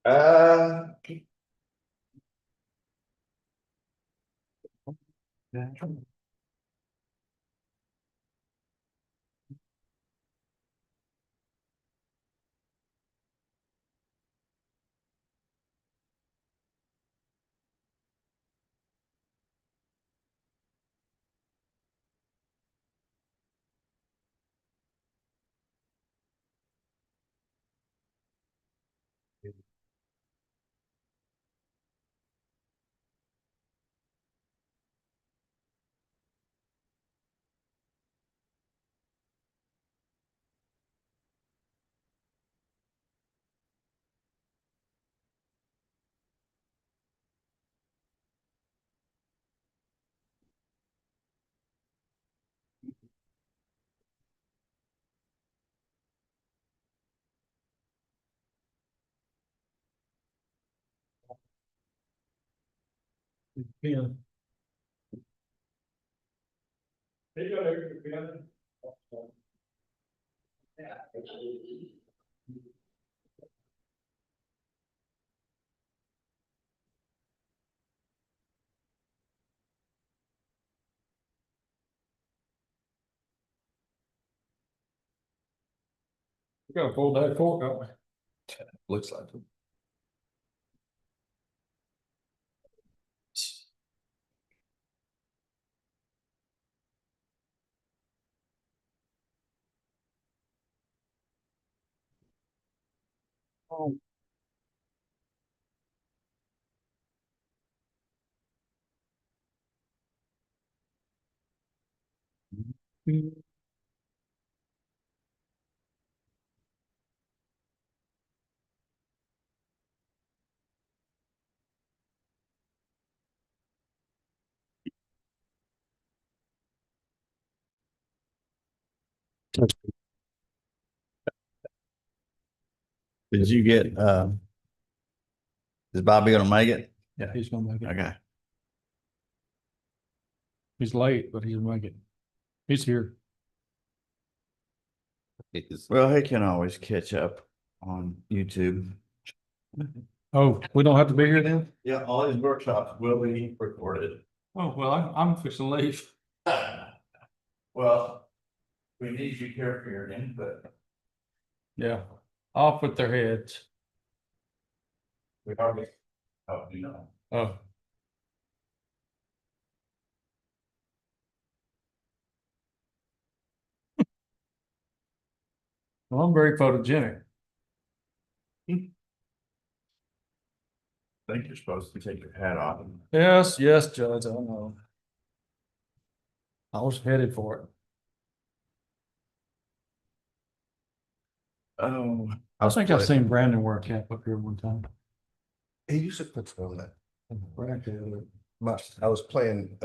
Uh, Yeah. We got a full day fork, don't we? looks like it. Oh. Did you get, is Bobby gonna make it? Yeah, he's gonna make it. Okay. He's late, but he'll make it. He's here. Well, he can always catch up on YouTube. Oh, we don't have to be here then? Yeah, all his workshops will be recorded. Oh, well, I'm fixing to leave. Well, we need you here for your input. Yeah, off with their heads. We already, oh, you know. Oh. Well, I'm very photogenic. I think you're supposed to take your hat off. Yes, yes, Judge, I know. I was headed for it. Oh. I think I've seen Brandon wear a cap up here one time. He used to put on that. Brandon. I was playing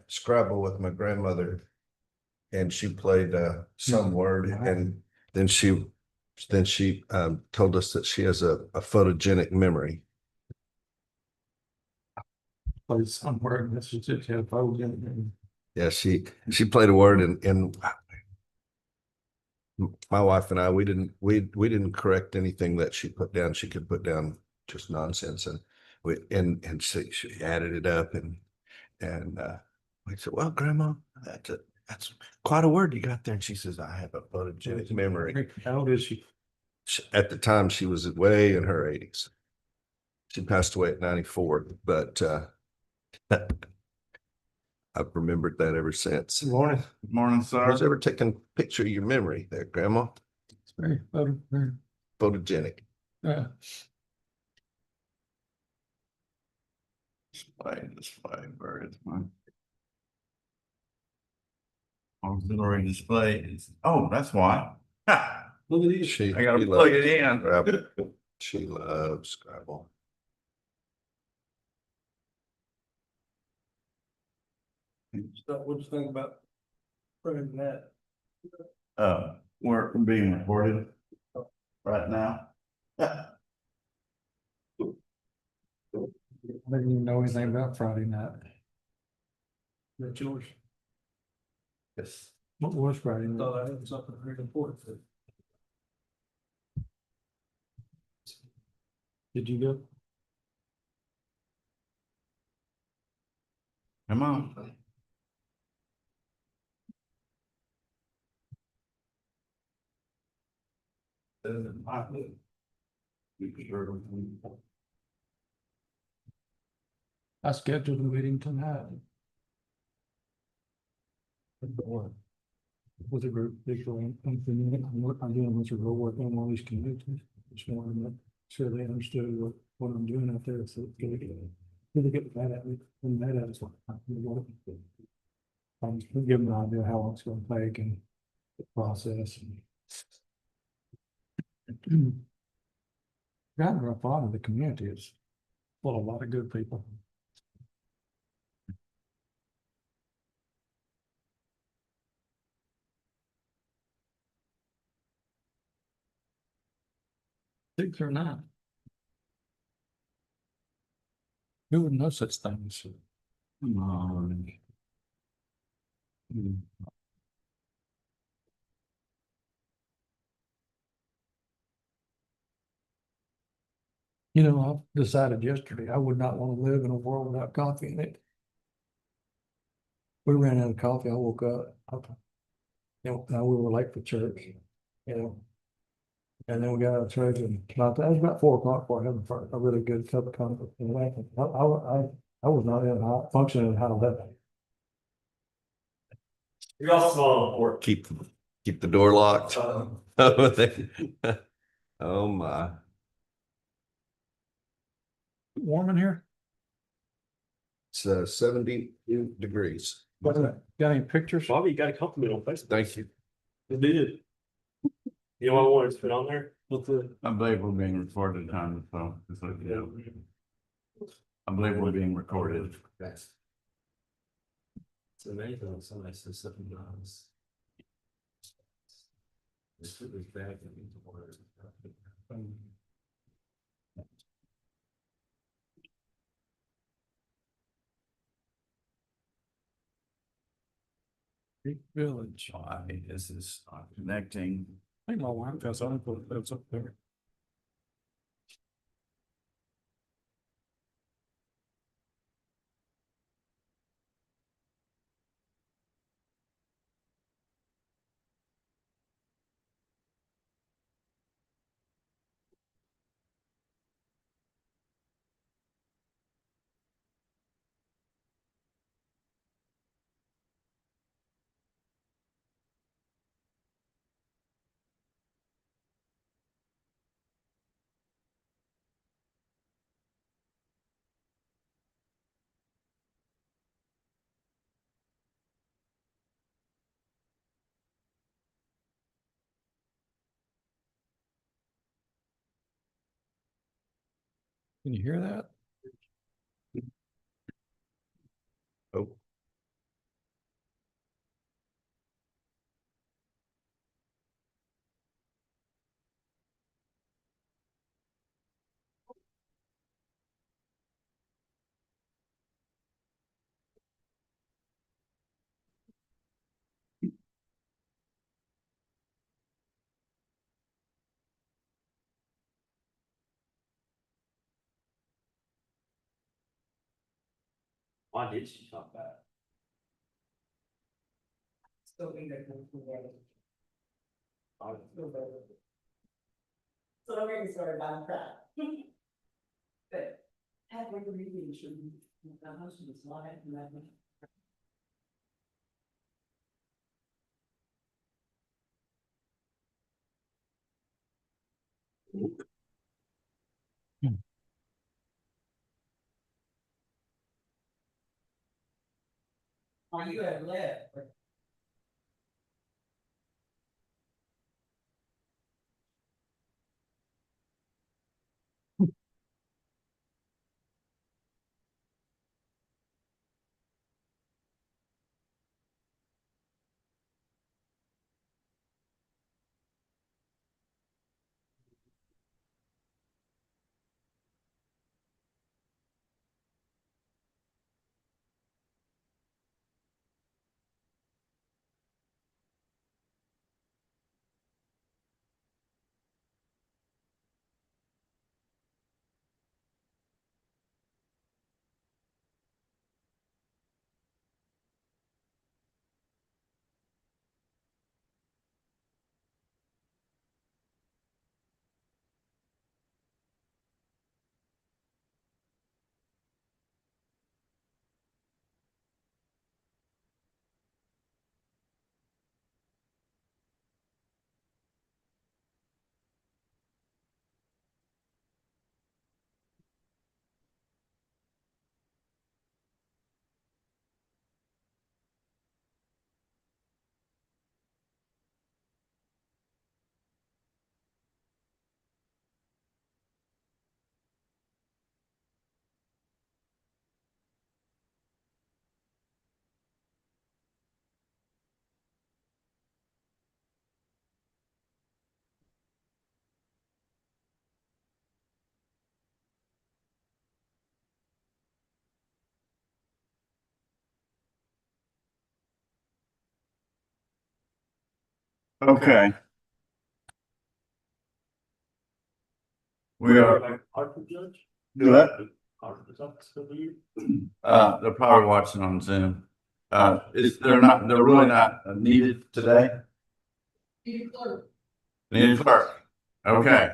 Scrabble with my grandmother. And she played some word and then she told us that she has a photogenic memory. Played somewhere, this is it, had photogenic. Yeah, she played a word and my wife and I we didn't correct anything that she put down. She could put down just nonsense and she added it up and we said, well, Grandma, that's quite a word you got there. And she says, I have a photogenic memory. How old is she? At the time, she was way in her 80s. She passed away at 94, but I've remembered that ever since. Good morning. Good morning, sir. Who's ever taken a picture of your memory there, Grandma? It's very Photogenic. yeah. Display, where is mine? Auxiliary display is, oh, that's why. Ha, Look at these. She I gotta she plug loves it in. Scrabble. She loves Scrabble. So what do you think about printing that? We're being recorded right now. I didn't even know anything about Friday night. That's yours. Yes. What was Friday? I thought I had something very important. Did you go? Come on. I scheduled a meeting tonight. With a group, I'm doing a bunch of road work on all these communities. Just wanted to make sure they understood what I'm doing out there. So it's gonna get mad at me, and mad at us. I'm just giving them an idea how long it's gonna take and the process. Gotten a lot of the community is full of a lot of good people. Six or nine. Who would know such things? Come on. You know, I decided yesterday I would not want to live in a world without coffee in it. We ran out of coffee. I woke up. Now we were late for church, you know. And then we got out of church and it was about 4 o'clock before I had a really good cup of coffee. And I was not in high functioning at high level. You're also or Keep the door locked. Oh, my. Warm in here? It's 72 degrees. Got any pictures? Bobby, you got a compliment on Facebook. Thank you. It did. You know what I wanted to put on there? What's the? I believe we're being recorded on the phone. Just like, yeah. I believe we're being recorded. It's amazing when somebody says something nice. It's really bad to be the word. Big Village. Why this is not connecting. I think my wife has other photos up there. Can you hear that? Oh, Why did she talk about it? Still think that comes from there. So don't get me started on crap. But halfway through the meeting, my husband was lying and that. Are you at left? Okay. We are, Arthur Judge? do that. Arthur's office for you? They're probably watching on Zoom. They're really not needed today. Need a clerk. Okay.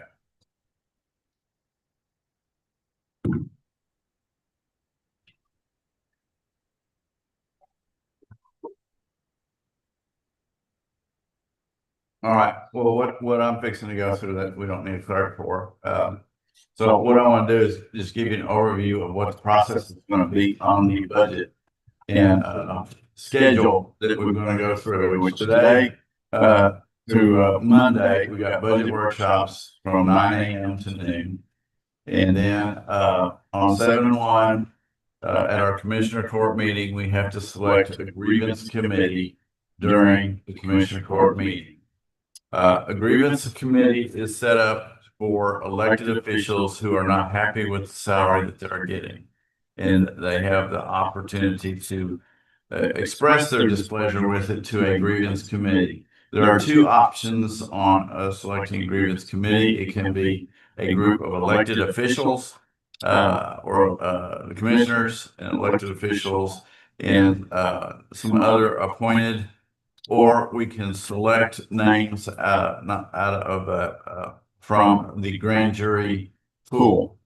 All right, well, what I'm fixing to go through that we don't need a clerk for. So what I want to do is just give you an overview of what the process is going to be on the budget and schedule that we're going to go through, which today through Monday, we got budget workshops from 9 a.m. to noon. And then on 7/1, at our commissioner court meeting, we have to select a grievance committee during the commissioner court meeting. A grievance committee is set up for elected officials who are not happy with the salary that they're getting. And they have the opportunity to express their displeasure with it to a grievance committee. There are two options on selecting a grievance committee. It can be a group of elected officials or the commissioners and elected officials and some other appointed, or we can select names not out of from the grand jury pool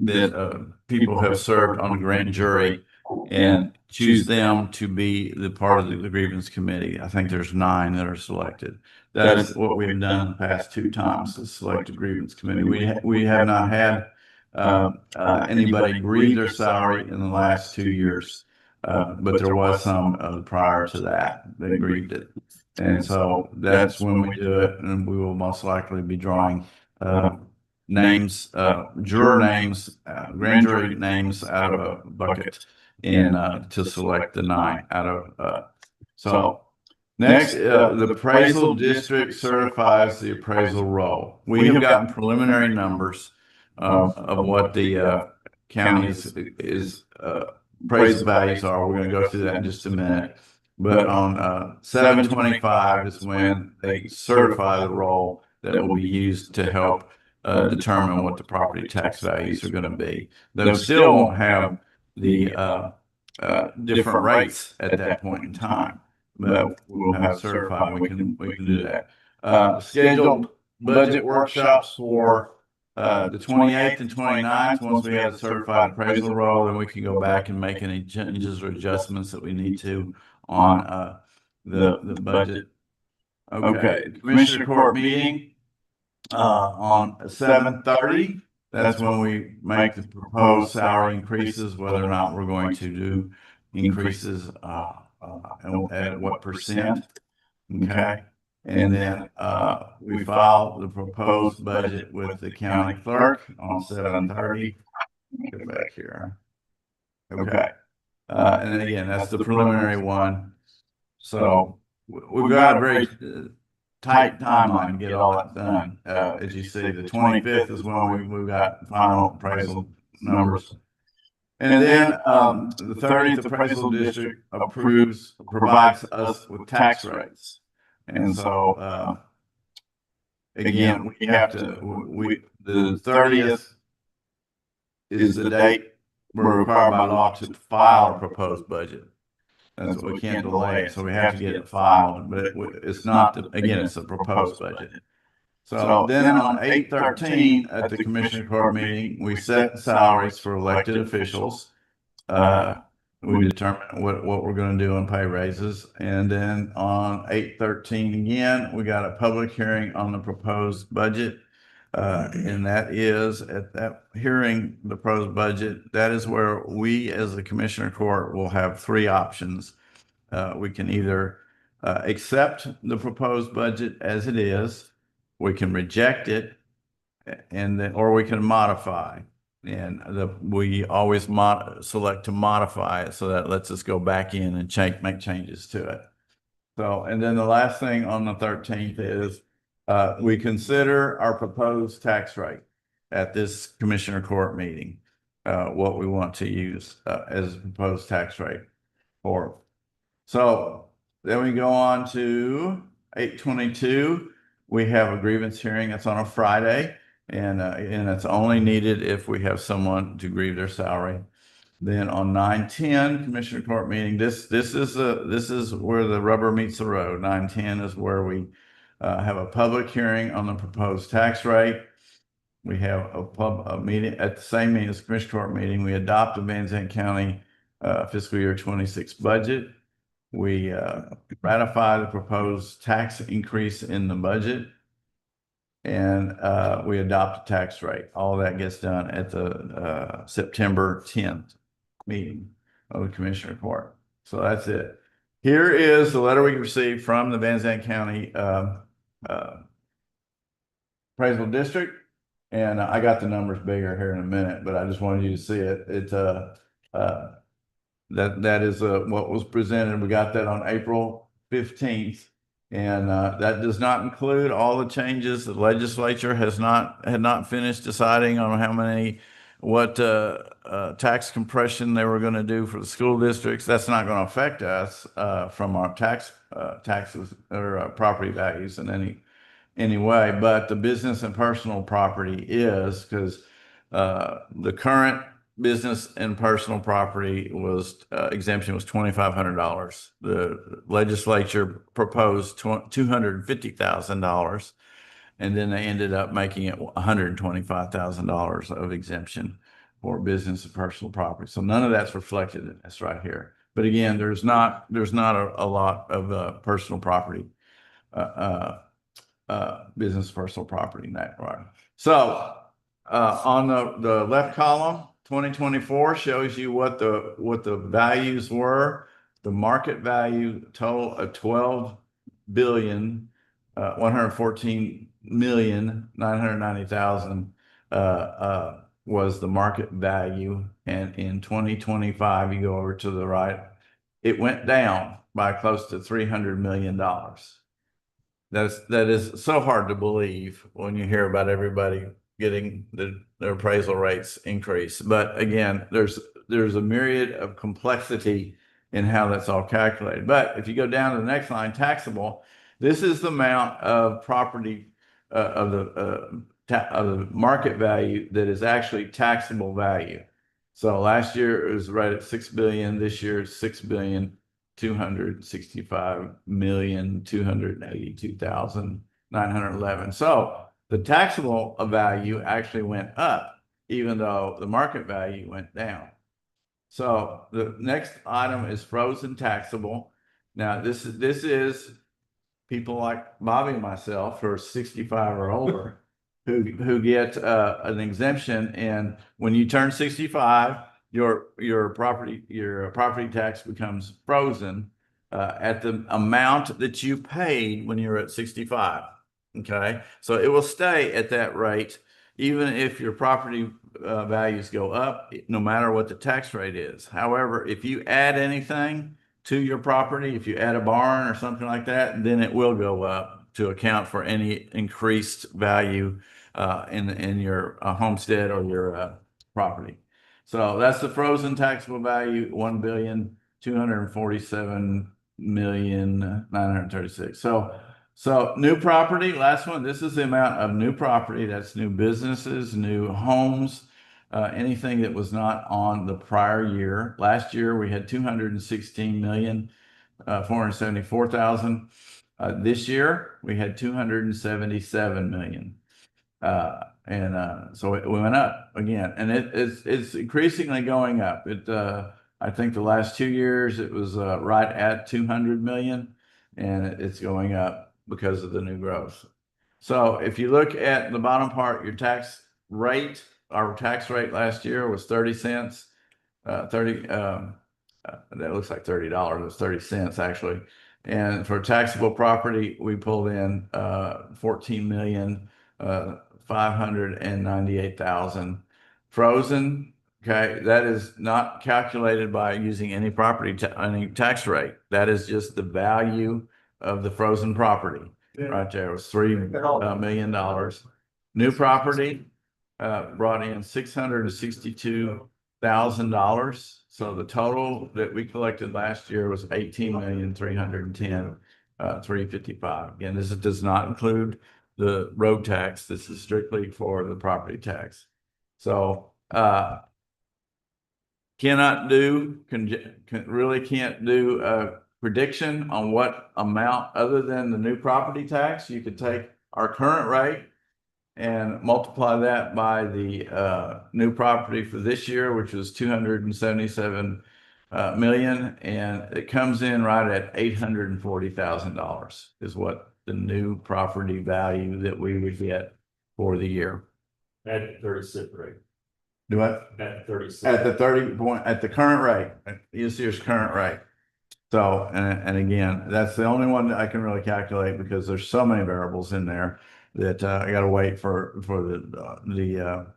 that people have served on the grand jury and choose them to be the part of the grievance committee. I think there's 9 that are selected. That is what we've done the past 2 times, is select a grievance committee. We have not had anybody grieve their salary in the last 2 years. But there was some prior to that grieved it. And so that's when we do it, and we will most likely be drawing names, juror names, grand jury names out of a bucket and to select the 9 out of. So next, the appraisal district certifies the appraisal roll. We have gotten preliminary numbers of what the county is appraisal values are. We're going to go through that in just a minute. But on 7/25 is when they certify the roll that will be used to help determine what the property tax values are going to be. They still won't have the different rates at that point in time, but we'll have certified. We can do that. Scheduled budget workshops for the 28th and 29th. Once we have the certified appraisal roll, then we can go back and make any changes or adjustments that we need to on the budget. Okay, commissioner court meeting on 7/30. That's when we make the proposed salary increases, whether or not we're going to do increases at what percent. Okay. And then we file the proposed budget with the county clerk on 7/30. Go back here. Okay. And then again, that's the preliminary one. So we've got a very tight timeline to get all that done. As you see, the 25th is when we've got final appraisal numbers. And then the 30th appraisal district provides us with tax rates. And so, again, we have to, the 30th is the date we're required by law to file a proposed budget. That's what we can't delay it. So we have to get it filed, but it's not, again, it's a proposed budget. So then on 8/13 at the commissioner court meeting, we set salaries for elected officials. We determine what we're going to do on pay raises. And then on 8/13 again, we got a public hearing on the proposed budget. And that is at that hearing, the proposed budget, that is where we as the commissioner court will have 3 options. We can either accept the proposed budget as it is, we can reject it, and then, or we can modify. And we always select to modify it, so that lets us go back in and make changes to it. So, and then the last thing on the 13th is we consider our proposed tax rate at this commissioner court meeting, what we want to use as a proposed tax rate for. So then we go on to 8/22, we have a grievance hearing. That's on a Friday. And it's only needed if we have someone to grieve their salary. Then on 9/10, Commissioner Court meeting, this is where the rubber meets the road. 9/10 is where we have a public hearing on the proposed tax rate. We have a meeting at the same meeting as Commissioner Court meeting. We adopt the Van Zandt County fiscal year 26 budget. We ratify the proposed tax increase in the budget. And we adopt a tax rate. All that gets done at the September 10th meeting of the Commissioner Court. So that's it. Here is the letter we received from the Van Zandt County appraisal district. And I got the numbers bigger here in a minute, but I just wanted you to see it. It's that is what was presented. We got that on April 15th. And that does not include all the changes. The legislature had not finished deciding on what tax compression they were going to do for the school districts. That's not going to affect us from our taxes or property values in any way. But the business and personal property is, because the current business and personal property was exemption was $2,500. The legislature proposed $250,000, and then they ended up making it $125,000 of exemption for business and personal property. So none of that's reflected in this right here. But again, there's not a lot of personal property, business personal property in that right. So on the left column, 2024 shows you what the values were. The market value total of 12,114,990,000 was the market value. And in 2025, you go over to the right, it went down by close to $300 million. That is so hard to believe when you hear about everybody getting their appraisal rates increase. But again, there's a myriad of complexity in how that's all calculated. But if you go down to the next line, taxable, this is the amount of property of the market value that is actually taxable value. So last year it was right at 6 billion. This year it's 6,265,282,911. So the taxable value actually went up, even though the market value went down. So the next item is frozen taxable. Now this is people like Bobby and myself who are 65 or older who get an exemption. And when you turn 65, your property tax becomes frozen at the amount that you paid when you're at 65. Okay, so it will stay at that rate even if your property values go up, no matter what the tax rate is. However, if you add anything to your property, if you add a barn or something like that, then it will go up to account for any increased value in your homestead or your property. So that's the frozen taxable value, 1,247,936. So new property, last one, this is the amount of new property. That's new businesses, new homes, anything that was not on the prior year. Last year, we had 216,474,000. This year, we had 277 million. So it went up again, and it's increasingly going up. I think the last 2 years, it was right at 200 million, and it's going up because of the new growth. So if you look at the bottom part, your tax rate, our tax rate last year was 30 cents. That looks like $30. It was 30 cents actually. And for taxable property, we pulled in 14,598,000. Frozen, okay, that is not calculated by using any any tax rate. That is just the value of the frozen property. Right there, it was $3 million. New property brought in $662,000. So the total that we collected last year was 18,310,000. $355. Again, this does not include the road tax. This is strictly for the property tax. So, really can't do a prediction on what amount other than the new property tax. You could take our current rate and multiply that by the new property for this year, which was 277 million, and it comes in right at $840,000 is what the new property value that we would get for the year. At 36 rate, Do what? at 36. At the 30 point, at the current rate, this year's current rate. So, and again, that's the only one that I can really calculate because there's so many variables in there that I got to wait for the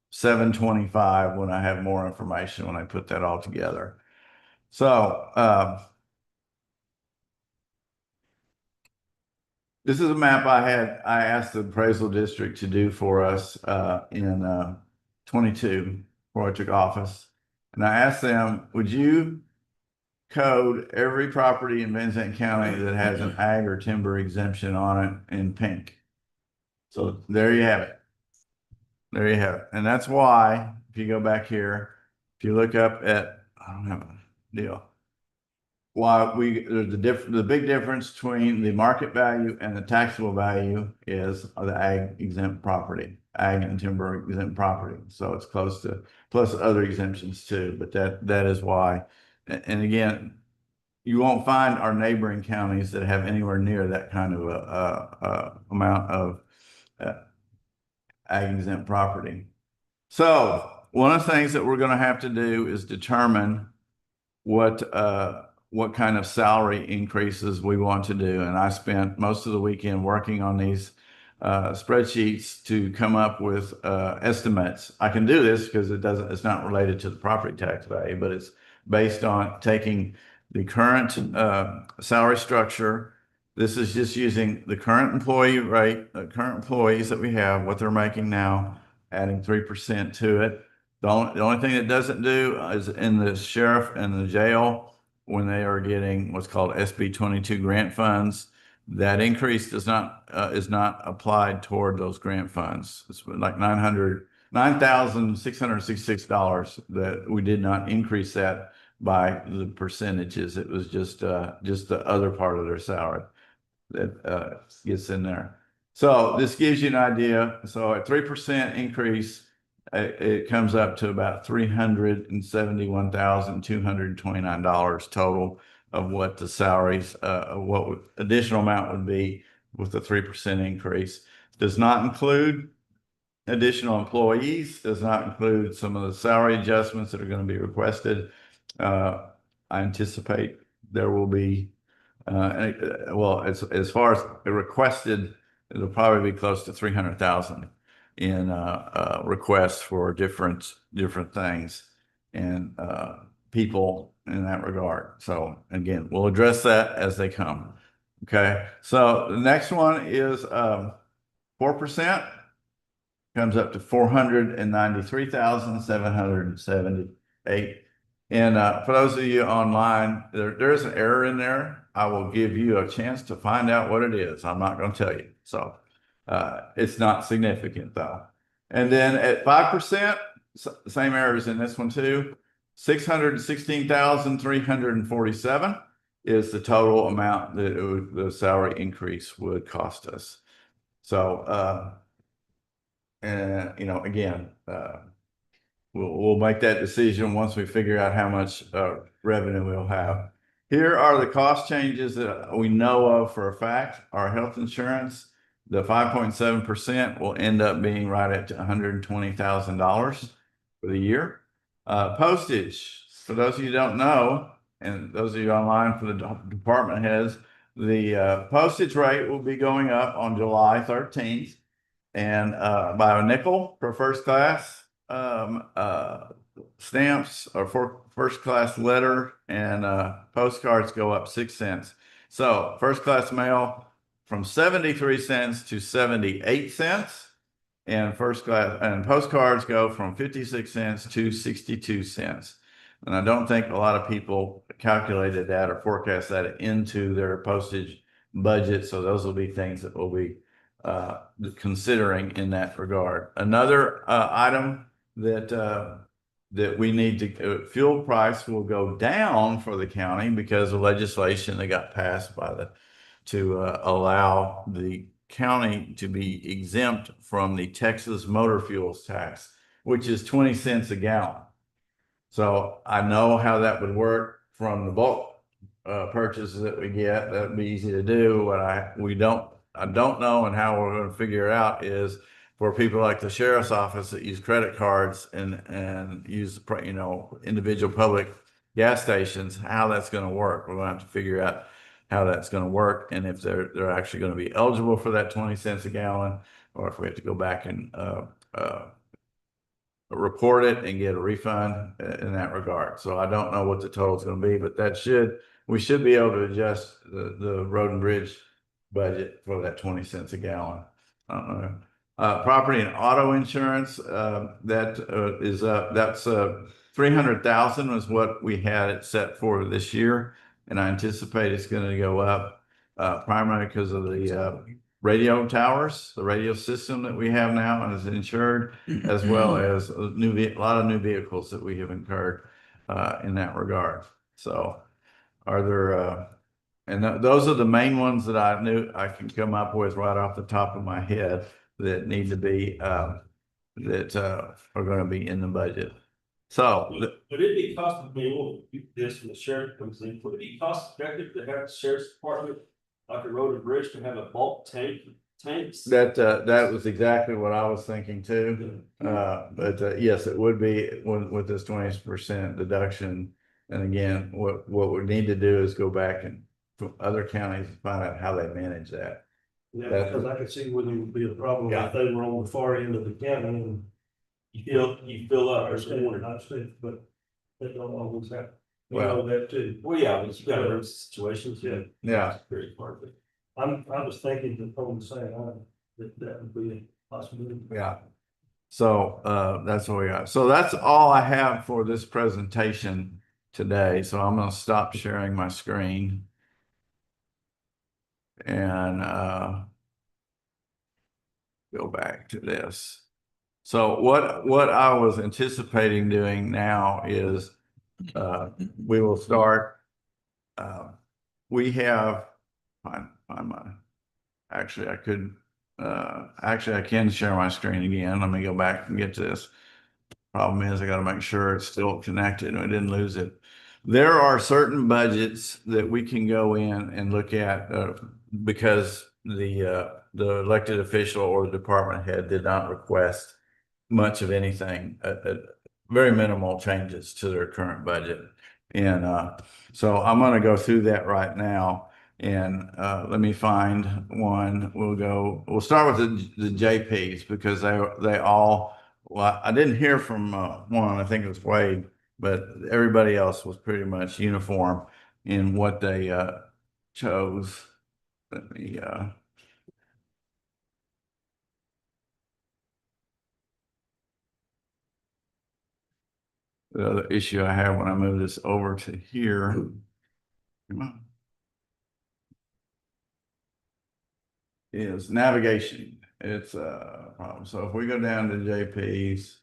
725 when I have more information, when I put that all together. So, this is a map I asked the appraisal district to do for us in 22 before I took office. And I asked them, would you code every property in Van Zandt County that has an ag or timber exemption on it in pink? So there you have it. There you have it. And that's why, if you go back here, if you look up at, I don't have a deal. Why there's the big difference between the market value and the taxable value is the ag exempt property, ag and timber exempt property. So it's close to, plus other exemptions too, but that is why. And again, you won't find our neighboring counties that have anywhere near that kind of amount of ag exempt property. So one of the things that we're going to have to do is determine what kind of salary increases we want to do. And I spent most of the weekend working on these spreadsheets to come up with estimates. I can do this because it's not related to the property tax value, but it's based on taking the current salary structure. This is just using the current employee rate, current employees that we have, what they're making now, adding 3% to it. The only thing it doesn't do is in the sheriff and the jail, when they are getting what's called SB 22 grant funds, that increase is not applied toward those grant funds. It's like $9,666 that we did not increase that by the percentages. It was just the other part of their salary that gets in there. So this gives you an idea. So at 3% increase, it comes up to about $371,229 total of what the salaries, what additional amount would be with the 3% increase. Does not include additional employees, does not include some of the salary adjustments that are going to be requested. I anticipate there will be, well, as far as requested, it'll probably be close to 300,000 in requests for different things and people in that regard. So again, we'll address that as they come. Okay. So the next one is 4%. Comes up to 493,778. And for those of you online, there is an error in there. I will give you a chance to find out what it is. I'm not going to tell you. So it's not significant though. And then at 5%, same errors in this one too. 616,347 is the total amount that the salary increase would cost us. So and again, we'll make that decision once we figure out how much revenue we'll have. Here are the cost changes that we know of for a fact. Our health insurance, the 5.7% will end up being right at $120,000 for the year. Postage, for those of you who don't know, and those of you online for the department heads, the postage rate will be going up on July 13th. And by a nickel for first class stamps or for first class letter, and postcards go up 6 cents. So first class mail from 73 cents to 78 cents, and first class and postcards go from 56 cents to 62 cents. And I don't think a lot of people calculated that or forecast that into their postage budget. So those will be things that we'll be considering in that regard. Another item that we need to, fuel price will go down for the county because of legislation that got passed to allow the county to be exempt from the Texas motor fuels tax, which is 20 cents a gallon. So I know how that would work from the bulk purchases that we get. That'd be easy to do. What I don't know, and how we're going to figure it out is for people like the sheriff's office that use credit cards and use, you know, individual public gas stations, how that's going to work. We're going to have to figure out how that's going to work, and if they're actually going to be eligible for that 20 cents a gallon, or if we have to go back and report it and get a refund in that regard. So I don't know what the total is going to be, but we should be able to adjust the road and bridge budget for that 20 cents a gallon. Property and auto insurance, that is that's 300,000 was what we had it set for this year, and I anticipate it's going to go up primarily because of the radio towers, the radio system that we have now is insured, as well as a lot of new vehicles that we have incurred in that regard. So are there, those are the main ones that I knew I can come up with right off the top of my head that need to be, are going to be in the budget. So Would it be cost, I mean, we'll do this when the sheriff comes in, would it be cost effective to have the sheriff's department, like a road and bridge, to have a bulk tanks? that was exactly what I was thinking too. But yes, it would be with this 20% deduction. And again, what we need to do is go back and from other counties and find out how they manage that. Yeah, because I could see where there would be a problem Yeah. if they were on the far end of the county and You fill I up, understand, but that don't always happen. You Well- know that too. well, yeah, but you got those situations, yeah. Yeah. It's very part of it. I was thinking that on the same line, that would be a possibility. Yeah. So that's what we got. So that's all I have for this presentation today. So I'm going to stop sharing my screen. And go back to this. So what I was anticipating doing now is we will start. We have find my. Actually, I could. Actually, I can share my screen again. Let me go back and get this. Problem is, I got to make sure it's still connected and I didn't lose it. There are certain budgets that we can go in and look at because the elected official or the department head did not request much of anything, very minimal changes to their current budget. And so I'm going to go through that right now. And let me find one. We'll start with the JPs because they all, well, I didn't hear from one, I think it was Wade, but everybody else was pretty much uniform in what they chose. Let me the other issue I have when I move this over to here. Come on. Is navigation. It's a problem. So if we go down to JPs,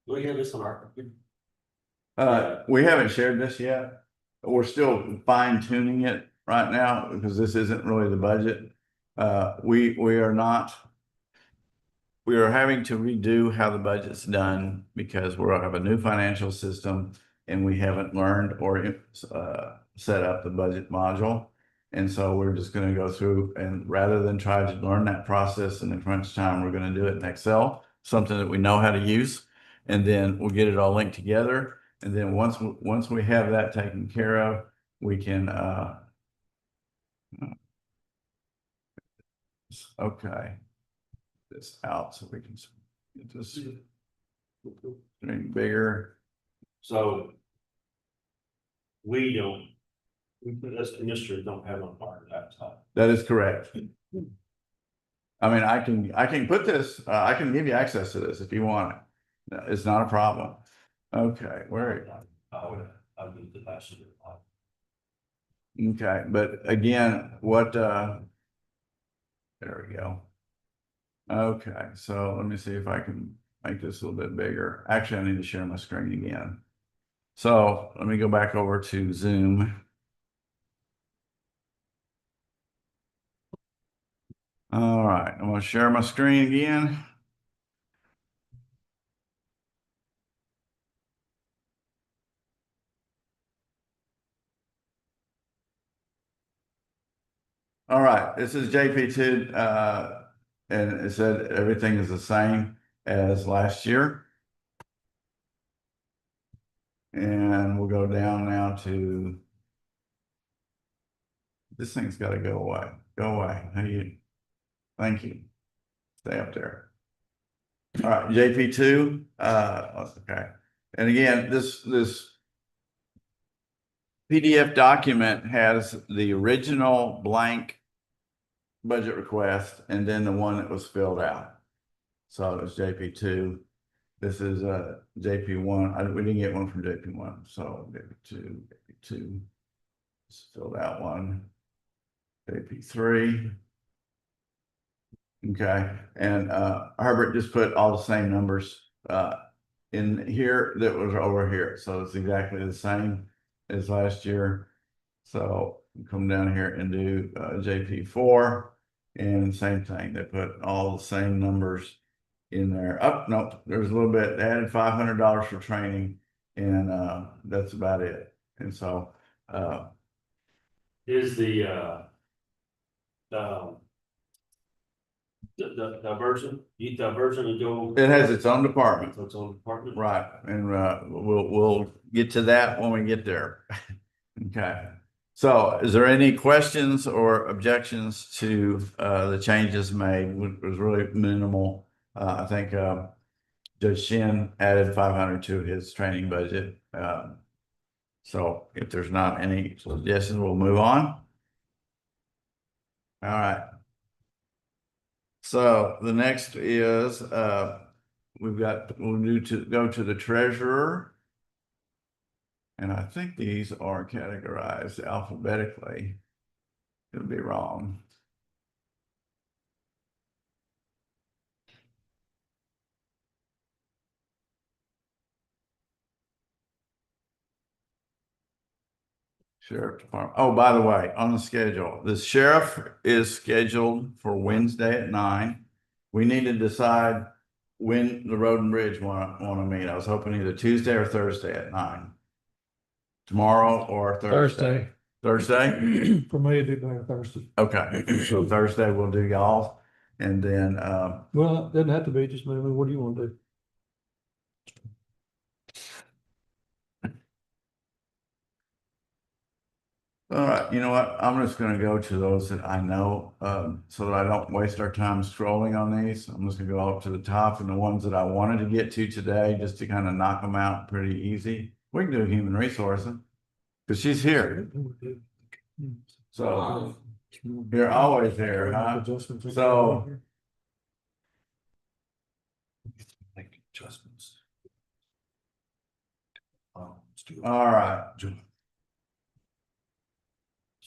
We have this on our. we haven't shared this yet. We're still fine tuning it right now because this isn't really the budget. We are having to redo how the budget's done because we'll have a new financial system and we haven't learned or set up the budget module. And so we're just going to go through, and rather than try to learn that process in the crunch time, we're going to do it in Excel, something that we know how to use. And then we'll get it all linked together. And then once we have that taken care of, we can, okay, this out so we can get this screen bigger. So. We as commissioners don't have on our laptop. That is correct. I mean, I can put this, I can give you access to this if you want it. It's not a problem. Okay, where? I would do the last year. Okay, but again, there we go. Okay, so let me see if I can make this a little bit bigger. Actually, I need to share my screen again. So let me go back over to Zoom. All right, I'm gonna share my screen again. All right, this is JP2, and it said everything is the same as last year. And we'll go down now to, this thing's got to go away. Go away. Thank you. Stay up there. All right, JP2. Okay. And again, this PDF document has the original blank budget request and then the one that was filled out. So it was JP2. This is JP1. We didn't get one from JP1. So JP2. Just filled out one. JP3. Okay, and Herbert just put all the same numbers in here that was over here. So it's exactly the same as last year. So come down here and do JP4 and same thing. They put all the same numbers in there. Oh, no, there's a little bit. They added $500 for training, and that's about it. And so Is the diversion, you diversion and go. it has its own department. Its own department. Right, and we'll get to that when we get there. Okay. So is there any questions or objections to the changes made? It was really minimal. I think Judge Shin added 500 to his training budget. So if there's not any suggestions, we'll move on. All right. So the next is we'll need to go to the treasurer. And I think these are categorized alphabetically. Could be wrong. Sheriff Department. Oh, by the way, on the schedule, the sheriff is scheduled for Wednesday at 9. We need to decide when the road and bridge want to meet. I was hoping either Tuesday or Thursday at 9. Tomorrow or Thursday. Thursday? For me, it'd be better Thursday. Okay, so Thursday we'll do y'all, and then Well, it doesn't have to be, just maybe, what do you want to do? all right, you know what? I'm just gonna go to those that I know, so that I don't waste our time scrolling on these. I'm just gonna go up to the top, and the ones that I wanted to get to today, just to kind of knock them out pretty easy. We can do human resources, because she's here. So you're always here, huh? So Make adjustments. all right.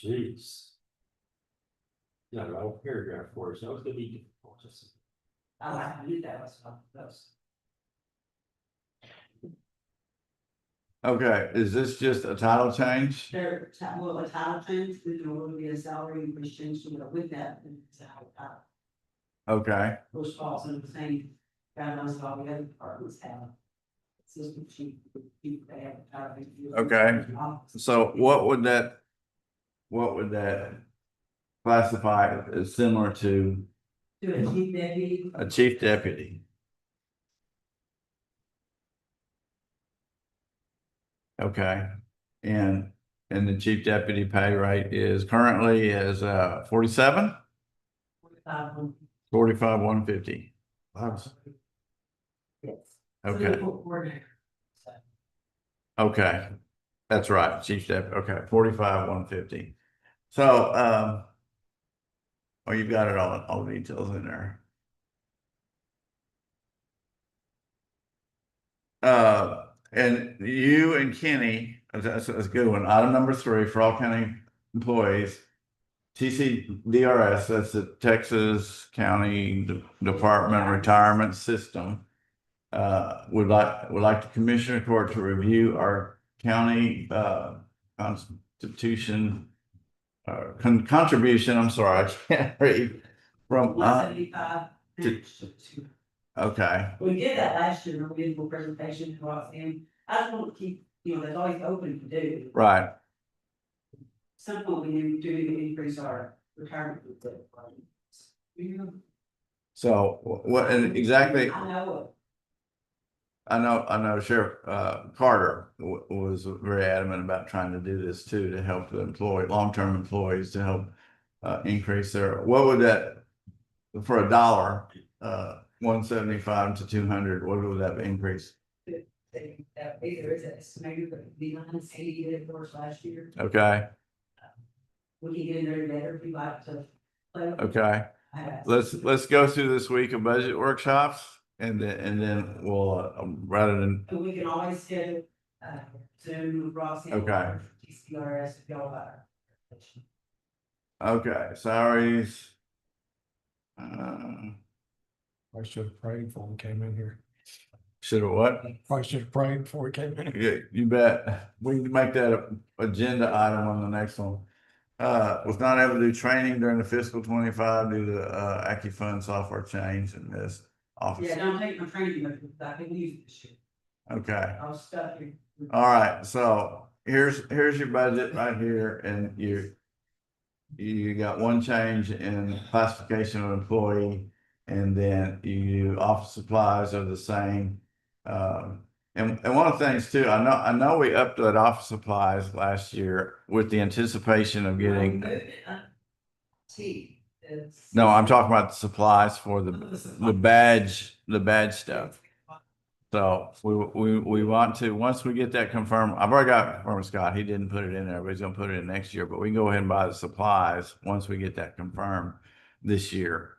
Jeez. Yeah, the whole paragraph for us, that was gonna be difficult. I like to do that, that's. Okay, is this just a title change? There, well, a title change, there will be a salary increase change with that, and it's how, Okay, those falls in the same guidelines that all the other departments have. System chief, they have. Okay. so what would that classify as similar to To a chief deputy. a chief deputy? Okay, and the chief deputy pay rate is currently 47? 45,150. Yes. Okay. Okay, that's right, chief deputy, okay, 45,150. So, oh, you've got it all the details in there. and you and Kenny, that's a good one. Item number 3 for all county employees. TCDRS, that's the Texas County Department Retirement System. Would like the Commissioner Court to review our county constitution contribution. I'm sorry, I can't read from 175. okay, We did that last year, we did a presentation to us, and I just want to keep, that's always open to do. right. Some point we need to increase our retirement. So what and exactly? I know I know Sheriff Carter was very adamant about trying to do this too, to help the long-term employees to help increase their, what would that, for $1, 175 to 200, what would that increase? there is an estimated, but the $980 did it for us last year. Okay, We can get in there together if you like to. okay. Let's go through this week of budget workshops and then we'll, rather than, And we can always schedule, Zoom, Ross. Okay. TCRS if y'all are. okay, salaries. I should have prayed before we came in here. Should have what? I should have prayed before we came in here. Yeah, you bet. We can make that an agenda item on the next one. Was not able to do training during the fiscal 25 due to AccuFund software change and this office. Yeah, don't take my training, but I can use this shit. Okay, I was stuck here. all right, so here's your budget right here, and you got one change in classification of employee, and then you office supplies are the same. And one of the things too, I know we upped that office supplies last year with the anticipation of getting. No, I'm talking about the supplies for the badge stuff. So we want to, once we get that confirmed, I've already got from Scott, he didn't put it in there, but he's gonna put it in next year, but we can go ahead and buy the supplies once we get that confirmed this year.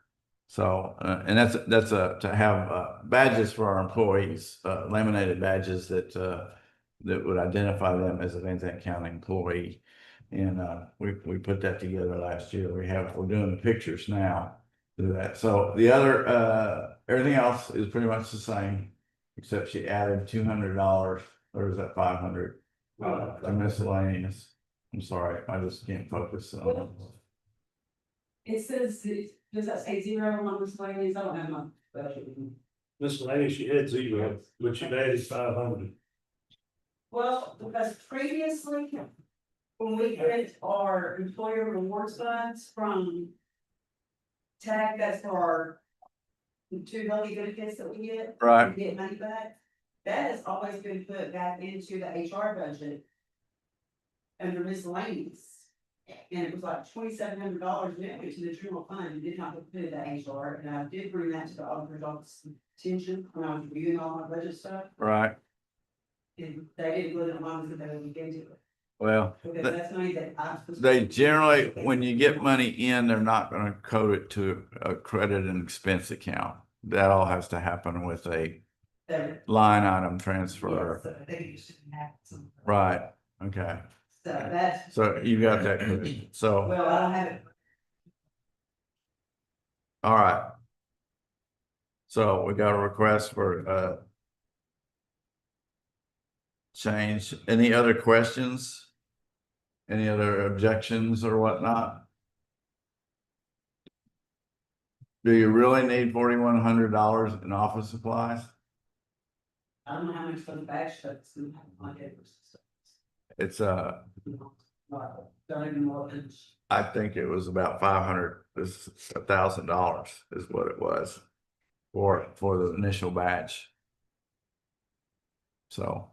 So, and that's to have badges for our employees, laminated badges that would identify them as a Van Zandt County employee. And we put that together last year. We're doing the pictures now to do that. So the other everything else is pretty much the same, except she added $200, or is that 500 to miscellaneous. I'm sorry, I just can't focus on it. It says, does that say 0 on miscellaneous? I don't have my budget. Miscellaneous, she had 0, but she added 500. Well, because previously, when we get our employer rewards funds from TAG, that's for our 2 healthy benefits that we get. Right. We get money back. That has always been put back into the HR budget under miscellaneous. And it was like $2,700, and it went to the general fund, and did not put it to HR, and I did bring that to the auditor's office attention when I was reviewing all my budget stuff. Right. And they didn't put it on that they would get to it, Well, because that's money that I'm supposed to. they generally, when you get money in, they're not going to code it to a credit and expense account. That all has to happen with a That- line item yeah, transfer. so they used to have some. Right. Okay. So that's, So you got that. Good. So, well, I don't have it. all right. So we got a request for change. Any other questions? Any other objections or whatnot? Do you really need $4,100 in office supplies? I don't know how much for the bag stuff, it's gonna have my papers. It's Don't even know what it's. I think it was about $1,000 is what it was for the initial batch. So.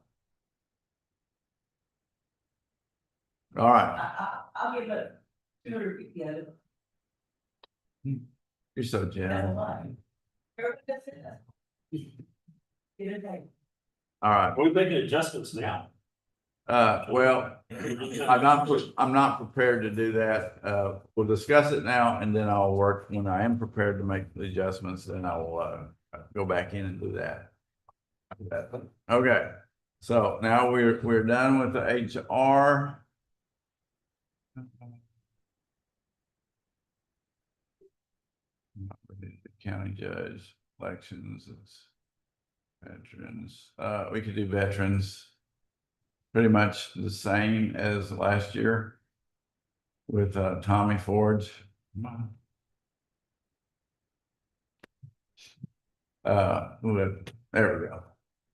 All right, I'll give it 250 out of it. you're so That's a generous. lot. That's it. Get it back. All right, We're making adjustments now. well, I'm not prepared to do that. We'll discuss it now and then I'll work, when I am prepared to make the adjustments, then I will go back in and do that. Okay, So now we're done with the HR. County judge, elections, veterans, we could do veterans. Pretty much the same as last year with Tommy Ford's. There we go.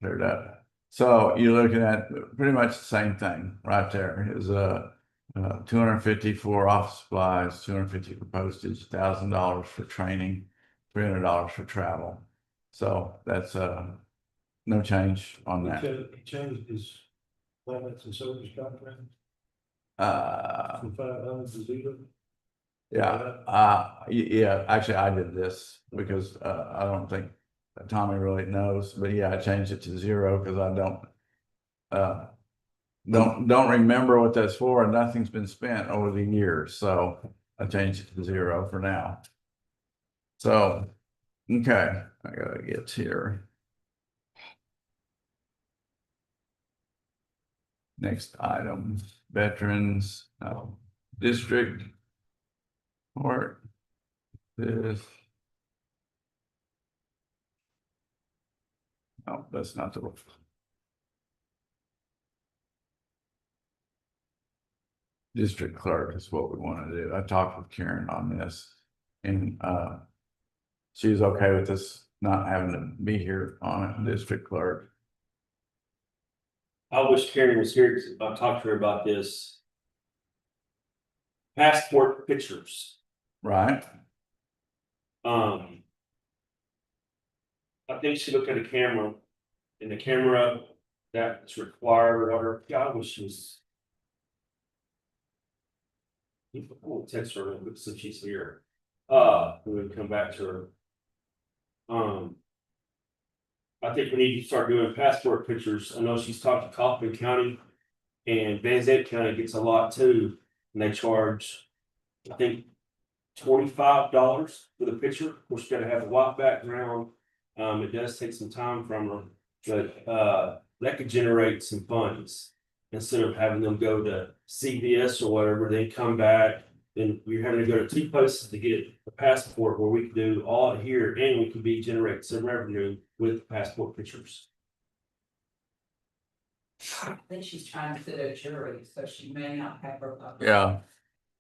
Cleared up. So you're looking at pretty much the same thing right there. Is 250 for office supplies, 250 for postage, $1,000 for training, $300 for travel. So that's no change on that. He changed his limits and service contract from 500 to 0. Yeah, actually I did this because I don't think Tommy really knows, but yeah, I changed it to 0 because I don't remember what that's for, and nothing's been spent over the years, so I changed it to 0 for now. So, okay, I gotta get here. Next item, veterans, district court. This. No, that's not the. District clerk is what we want to do. I talked with Karen on this, and she was okay with us not having to be here on it, district clerk. I wish Karen was here because I talked to her about this. Passport pictures. Right. I think she looked at a camera, and the camera that's required or whatever. Yeah, I wish she was. We'll text her since she's here. We would come back to her. I think we need to start doing passport pictures. I know she's talked to Kaufman County, and Van Zandt County gets a lot too, and they charge, I think, $25 for the picture. Of course, you gotta have a white background. It does take some time from her, but that could generate some funds. Instead of having them go to CVS or whatever, they come back, and we're having to go to 2 places to get a passport, where we could do all here, and we could generate some revenue with passport pictures. I think she's trying to fit a jury, so she may not have her. Yeah,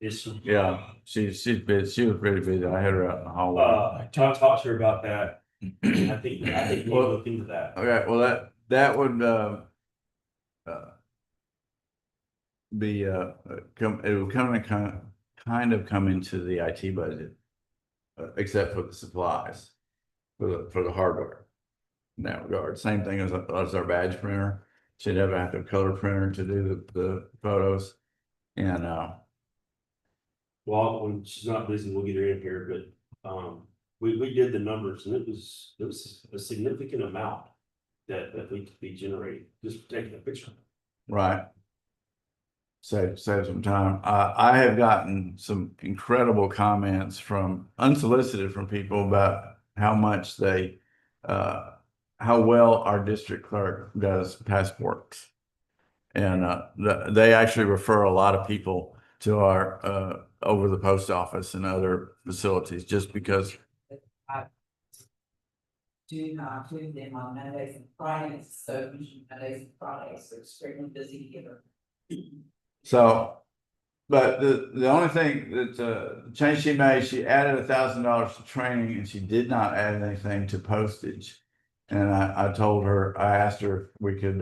It's, yeah. She's busy. She was pretty busy. I had her out in the hallway. I talked to her about that. I think we will look into that. Okay, well that would be it would kind of come into the IT budget, except for the supplies for the hardware. In that regard, same thing as our badge printer. She'd have a color printer to do the photos, and Well, when she's not busy, we'll get her in here, but we did the numbers, and it was a significant amount that we could be generating just taking a picture. right. Save some time. I have gotten some incredible comments from unsolicited from people about how much they how well our district clerk does passports. And they actually refer a lot of people to our over the post office and other facilities just because. I do not include them on Mondays and Fridays, so usually Mondays and Fridays are extremely busy here. So, but the only thing that the change she made, she added $1,000 to training, and she did not add anything to postage. And I told her, I asked her if we could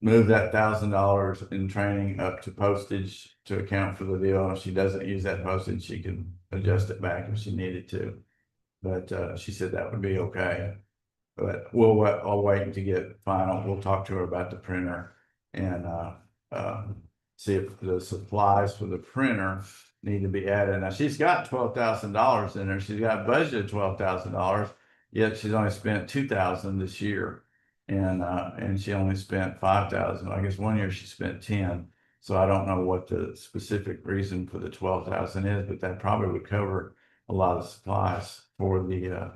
move that $1,000 in training up to postage to account for the deal. If she doesn't use that postage, she can adjust it back if she needed to. But she said that would be okay. But I'll wait to get final. We'll talk to her about the printer and see if the supplies for the printer need to be added. Now she's got $12,000 in there. She's got budgeted $12,000, yet she's only spent $2,000 this year, and she only spent $5,000. I guess 1 year she spent 10. So I don't know what the specific reason for the 12,000 is, but that probably would cover a lot of supplies for the.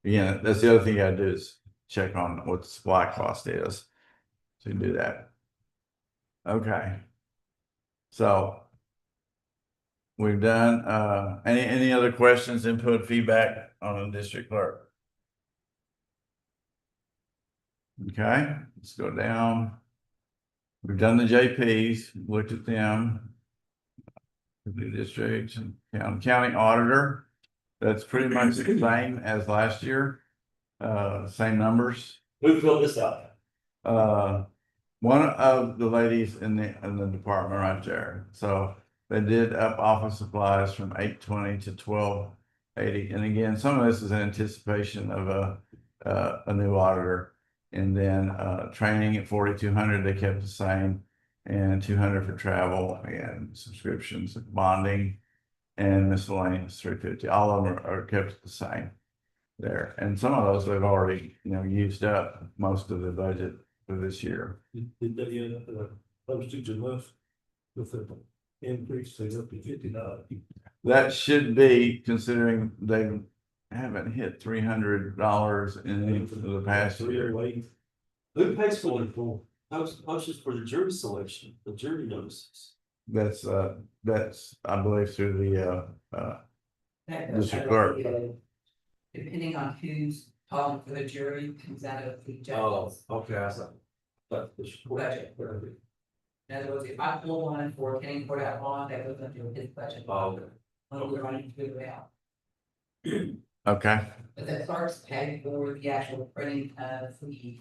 Again, that's the other thing you gotta do is check on what the supply cost is. to do that. Okay. So we've done, any other questions, input, feedback on the district clerk? Okay, let's go down. We've done the JPs, looked at them. The district, county auditor, that's pretty much the same as last year. Same numbers. Who filled this out? One of the ladies in the department right there. So they did up office supplies from $820 to $1280. And again, some of this is in anticipation of a new auditor. And then training at $4,200, they kept the same, and $200 for travel and subscriptions, bonding, and miscellaneous $350. All of them are kept the same there. And some of those they've already, used up most of the budget for this year. Did they, postage enough with the increase, they up to $50? That should be, considering they haven't hit $300 in any of the past year. Who pays for it for? Postage for the jury selection, the jury notices. That's I believe through the That District goes clerk. Depending on who's calling for the jury, comes out of the Oh, judge's okay, I saw. But the budget. In other words, if I pull one for Kenny Court out bond, that goes into his budget. Oh, When we're running to figure it out. Okay. But the clerks pay for the actual printing of the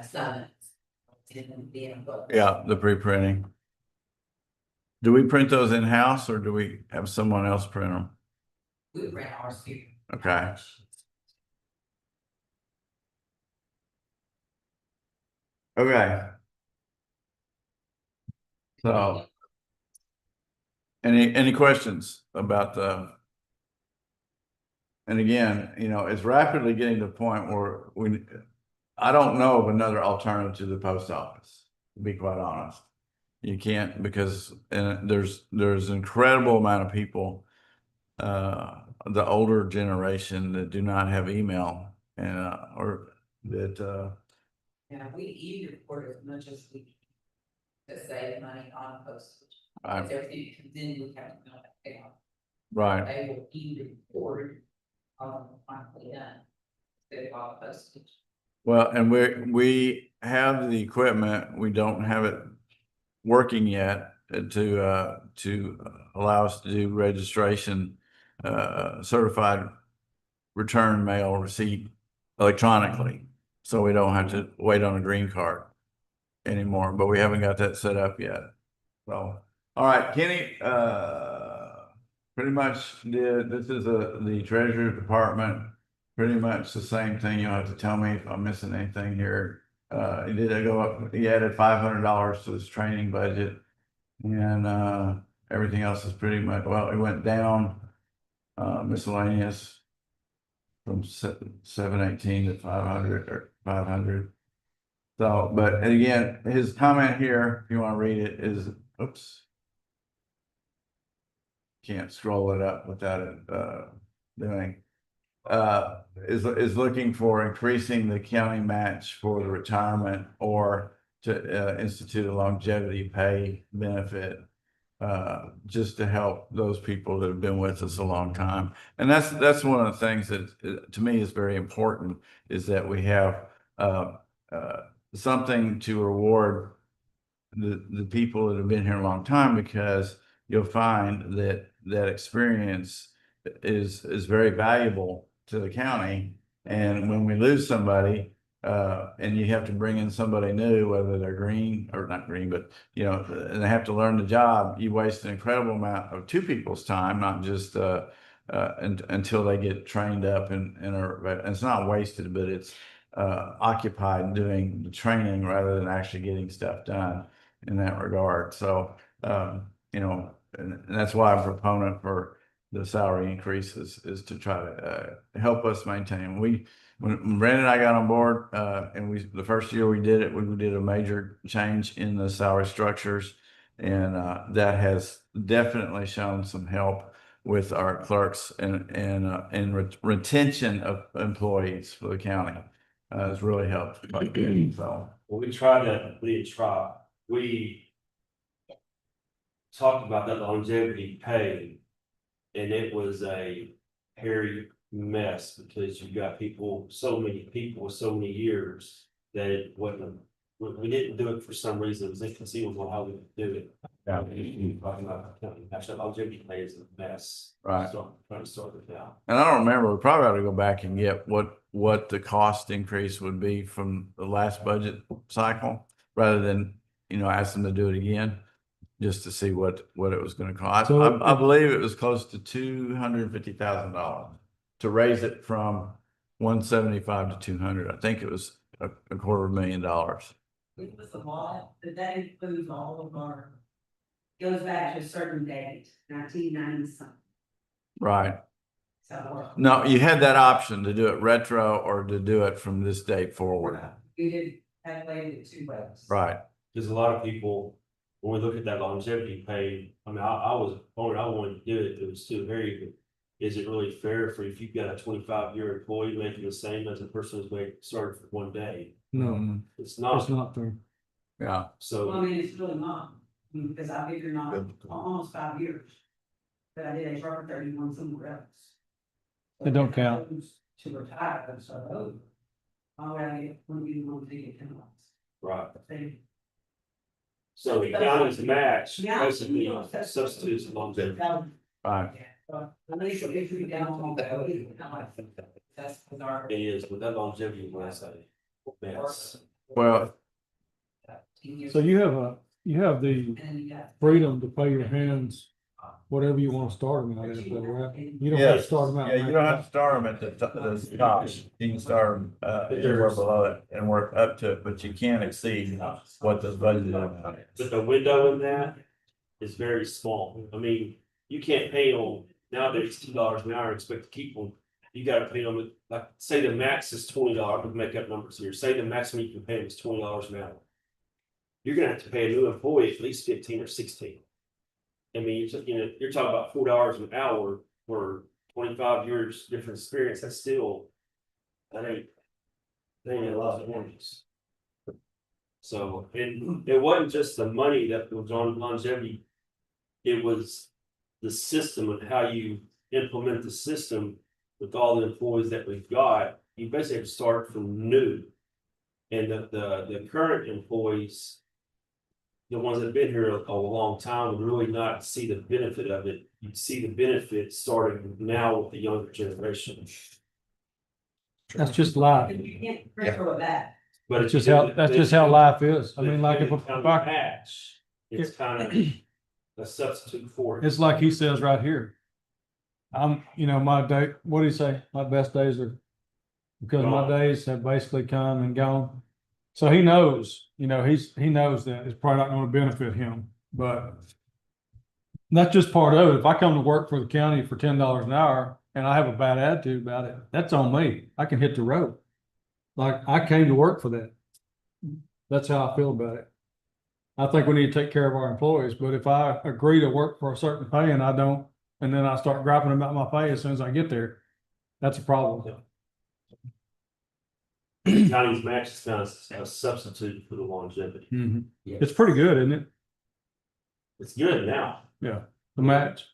summons. In the envelope. Yeah, the pre-printing. Do we print those in-house or do we have someone else print them? We ran ours here. Okay. Okay. So, any questions about and again, it's rapidly getting to the point where I don't know of another alternative to the post office, to be quite honest. You can't, because there's incredible amount of people, the older generation, that do not have email, and or that Yeah, we eat report as much as we can to save money on postage. I- If everything comes in, we have to know that they are. right. They will report finally done. They all postage. Well, and we have the equipment, we don't have it working yet to allow us to do registration, certified return mail receipt electronically. So we don't have to wait on a green card anymore, but we haven't got that set up yet. So, all right, Kenny, pretty much this is the Treasury Department, pretty much the same thing. You don't have to tell me if I'm missing anything here. He did go up, he added $500 to his training budget, and everything else is pretty much, well, it went down, miscellaneous from 718 to 500 or 500. So, but and again, his comment here, if you want to read it, is, oops. Can't scroll it up without it doing. Is looking for increasing the county match for the retirement, or to institute a longevity pay benefit, just to help those people that have been with us a long time. And that's one of the things that to me is very important, is that we have something to reward the people that have been here a long time, because you'll find that experience is very valuable to the county. And when we lose somebody, and you have to bring in somebody new, whether they're green or not green, but and they have to learn the job, you waste an incredible amount of two people's time, not just until they get trained up and it's not wasted, but it's occupied doing the training rather than actually getting stuff done in that regard. So and that's why I'm a proponent for the salary increases, is to try to help us maintain. When Brandon and I got on board, and the first year we did it, we did a major change in the salary structures, and that has definitely shown some help with our clerks and retention of employees for the county. has really helped quite a bit, so. Well, we talked about that longevity pay. And it was a hairy mess because you got so many people with so many years that it wasn't, we didn't do it for some reason. It was inconceivable how we could do it. Yeah. Actually, longevity pay is a mess. Right. So I'm trying to sort it out. And I don't remember, we probably ought to go back and get what the cost increase would be from the last budget cycle, rather than, ask them to do it again, just to see what it was gonna cost. So I believe it was close to $250,000 to raise it from 175 to 200. I think it was a $250,000. It was a lot, But that includes all of our, goes back to a certain date, 1990 something. Right. So No, you had that option to do it retro or to do it from this date forward. we did calculate it 2 ways. Right. Because a lot of people, when we look at that longevity pay, I mean, I was, I wanted to do it, it was too hairy, but is it really fair for if you've got a 25-year employee making the same as a person who's started for 1 day? No, It's it's not, not fair. Yeah. Well, I so, mean, it's really not, because I figured not almost 5 years. But I did HR for 31 somewhere else. They don't count. To retire, so. Why would I get, when we want to take it 10 months? right, They- so the county's match Yeah. basically substitutes longevity. Right. At least if we down on that's bizarre. It is, but that longevity was a mess. Well, So you have the And you got. freedom to pay your hands whatever you want to start them out at, though, right? You don't have to start them out. Yeah, you don't have to start them at the top. You can start them anywhere below it and work up to it, but you can't exceed what the budget is. But the window in that is very small. I mean, you can't pay them nowadays $2 an hour and expect to keep them. You gotta pay them, like, say the max is $20, we make up numbers here. Say the maximum you can pay them is $20 an hour. You're gonna have to pay a new employee at least 15 or 16. I mean, you're talking about $4 an hour for 25 years different experience. That's still, that ain't a lot of oranges. So, and it wasn't just the money that was on longevity. It was the system and how you implement the system with all the employees that we've got. You basically have to start from new. And the current employees, the ones that have been here a long time, would really not see the benefit of it. You'd see the benefit starting now with the younger generation. That's just life. And you can't retro that. But That's just how life is. I mean, like if County I, match, it's kind of a substitute for it. it's like he says right here. My day, what do you say? My best days are, because my Gone. days have basically come and gone. So he knows, he knows that it's probably not going to benefit him, but that's just part of it. If I come to work for the county for $10 an hour and I have a bad attitude about it, that's on me. I can hit the road. Like, I came to work for that. That's how I feel about it. I think we need to take care of our employees, but if I agree to work for a certain pay and I don't, and then I start griping about my pay as soon as I get there, that's a problem. County's match is kind of a substitute for the longevity. Mhm. It's pretty good, isn't it? It's good now. Yeah, the match.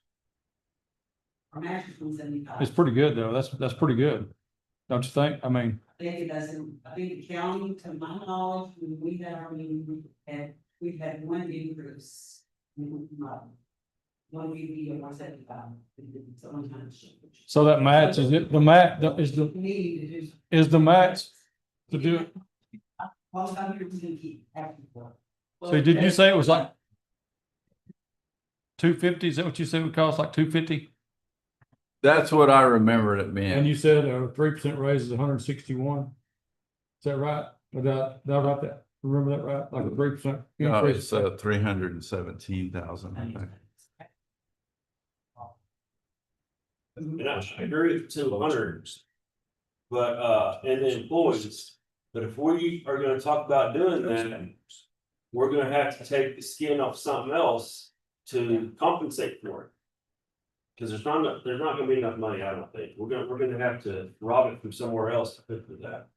Our match is 175. It's pretty good though. That's pretty good. Don't you think? I mean, I think it doesn't, I think the county, to my knowledge, when we had our meeting, we've had 1 increase. One VP of 175. It's only kind of shit. so that match, is it, the match, is the match to do it? All the time you're gonna keep asking for. So did you say it was like 250? Is that what you said it would cost, like 250? That's what I remembered it And being. you said a 3% raise is 161. Is that right? Or did I write that? Remember that right? Like a 3% No, increase? it's 317,000, I think. And I agree with 200. But, and the employees, but if we are gonna talk about doing that, we're gonna have to take the skin off something else to compensate for it. Cause there's not gonna be enough money, I don't think. We're gonna have to rob it from somewhere else to put for that.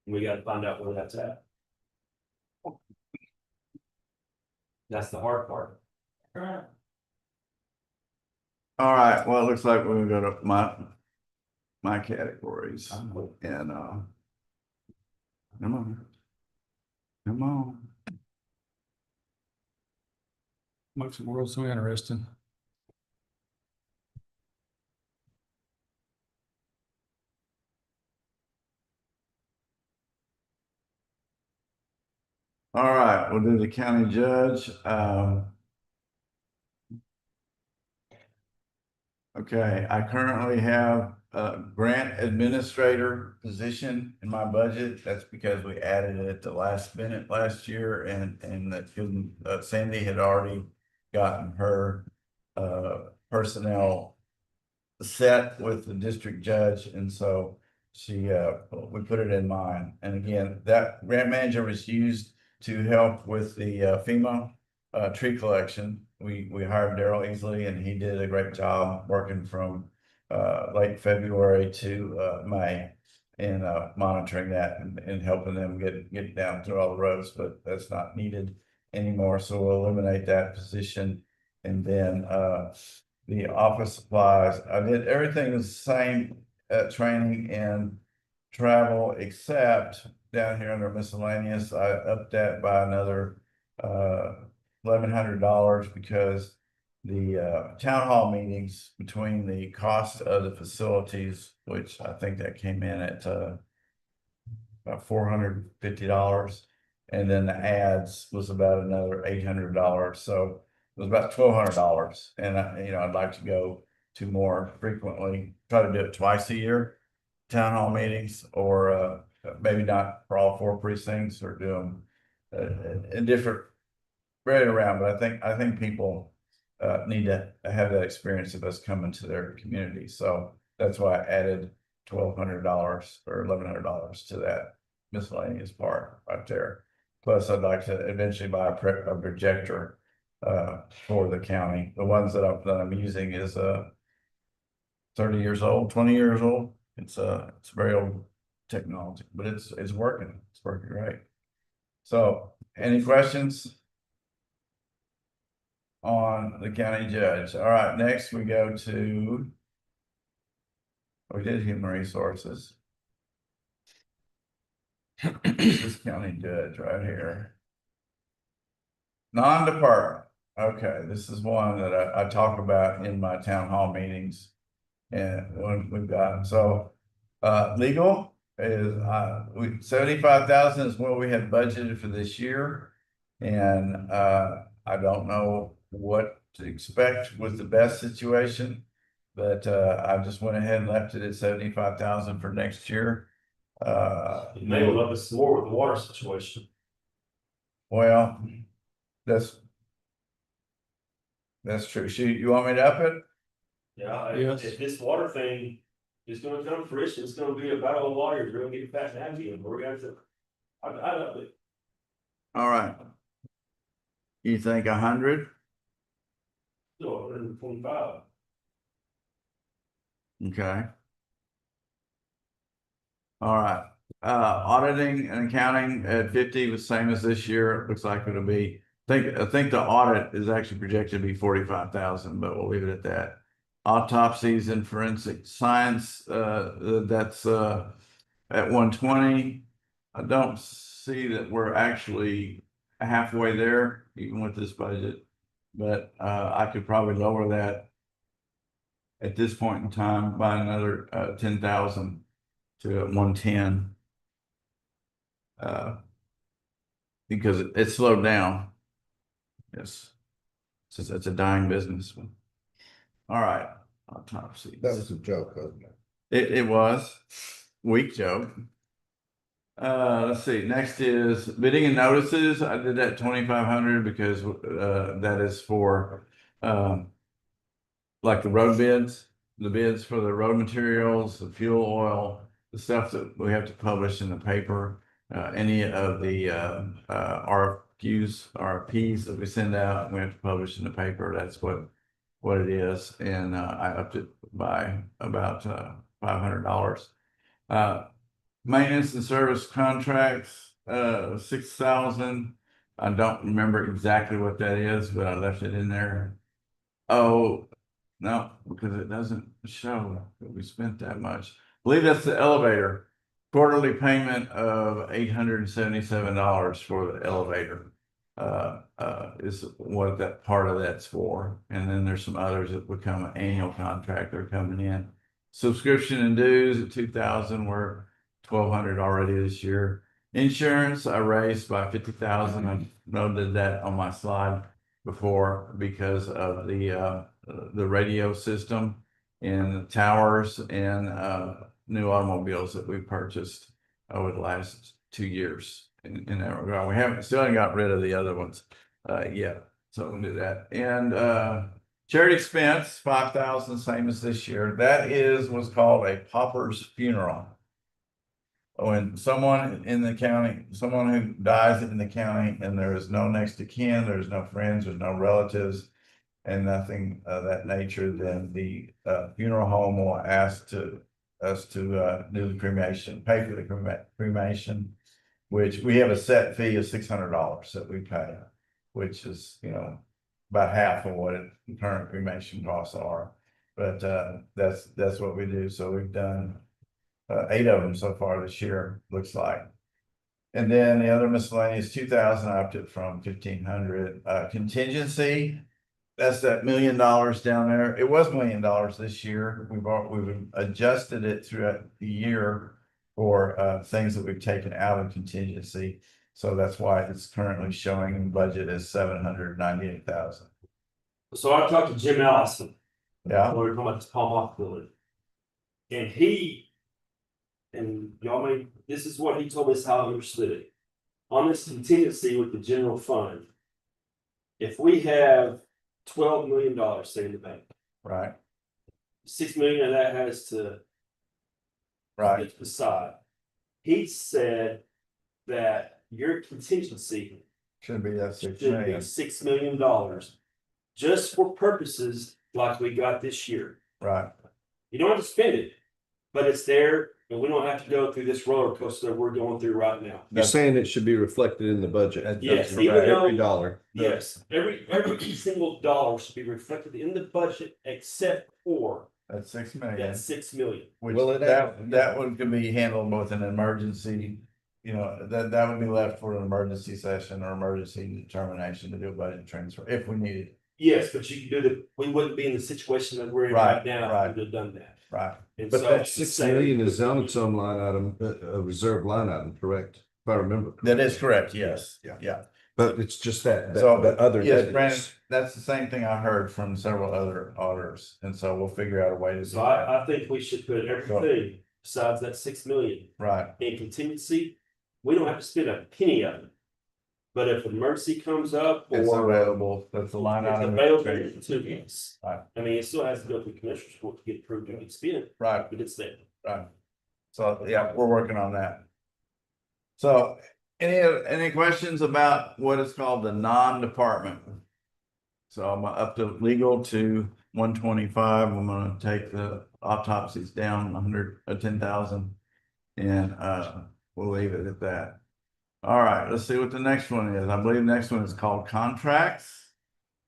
We gotta find out where that's at. That's the hard part. Right. All right, well, it looks like we're gonna go to my categories and, come on. Come on. Makes the world so interesting. All right, we'll do the county judge. Okay, I currently have a grant administrator position in my budget. That's because we added it at the last minute last year and that Sandy had already gotten her personnel set with the district judge, and so we put it in mine. And again, that grant manager was used to help with the FEMA tree collection. We hired Daryl Easley, and he did a great job working from late February to May and monitoring that and helping them get down through all the roads, but that's not needed anymore, so we'll eliminate that position. And then the office supplies, I did everything the same, training and travel, except down here under miscellaneous, I upped that by another $1,100 because the town hall meetings, between the cost of the facilities, which I think that came in at about $450, and then the ads was about another $800. So it was about $1,200, and I'd like to go to more frequently, try to do it twice a year, town hall meetings, or maybe not for all 4 precincts, or do them in different, spread around. But I think people need to have that experience of us coming to their community. So that's why I added $1,200 or $1,100 to that miscellaneous part right there. Plus, I'd like to eventually buy a projector for the county. The ones that I'm using is 30 years old, 20 years old. It's very old technology, but it's working. It's working great. So, any questions on the county judge? All right, next we go to, we did human resources. This county judge right here. Non-department. Okay, this is one that I talk about in my town hall meetings. And when we've got, so legal is 75,000 is what we had budgeted for this year. And I don't know what to expect with the best situation, but I just went ahead and left it at 75,000 for next year. You may love us more with the water situation. Well, that's true. You want me to up it? Yeah, Yes. if this water thing is gonna come to fruition, it's gonna be a battle of lawyers. We're gonna get fast and happy, and we're gonna have to. I love it. All right. You think 100? Still 125. Okay. All right. Auditing and accounting at 50 was same as this year. It looks like it'll be, I think the audit is actually projected to be 45,000, but we'll leave it at that. Autopsies and forensic science, that's at 120. I don't see that we're actually halfway there, even with this budget, but I could probably lower that at this point in time by another 10,000 to 110. Because it slowed down. Yes. Since it's a dying business. All right. Autopsies. That was a joke, wasn't it? It was weak joke. Let's see. Next is bidding and notices. I did that 2,500 because that is for like the road bids, the bids for the road materials, the fuel oil, the stuff that we have to publish in the paper, any of the RFQs, RFPs that we send out, we have to publish in the paper. That's what it is. And I upped it by about $500. Maintenance and service contracts, 6,000. I don't remember exactly what that is, but I left it in there. Oh, no, because it doesn't show that we spent that much. I believe that's the elevator. Quarterly payment of $877 for the elevator. Is what that part of that's for. And then there's some others that become an annual contract that are coming in. Subscription and dues at 2,000 were 1,200 already this year. Insurance, I raised by 50,000. I noted that on my slide before because of the radio system and the towers and new automobiles that we purchased over the last 2 years in that regard. We haven't still haven't got rid of the other ones yet, so we'll do that. And charity expense 5,000, same as this year. That is what's called a pauper's funeral. When someone in the county, someone who dies in the county, and there is no next of kin, there's no friends, there's no relatives, and nothing of that nature, then the funeral home will ask us to do the cremation, pay for the cremation, which we have a set fee of $600 that we pay, which is, about half of what the current cremation costs are. But that's what we do. So we've done 8 of them so far this year, looks like. And then the other miscellaneous 2,000, I upped it from 1,500. Contingency, that's that $1 million down there. It was $1 million this year. We've adjusted it throughout the year for things that we've taken out of contingency. So that's why it's currently showing in budget as 798,000. So I talked to Jim Allison. Yeah. We were talking about this Palm Off building. And y'all may, this is what he told us how he understood it. On this contingency with the general fund, if we have $12 million, say in the bank, Right. 6 million of that has to get to the side. He said that your contingency Should be that 6 should be million. $6 million, just for purposes like we got this year. Right. You don't have to spend it, but it's there, and we don't have to go through this roller coaster that we're going through right now. You're saying it should be reflected in the budget. Yes, That's even correct. though- Every dollar. Yes, every single dollar should be reflected in the budget except for That's 6 million. that 6 million. Which Well, that one could be handled with an emergency, that would be left for an emergency session or emergency determination to do a budget transfer if we need it. Yes, but you can do we wouldn't be in the situation that we're in Right, right now right. if we'd have done that. Right. And But so that it's 6 saying- million is on its own line item, a reserve line item, correct? If I remember. That is correct, yes. Yeah. Yeah. But it's just that So, other. yes, Brandon, evidence. that's the same thing I heard from several other auditors, and so we'll figure out a way to do So that. I think we should put everything besides that 6 million Right, in contingency. We don't have to spend a penny of it. But if an emergency comes up it's or available, that's the line it's item. available to us. Right. I mean, it still has to go through commissioner's court to get approved and get spent, Right, but it's there. right. So, yeah, we're working on that. So, any questions about what is called the non-department? So I'm up to legal to 125. I'm gonna take the autopsies down 10,000. And we'll leave it at that. All right, let's see what the next one is. I believe the next one is called contracts.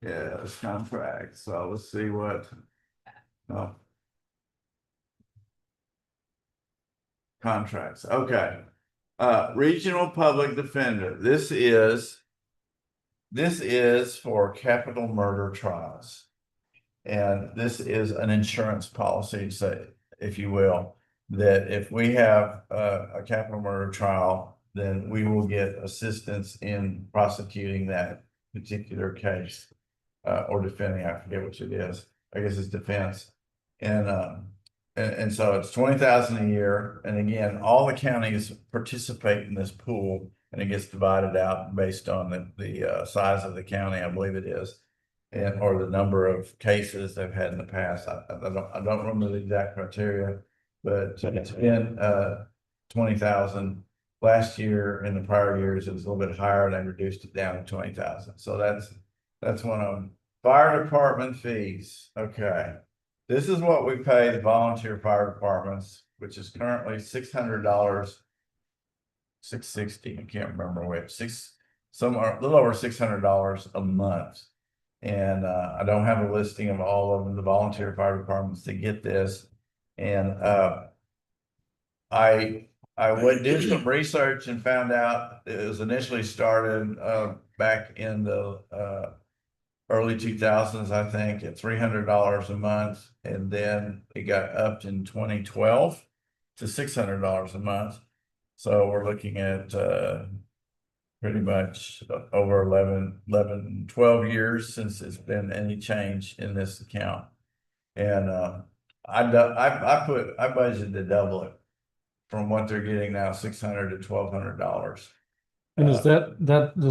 Yeah, it's contracts. So let's see what. No. Contracts. Okay. Regional public defender. This is for capital murder trials. And this is an insurance policy, say, if you will, that if we have a capital murder trial, then we will get assistance in prosecuting that particular case, or defending, I forget which it is. I guess it's defense. And so it's 20,000 a year. And again, all the counties participate in this pool, and it gets divided out based on the size of the county, I believe it is, and or the number of cases they've had in the past. I don't remember the exact criteria, but it's been 20,000. Last year, in the prior years, it was a little bit higher, and they reduced it down to 20,000. So that's one of them. Fire department fees. Okay. This is what we pay the volunteer fire departments, which is currently $600 660, I can't remember which, somewhere, a little over $600 a month. And I don't have a listing of all of the volunteer fire departments to get this. And I did some research and found out it was initially started back in the early 2000s, I think, at $300 a month, and then it got upped in 2012 to $600 a month. So we're looking at pretty much over 12 years since it's been any change in this account. And I budgeted to double it from what they're getting now, $600 to $1,200. And does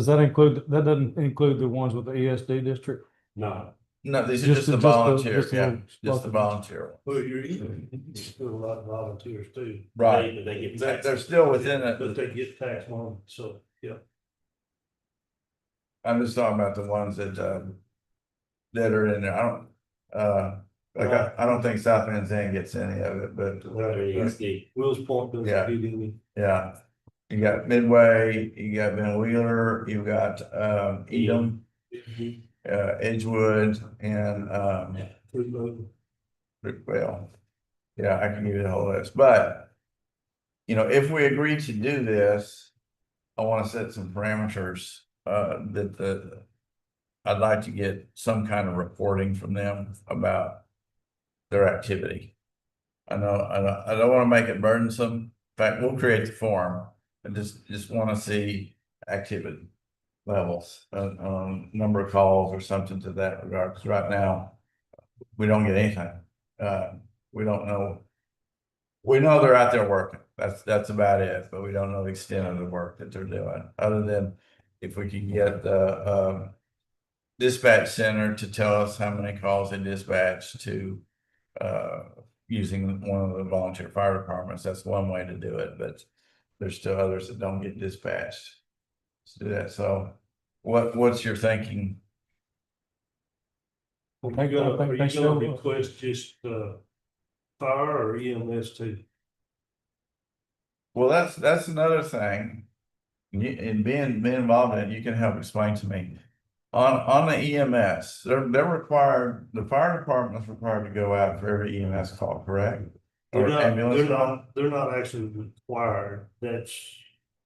that include, that doesn't include the ones with the ESD district? No, No, these are Just just the- the just the- volunteer, just the yeah, little just the local ones. volunteer. well, you're still a lot of volunteers too, Right, They get they're taxed. still within but it. they get tax money, so, yeah. I'm just talking about the ones that are in there. I don't, I don't think South Van Zandt gets any of it, but Will's Point doesn't Yeah. get any. yeah. You got Midway, you got Van Wheeler, you got Edom, Edgewood, and well, yeah, I can give you the whole list, but if we agree to do this, I want to set some parameters, I'd like to get some kind of reporting from them about their activity. I don't want to make it burdensome. In fact, we'll create the form and just want to see activity levels, number of calls or something to that regard. Because right now, we don't get anything. We don't know. We know they're out there working. That's about it, but we don't know the extent of the work that they're doing, other than if we can get the dispatch center to tell us how many calls they dispatch to using one of the volunteer fire departments. That's one way to do it, but there's still others that don't get dispatched to do that. So what's your thinking? Are think- you I gonna, think are they you still gonna will. request just fire or EMS too? Well, that's another thing. And being involved in it, you can help explain to me. On the EMS, they're required, the fire department is required to go out for every EMS call, correct? Or ambulance call They're not actually required. That's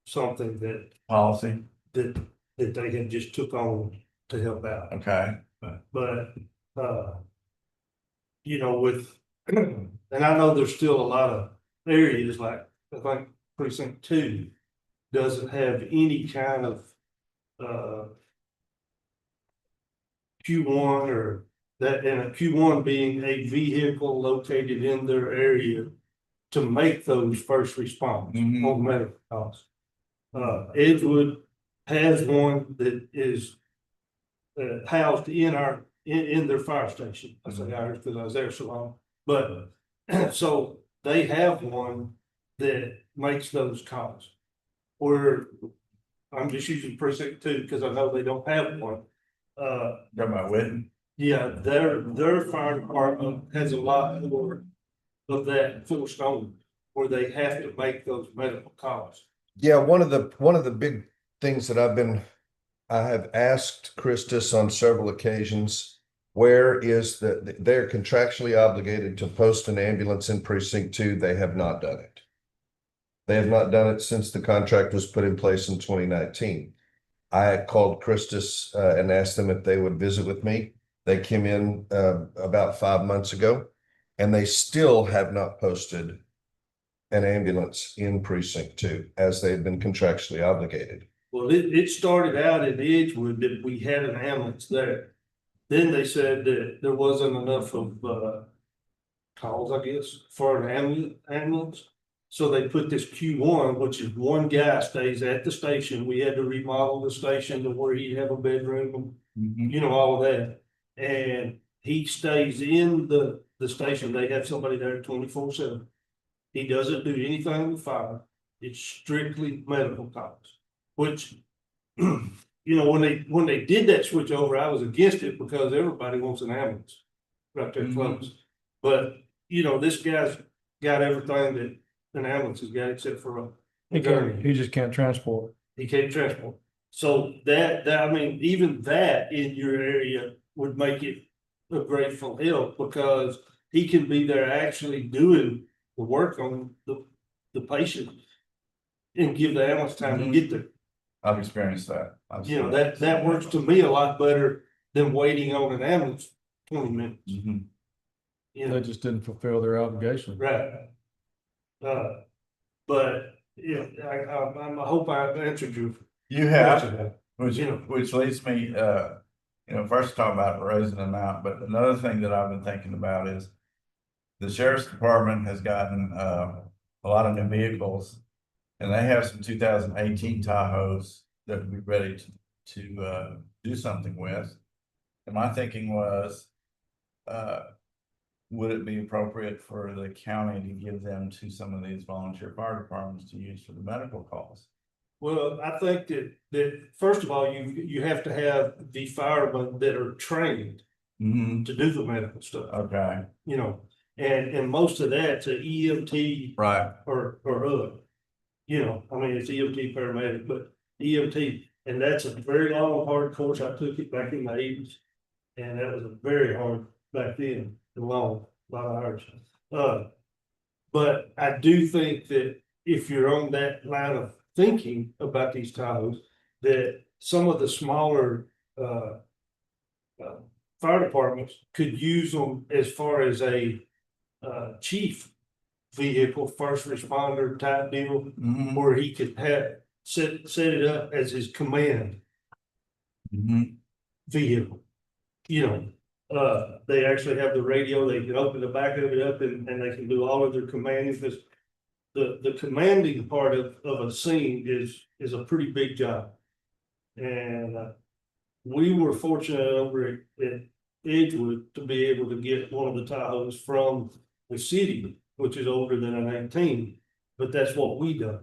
something policy, that they had just took on to help out. okay, But, with, and I know there's still a lot of areas like, I think precinct 2 doesn't have any kind of, Q1 or that, and a Q1 being a vehicle located in their area to make those first response Mhm. on medical calls. Edgewood has one that is housed in their fire station. I say ours because I was there so long, but so they have one that makes those calls. Where I'm just using precinct 2 because I know they don't have one. talking about Witten. Yeah, their fire department has a lot more of that forced on, where they have to make those medical calls. Yeah, one of the big things that I have asked Christus on several occasions, where is they're contractually obligated to post an ambulance in precinct 2. They have not done it. They have not done it since the contract was put in place in 2019. I called Christus and asked them if they would visit with me. They came in about 5 months ago, and they still have not posted an ambulance in precinct 2 as they've been contractually obligated. Well, it started out in Edgewood that we had an ambulance there. Then they said that there wasn't enough of calls, I guess, for an ambulance. So they put this Q1, which is one guy stays at the station. We had to remodel the station to where he'd have a bedroom, all of that. And he stays in the station. They have somebody there 24/7. He doesn't do anything with fire. It's strictly medical calls, which, when they did that switch over, I was against it because everybody wants an ambulance right there close. But, this guy's got everything that an ambulance has got except for He can't, he just can't transport. He can't transport. So I mean, even that in your area would make it a grateful help because he can be there actually doing the work on the patient and give the ambulance time to get there. I've experienced that. You know, that works to me a lot better than waiting on an ambulance 20 minutes. Mhm. You They know, just didn't fulfill their obligation. right. But yeah, I hope I've answered you. You have, You know. which leads me, first talking about raising the amount, but another thing that I've been thinking about is the sheriff's department has gotten, a lot of new vehicles, and they have some 2018 Tahoes that would be ready to do something with. And my thinking was, would it be appropriate for the county to give them to some of these volunteer fire departments to use for the medical calls? Well, I think that first of all, you have to have the firemen that are trained Mm-hmm. to do the medical stuff, Okay, you know, and most of that's a EMT right. or other. You know, I mean, it's EMT paramedic, but EMT, and that's a very long, hard course. I took it back in the 80s. And that was a very hard back then, and long, a lot of hours. But I do think that if you're on that line of thinking about these Tahoes, that some of the smaller fire departments could use them as far as a chief vehicle, first responder type deal, Mm-hmm. where he could set it up as his command Mm-hmm. vehicle. You know, they actually have the radio, they can open the back of it up and they can do all of their commanding, because the commanding part of a scene is a pretty big job. And we were fortunate over at Edgewood to be able to get one of the Tahoes from the city, which is older than an 18, but that's what we done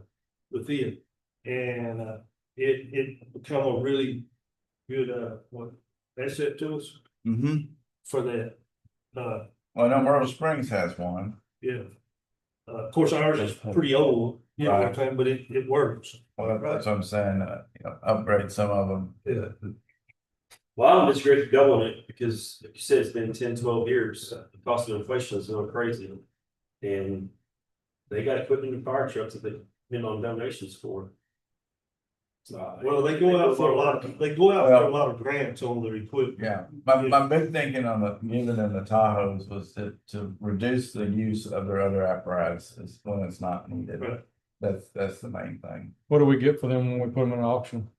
with it. And it become a really good asset to us Mm-hmm. for that. Well, I know Myrtle Springs has one. Yeah. Of course, ours is pretty old, you know what I'm Right. saying, but it works. Well, that's what I'm saying, upgrade some of them. Yeah. Well, I'm just great for doubling it because like you said, it's been 10, 12 years. The cost of inflation is going crazy. And they got equipment in fire trucks that they've been on donations for. So, Well, they go out for a lot of grants on their equipment. Yeah, my big thinking on the giving them the Tahoes was to reduce the use of their other apparatuses when it's not needed. Right. That's the main thing. What do we get for them when we put them in auction?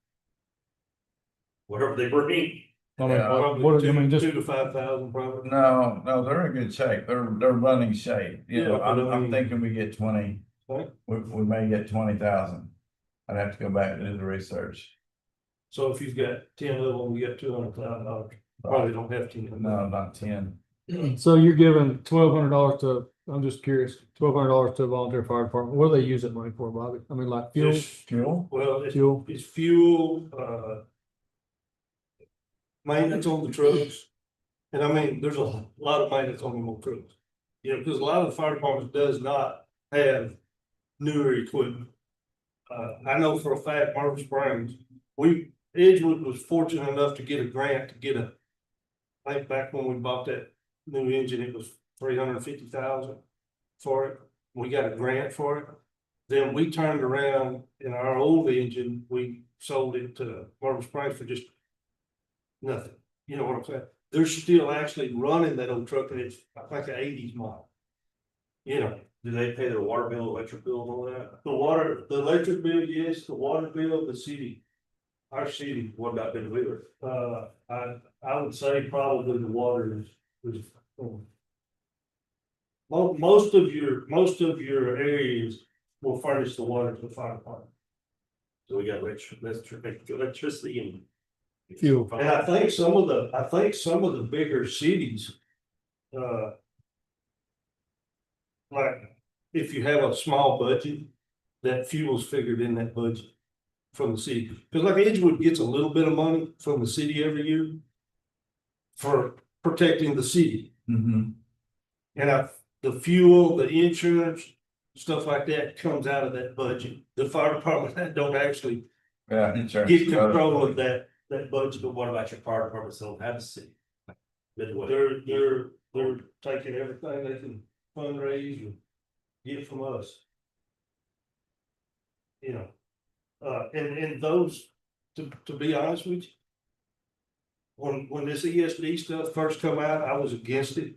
whatever they bring. I mean, Yeah. Probably I mean, just, 2,000 to 5,000 probably. No, they're in good shape. They're running shape. You know, Yeah, but I I'm mean- thinking we get 20. What? We may get 20,000. I'd have to go back and do the research. So if you've got 10 of them, you got $200,000. Probably don't have 10 of them. No, not 10. so you're giving $1,200 to, I'm just curious, $1,200 to a volunteer fire department. What do they use that money for, Bobby? I mean, like fuel, Just- Fuel? Well, fuel? it's fuel, maintenance on the trucks. And I mean, there's a lot of maintenance on them old trucks. You know, because a lot of the fire departments does not have newer equipment. I know for a fact, Myrtle Springs, Edgewood was fortunate enough to get a grant to get I think back when we bought that new engine, it was 350,000 for it. We got a grant for it. Then we turned around in our old engine, we sold it to Myrtle Springs for just nothing. You know what I'm saying? They're still actually running that old truck, and it's, I think, an 80s model. You know, Do they pay their water bill, electric bill, and all that? the electric bill, yes, the water bill, the city, our city. What about Ben Wheeler? I would say probably the water is. Most of your areas will furnish the water to the fire department. So we got electricity and. Fuel. And I think some of the bigger cities, like if you have a small budget, that fuel's figured in that budget from the city. Cause like Edgewood gets a little bit of money from the city every year for protecting the city. Mm-hmm. And the fuel, the insurance, stuff like that comes out of that budget. The fire department don't actually Yeah, insurance. get control of that budget. But what about your fire departments that don't have a city? Midway. They're taking everything they can fundraise and get from us. You know, and those, to be honest with you. When this ESD stuff first come out, I was against it.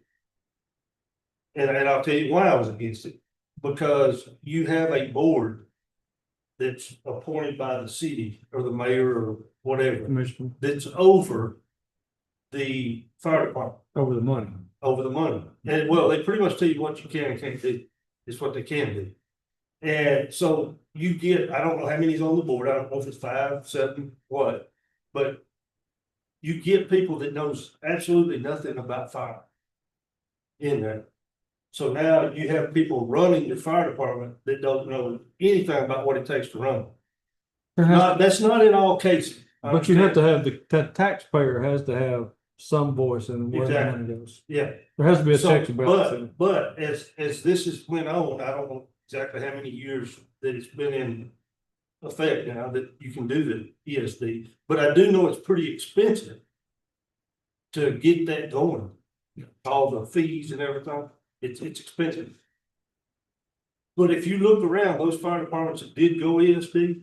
And I'll tell you why I was against it, because you have a board. That's appointed by the city or the mayor or whatever, Commissioner, that's over. The fire department, over the money. over the money, and well, they pretty much tell you what you can and can't do, is what they can do. And so you get, I don't know how many's on the board, I don't know if it's 5, 7, what, but. You get people that knows absolutely nothing about fire. In there. So now you have people running the fire department that don't know anything about what it takes to run. That's not in all cases. But you have to have, the taxpayer has to have some voice in where the money goes. Yeah. There has to be a So, checks and balances. but as this has went on, I don't know exactly how many years that it's been in effect now that you can do the ESD, but I do know it's pretty expensive to get that going. All the fees and everything, it's expensive. But if you look around, those fire departments that did go ESD,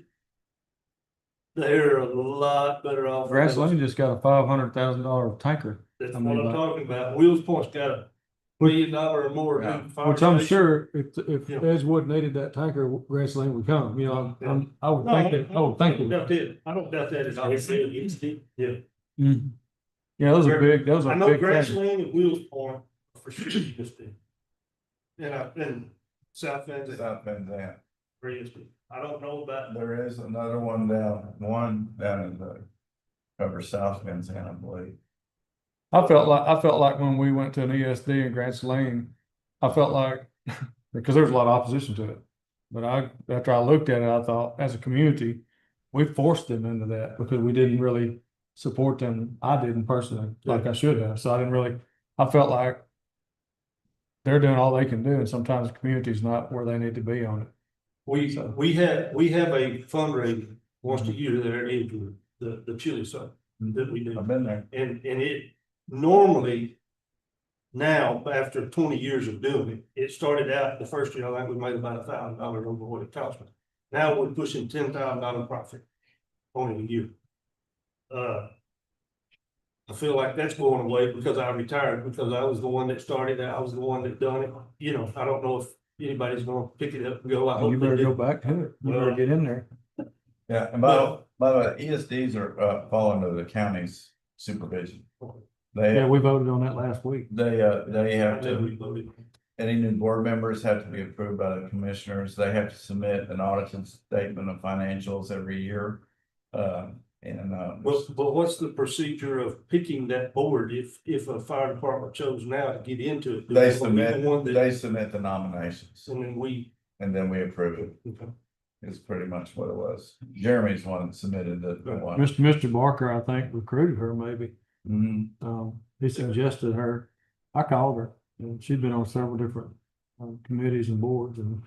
they're a lot better off. Grass Lane just got a $500,000 tanker. That's I what mean, I'm like- talking about. Wheels Point's got $1 million or more. Yeah. new fire Which I'm station. sure if Yeah. Edgewood needed that tanker, Grass Lane would come, you know, I would No, think that, I would think I don't it. doubt that. I don't doubt that at all. Yeah. Mhm. Yeah, those are big, those I are know big. Grass tankers. Lane and Wheels Point for sure ESD. And South Bend, South Bend, yeah. for ESD. I don't know about, There is another one down in the, over South Bend, I believe. I felt like when we went to an ESD in Grants Lane, I felt like, because there was a lot of opposition to it. But after I looked at it, I thought, as a community, we forced them into that because we didn't really support them. I didn't personally, like I should have. So I felt like they're doing all they can do, and sometimes the community's not where they need to be on it. we have a fundraiser once a year there at Edgewood, the chili supper that we do. I've been there. And it normally, now, after 20 years of doing it, it started out, the first year, I think we made about $1,000 over what it cost me. Now we're pushing $10,000 profit on it a year. I feel like that's going away because I retired, because I was the one that started it, I was the one that done it. You know, I don't know if anybody's gonna pick it up and go. I You hope they better go do. back to it. You better get in there. Yeah, and by the way, ESDs are, fall under the county's supervision. Yeah, They, we voted on that last week. they have I to. know we voted. Any new board members have to be approved by the commissioners. They have to submit an audited statement of financials every year. But what's the procedure of picking that board if a fire department chose now to get into it? They Do we want one that- submit the nominations And and then then we approve it. Is pretty much what it was. Jeremy's one that submitted the one. Mr. Barker, I think, recruited her maybe. Mhm. He suggested her. I called her, and she'd been on several different committees and boards, and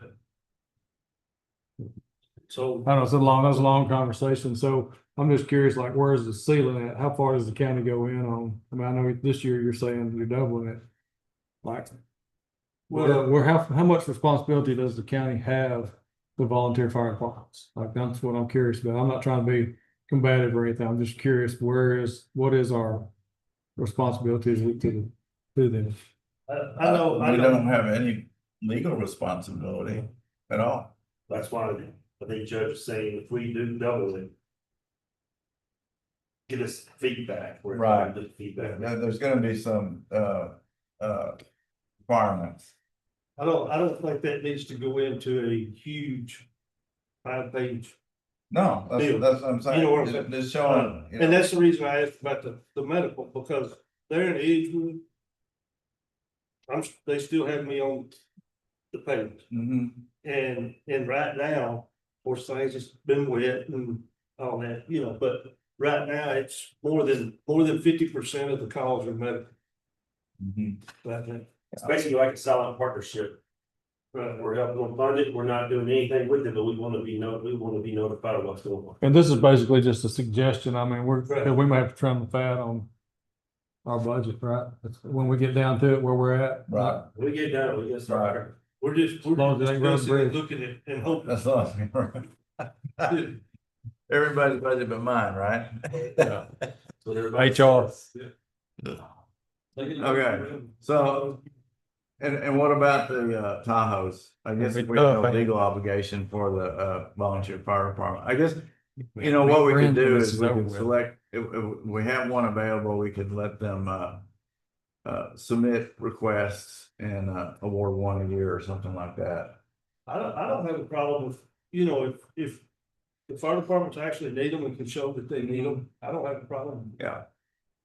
so I don't know, that was a long conversation, so I'm just curious, like, where's the ceiling at? How far does the county go in on? I mean, I know this year you're saying you're doubling it. Like, how much responsibility does the county have with volunteer fire departments? Like, that's what I'm curious about. I'm not trying to be combative or anything. I'm just curious, what is our responsibilities to them? I know. We don't have any legal responsibility at all. That's why I think Judge is saying if we do double it. Get us feedback. Right. The feedback. There's gonna be some, requirements. I don't think that needs to go into a huge 5-page. No, Deal. that's what I'm saying. You know what I'm saying? Just showing. you know. And that's the reason I asked about the medical, because they're in Edgewood. They still have me on the page, Mhm. and right now, of course, things has been wet and all that, you know, but right now, it's more than 50% of the calls are medical. Mhm. Right now. It's basically like a silent partnership. Right. We're helping them fund it. We're not doing anything with it, but we want to be notified of what's going on. And this is basically just a suggestion. I mean, Right. we may have to trim the fat on our budget, right? That's when we get down to it, where we're at. Right. We get done, we get started. We're just long as it ain't road discussing and bridge. looking at and hoping. That's awesome. Everybody's budget but mine, right? Yeah. So everybody- HR. Okay, so, and what about the Tahoes? I guess we have no legal obligation for the volunteer fire department. I guess, you know, what we could do is we could select, if we have one available, we could let them submit requests and award one a year or something like that. I don't have a problem with, you know, if the fire departments actually need them and can show that they need them, I don't have a problem. Yeah.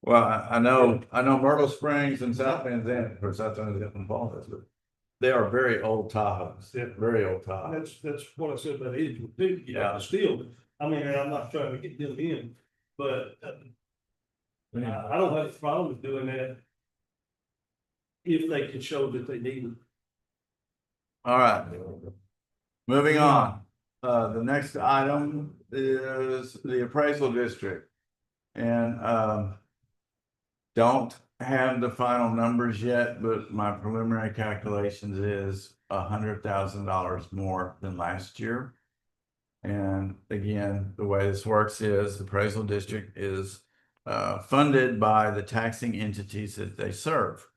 Well, I know Myrtle Springs and South Van Zandt, of course, that's only different falls, but they are very old Tahoes, Yeah. very old Tahoes. That's what I said about Edgewood too. Yeah. Still, I mean, I'm not trying to get them in, but I don't have a problem with doing that. If they can show that they need them. All right. Moving on, the next item is the appraisal district. And, don't have the final numbers yet, but my preliminary calculations is $100,000 more than last year. And again, the way this works is the appraisal district is funded by the taxing entities that they serve.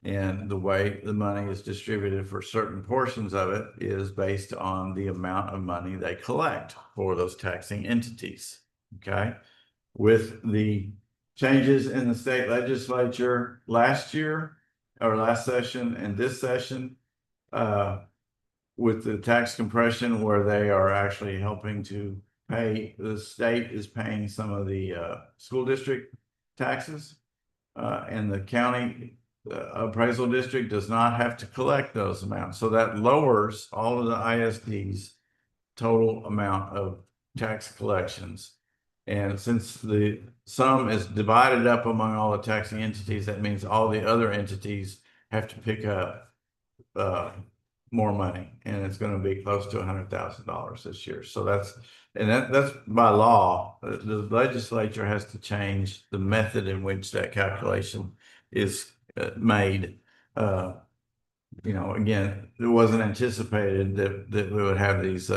And the way the money is distributed for certain portions of it is based on the amount of money they collect for those taxing entities. Okay. With the changes in the state legislature last year or last session and this session, with the tax compression where they are actually helping to pay, the state is paying some of the school district taxes, and the county appraisal district does not have to collect those amounts. So that lowers all of the ISD's total amount of tax collections. And since the sum is divided up among all the taxing entities, that means all the other entities have to pick up more money, and it's going to be close to $100,000 this year. So that's by law. The legislature has to change the method in which that calculation is made. You know, again, it wasn't anticipated that we would have these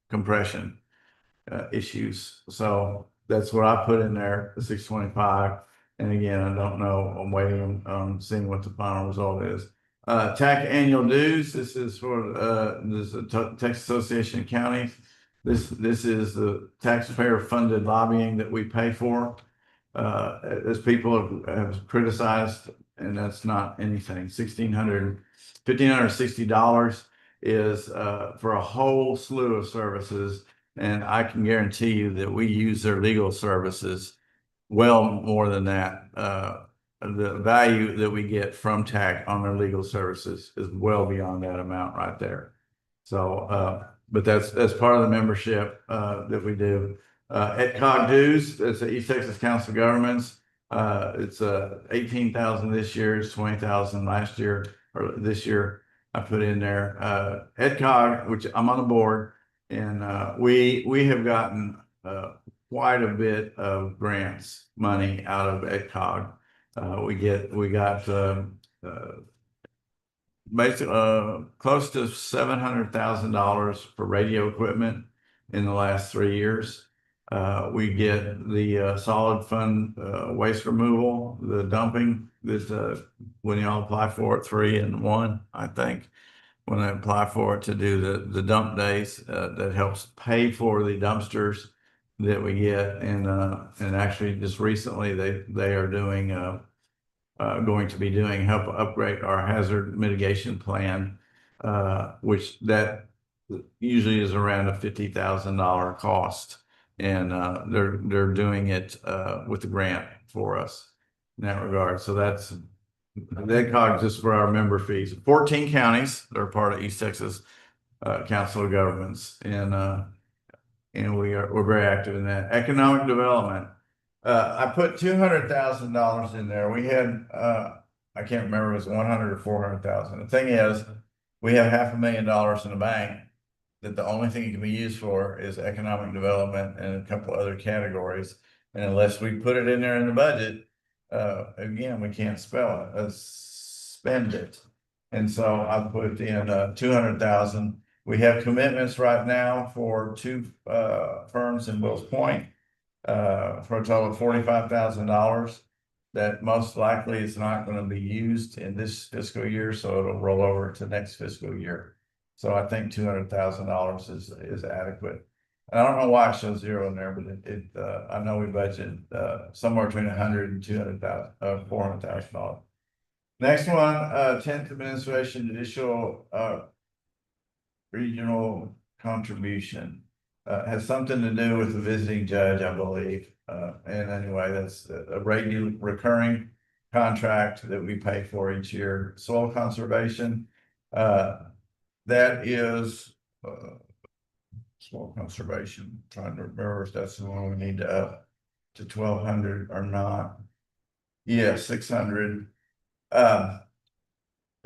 compression issues. So that's what I put in there, the 625. And again, I don't know, I'm waiting on seeing what the final result is. TAC annual dues, this is for this is the Texas Association of Counties. This is the taxpayer funded lobbying that we pay for. As people have criticized, and that's not anything. $1,560 is for a whole slew of services. And I can guarantee you that we use their legal services well more than that. The value that we get from TAC on their legal services is well beyond that amount right there. So, but that's part of the membership that we do. ETCOG dues, that's the East Texas Council of Governments. It's 18,000 this year, it's 20,000 last year, or this year I put in there. ETCOG, which I'm on the board, and we have gotten quite a bit of grants money out of ETCOG. We got basically close to $700,000 for radio equipment in the last 3 years. We get the solid fund waste removal, the dumping that when y'all apply for it, 3 and 1, I think. When I apply for it to do the dump days, that helps pay for the dumpsters that we get. And actually just recently they are doing going to be doing help upgrade our hazard mitigation plan, which that usually is around a $50,000 cost. And they're doing it with the grant for us in that regard. So that's EDCOG just for our member fees. 14 counties that are part of East Texas Council of Governments, and we're very active in that. Economic development. I put $200,000 in there. We had I can't remember if it was 100 or 400,000. The thing is, we have $500,000 in the bank that the only thing it can be used for is economic development and a couple other categories. And unless we put it in there in the budget, again, we can't spend it. And so I put in 200,000. We have commitments right now for two firms in Wills Point for a total of $45,000. That most likely is not going to be used in this fiscal year, so it'll roll over to next fiscal year. So I think $200,000 is adequate. And I don't know why it shows zero in there, but I know we budgeted somewhere between 100 and 200,000, $400,000. Next one, 10th Administration Judicial Regional Contribution. Has something to do with the visiting judge, I believe. And anyway, that's a regular recurring contract that we pay for each year. Soil conservation, that is soil conservation. Trying to remember if that's the one we need to up to 1,200 or not. Yeah, 600. And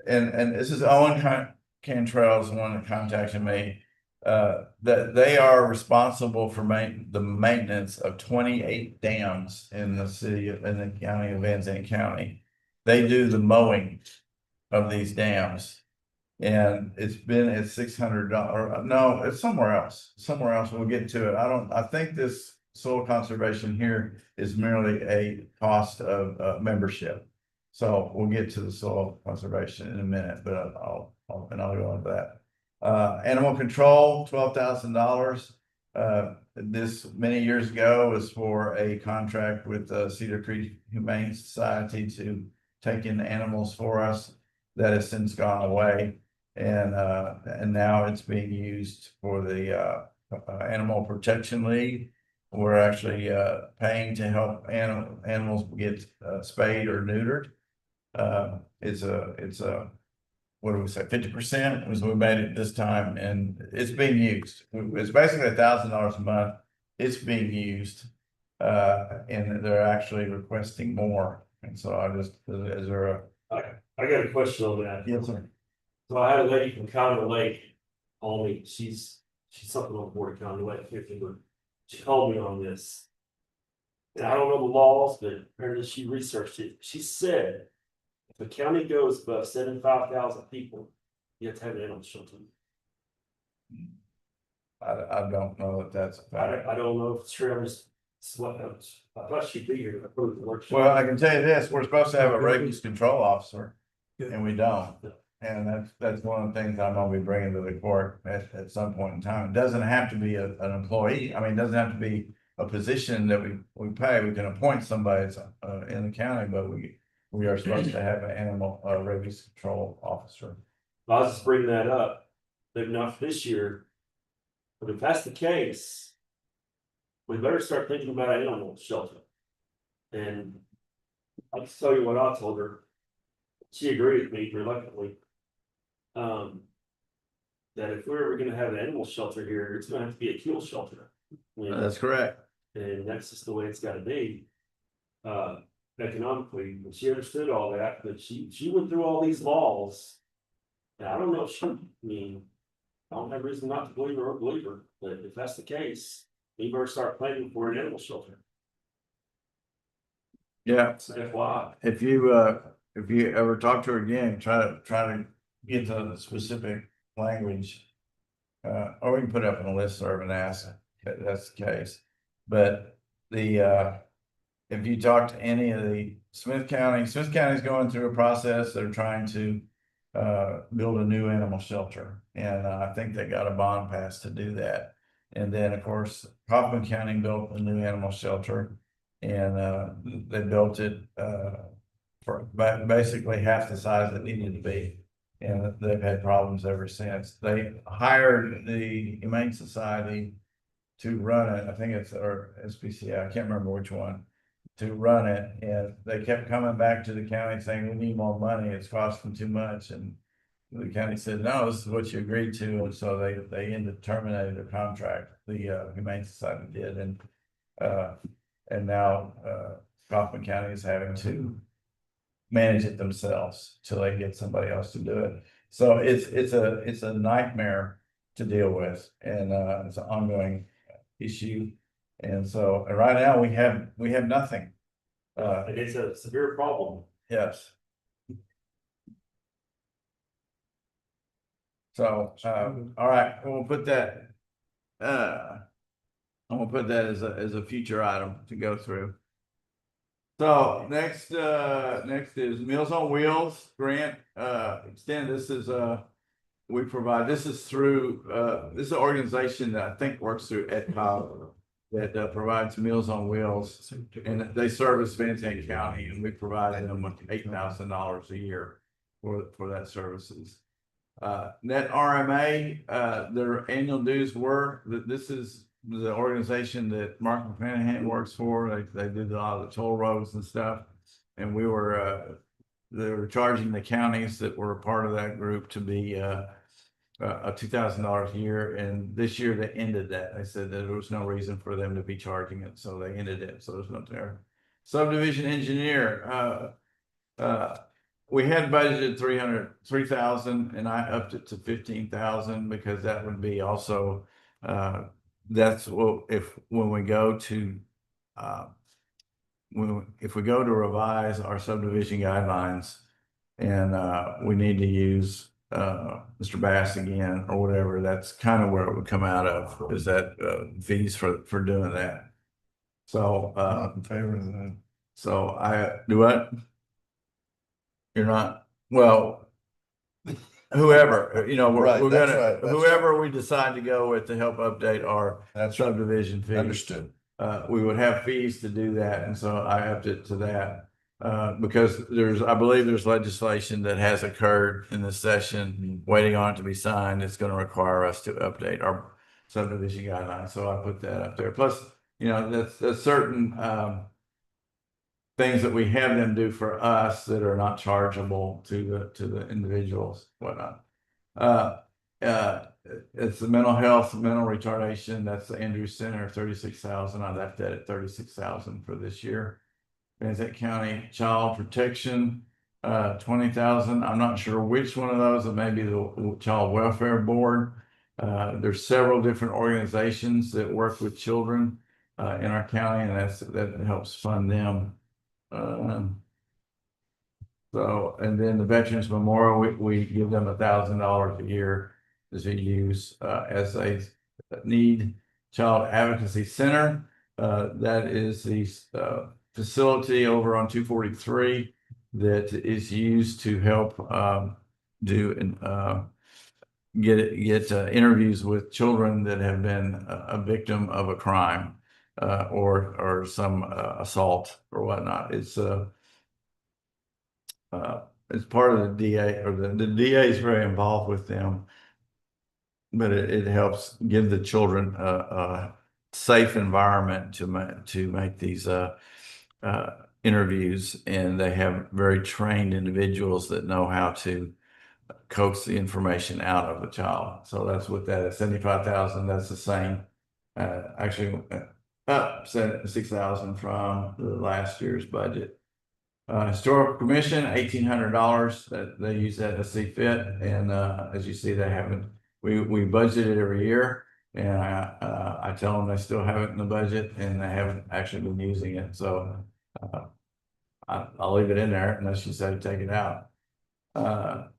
this is Owen Cantrell is the one that contacted me. That they are responsible for the maintenance of 28 dams in the county of Van Zandt County. They do the mowing of these dams. And it's been at $600. No, it's somewhere else. Somewhere else. We'll get to it. I think this soil conservation here is merely a cost of membership. So we'll get to the soil conservation in a minute, but I'll go into that. Animal control, $12,000. This many years ago was for a contract with Cedar Creek Humane Society to take in the animals for us. That has since gone away, and now it's being used for the Animal Protection League. We're actually paying to help animals get spayed or neutered. It's a what do we say, 50% was we made it this time, and it's being used. It's basically $1,000 a month. It's being used, and they're actually requesting more. And so is there a? I got a question on that. Yes, sir. So I had a lady from County Lake call me. She's something on board of County Lake. She called me on this. And I don't know the laws, but apparently she researched it. She said if the county goes above 75,000 people, you have to have an animal shelter. I don't know if that's a fact. I don't know if it's true. I thought she'd be here to approve the workshop. Well, I can tell you this, we're supposed to have a rabies control officer, and we don't. And that's one of the things I'm gonna be bringing to the court at some point in time. It doesn't have to be an employee. I mean, it doesn't have to be a position that we pay. We can appoint somebody in the county, but we are supposed to have an animal rabies control officer. I was just bringing that up, maybe not for this year, but if that's the case, we better start thinking about an animal shelter. And I'll just tell you what I told her. She agreed with me reluctantly. That if we're ever gonna have an animal shelter here, it's gonna have to be a kill shelter. You know? That's correct. And that's just the way it's gotta be. Economically, and she understood all that, but she went through all these laws. And I don't know if I don't have reason not to believe her or believe her, but if that's the case, we better start planning for an animal shelter. Yeah. It's FYI. If you ever talk to her again, try to get to the specific language. Or we can put it up on a listserv and ask if that's the case. But if you talk to any of the Smith County's going through a process. They're trying to build a new animal shelter. And I think they got a bond passed to do that. And then, of course, Kaufman County built a new animal shelter, and they built it for basically half the size it needed to be. And they've had problems ever since. They hired the Humane Society to run it. I think it's or SPCA, I can't remember which one, to run it. And they kept coming back to the county saying, we need more money, it's costing too much. And the county said, no, this is what you agreed to. And so they ended terminated their contract. The Humane Society did. And now Kaufman County is having to manage it themselves till they get somebody else to do it. So it's a nightmare to deal with, and it's an ongoing issue. And so right now we have nothing. And it's a severe problem. Yes. So, all right, we'll put that, I'm gonna put that as a future item to go through. So next is Meals on Wheels grant, extend, this is, we provide, this is through, this is an organization that I think works through EdCog that provides Meals on Wheels, and they service Van Zandt County, and we provide them with $8,000 a year for that services. Net RMA, their annual dues were, this is the organization that Mark McManahan works for. They did a lot of the toll roads and stuff. And they were charging the counties that were a part of that group to be a $2,000 a year. And this year they ended that. They said that there was no reason for them to be charging it. So they ended it. So there's no there. Subdivision engineer, we had budgeted 3,000 and I upped it to 15,000 because that would be also, that's what, when we go to, if we go to revise our subdivision guidelines and, we need to use, Mr. Bass again or whatever, that's kind of where it would come out of, is that, fees for doing that. So, Not in favor of that. so I do what? You're not, well, whoever, you know, Right, we're that's gonna, right, that's whoever we decide to go with to help update our That's subdivision fees. understood. We would have fees to do that, and so I upped it to that. Because I believe there's legislation that has occurred in this session, waiting on it to be signed. It's gonna require us to update our subdivision guidelines, so I put that up there. Plus, you know, that's certain, things that we have them do for us that are not chargeable to the individuals, whatnot. It's the mental health, mental retardation. That's the Andrews Center, 36,000. I left that at 36,000 for this year. Van Zandt County Child Protection, 20,000. I'm not sure which one of those. It may be the Child Welfare Board. There's several different organizations that work with children in our county, and that helps fund them. So, and then the Veterans Memorial, we give them $1,000 a year to use as a need. Child Advocacy Center, that is the facility over on 243 that is used to help do and get interviews with children that have been a victim of a crime or some assault or whatnot. It's part of the DA, or the DA is very involved with them, but it helps give the children a safe environment to make these interviews, and they have very trained individuals that know how to coax the information out of the child. So that's what that is. 75,000. That's the same. Actually, up 6,000 from the last year's budget. Historical Commission, $1,800. That they use that to see fit, and as you see, they haven't. We budget it every year, and I tell them they still have it in the budget, and they haven't actually been using it. So I'll leave it in there unless you say to take it out.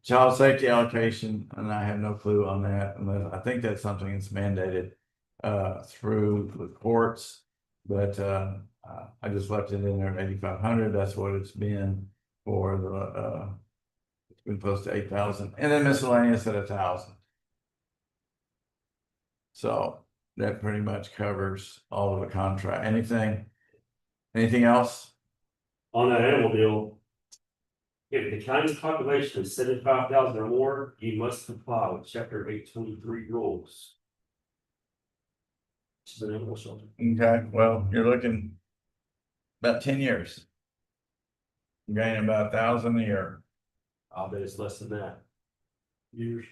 Child safety allocation, and I have no clue on that, unless I think that's something that's mandated through the courts, but I just left it in there at 8,500. That's what it's been for the it's been close to 8,000, and then miscellaneous at 1,000. So that pretty much covers all of the contract. Anything else? On that animal deal, if the county's population is 75,000 or more, you must comply with chapter 823 rules. It's an animal shelter. Okay, well, you're looking about 10 years. Gaining about 1,000 a year. I'll bet it's less than that. Years.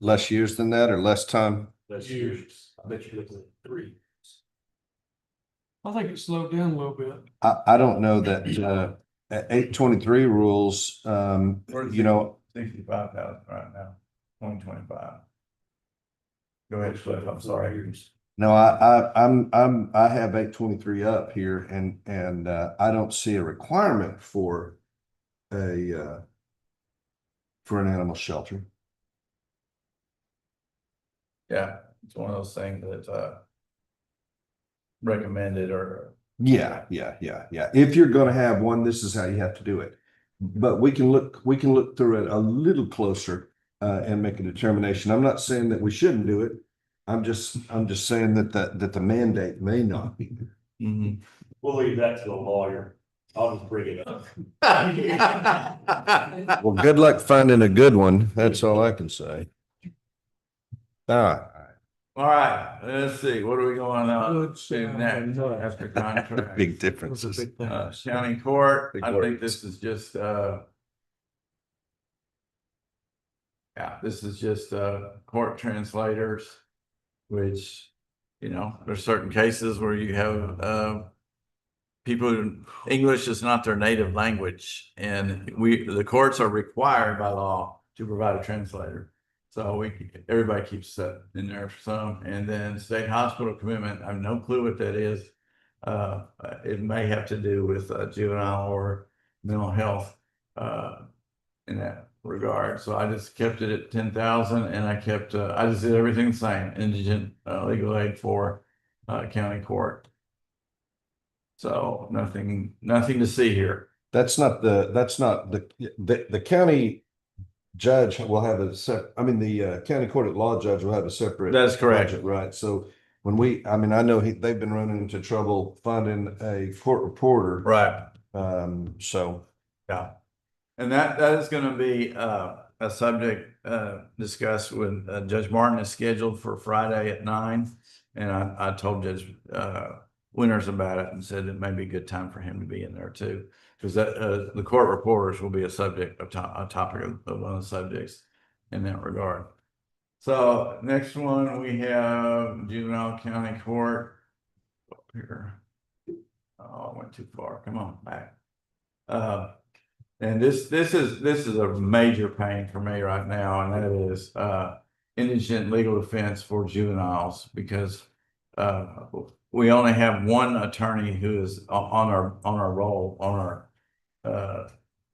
Less years than that or less time? That's years. I bet you're looking at 3. I think it slowed down a little bit. I don't know that, at 823 rules, you know, 65,000 right now. 2025. Go ahead, Cliff, I'm sorry. No, I have 823 up here and I don't see a requirement for a, for an animal shelter. Yeah, it's one of those things that, recommended or. Yeah. If you're gonna have one, this is how you have to do it. But we can look through it a little closer, and make a determination. I'm not saying that we shouldn't do it. I'm just saying that the mandate may not be. Mhm. We'll leave that to the lawyer. I'll just bring it up. Well, good luck finding a good one. That's all I can say. Ah, All right, let's see, what are we going on Let's see. to next after contract? big differences. County court, Big I think words. this is just, yeah, this is just, court translators, which, there's certain cases where you have, people who, English is not their native language, and the courts are required by law to provide a translator. So everybody keeps that in there for some, and then state hospital commitment, I have no clue what that is. It may have to do with juvenile or mental health, in that regard. So I just kept it at 10,000, and I just did everything the same, indigent, legal aid for, county court. So nothing to see here. That's not the county judge will have the county court at law judge will have a separate. That's correct. budget, right? So when I know they've been running into trouble finding a court reporter. Right. So. Yeah. And that is gonna be a subject discussed with Judge Martin is scheduled for Friday at 9. And I told Judge Winters about it and said it may be a good time for him to be in there too. Because the court reporters will be a subject, a topic of one of the subjects in that regard. So next one, we have juvenile county court up here. Oh, I went too far. Come on back. And this is a major pain for me right now, and that is indigent legal defense for juveniles, because we only have one attorney who is on our roll on our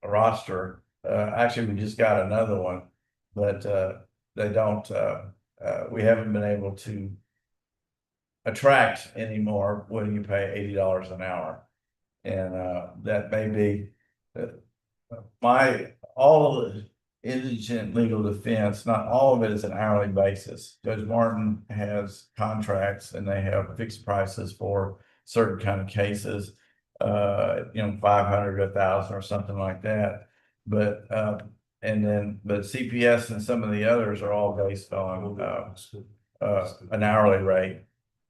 roster. Actually, we just got another one, but they don't. We haven't been able to attract anymore when you pay $80 an hour, and that may be. All of the indigent legal defense, not all of it is an hourly basis. Judge Martin has contracts and they have fixed prices for certain kind of cases, 500 to 1,000 or something like that. But CPS and some of the others are all based on an hourly rate.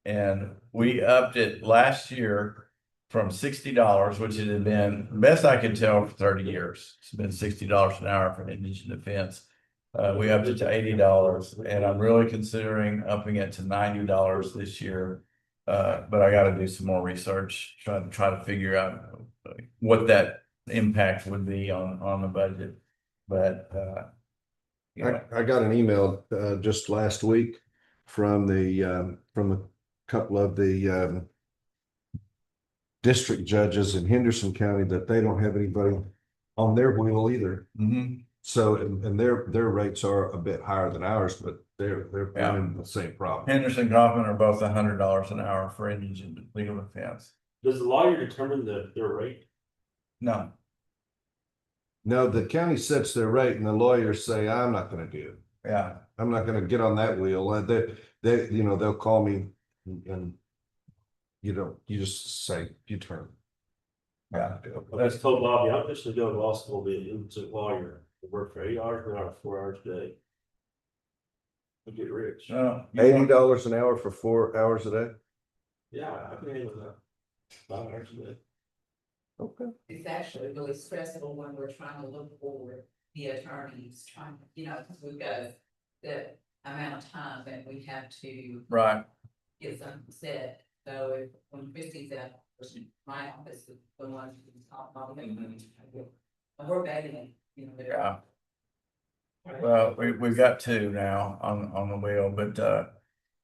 And we upped it last year from $60, which it had been, best I could tell, for 30 years. It's been $60 an hour for indigent defense. We upped it to $80, and I'm really considering upping it to $90 this year. But I got to do some more research, try to figure out what that impact would be on the budget. But I got an email just last week from a couple of the district judges in Henderson County that they don't have anybody on their wheel either. mhm. So, and their rates are a bit higher than ours, but they're having the same problem. Henderson and Kaufman are both $100 an hour for indigent legal defense. Does the lawyer determine their rate? No, No, the county sets their rate and the lawyers say, I'm not gonna do it. yeah, I'm not gonna get on that wheel. They'll call me and you just say, you turn. yeah. I just told Bobby, I'm just gonna go to law school, be an indigent lawyer, work for 8 hours an hour, 4 hours a day. I'll get rich. $80 an hour for 4 hours a day? Yeah, I've been able to 5 hours a day. Okay. It's actually really stressful when we're trying to look for the attorneys, because we've got that amount of time that we have to Right. get something set. So when Christie's at my office, the ones who's talking about them, and we're begging, Yeah. Well, we've got two now on the wheel, but,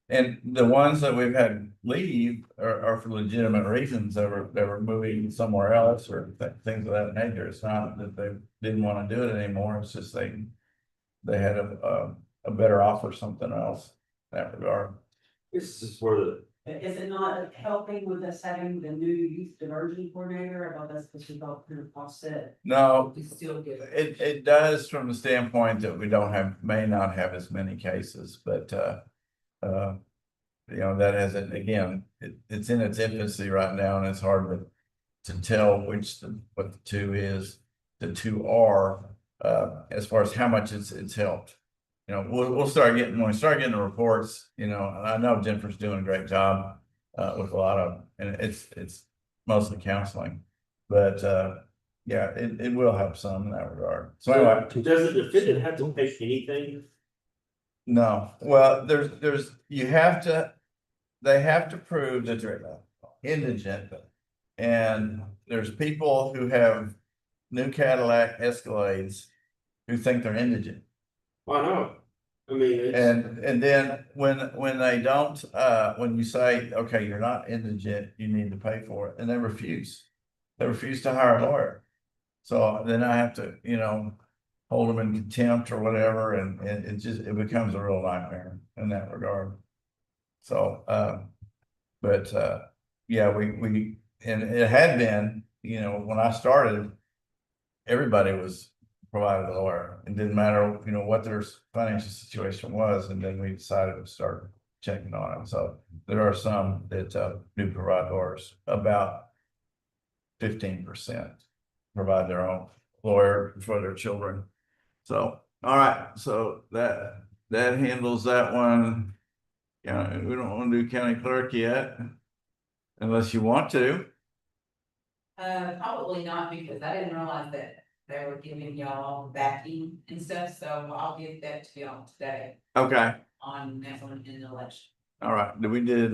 and the ones that we've had leave are for legitimate reasons. They were moving somewhere else or things of that nature. It's not that they didn't want to do it anymore. It's just they had a better offer, something else in that regard. This is where the, Is it not helping with us having the new youth diversion coordinator? I thought that's what you thought kind of offset. No, We still get. it does from the standpoint that we may not have as many cases, but, you know, that hasn't, again, it's in its infancy right now and it's hard to tell what the two is, the two are, as far as how much it's helped. You know, we'll start getting, when we start getting the reports, you know, and I know Jennifer's doing a great job, with a lot of, and it's mostly counseling. But, yeah, it will help some in that regard. So anyway. does the defendant have to pay anything? No, well, they have to prove that they're indigent. And there's people who have new Cadillac Escalades who think they're indigent. I know. I mean, it's, And then when they don't, when you say, okay, you're not indigent, you need to pay for it, and they refuse. They refuse to hire a lawyer. So then I have to, you know, hold them in contempt or whatever, and it becomes a real nightmare in that regard. So, but, yeah, and it had been, you know, when I started, everybody was provided a lawyer. It didn't matter, you know, what their financial situation was, and then we decided to start checking on them. So there are some that do provide lawyers. About 15% provide their own lawyer for their children. So, all right, so that handles that one. Yeah, we don't want to do county clerk yet, unless you want to. Probably not, because I didn't realize that they were giving y'all backing and stuff, so I'll get that to y'all today Okay, on next one in the election. all right. We did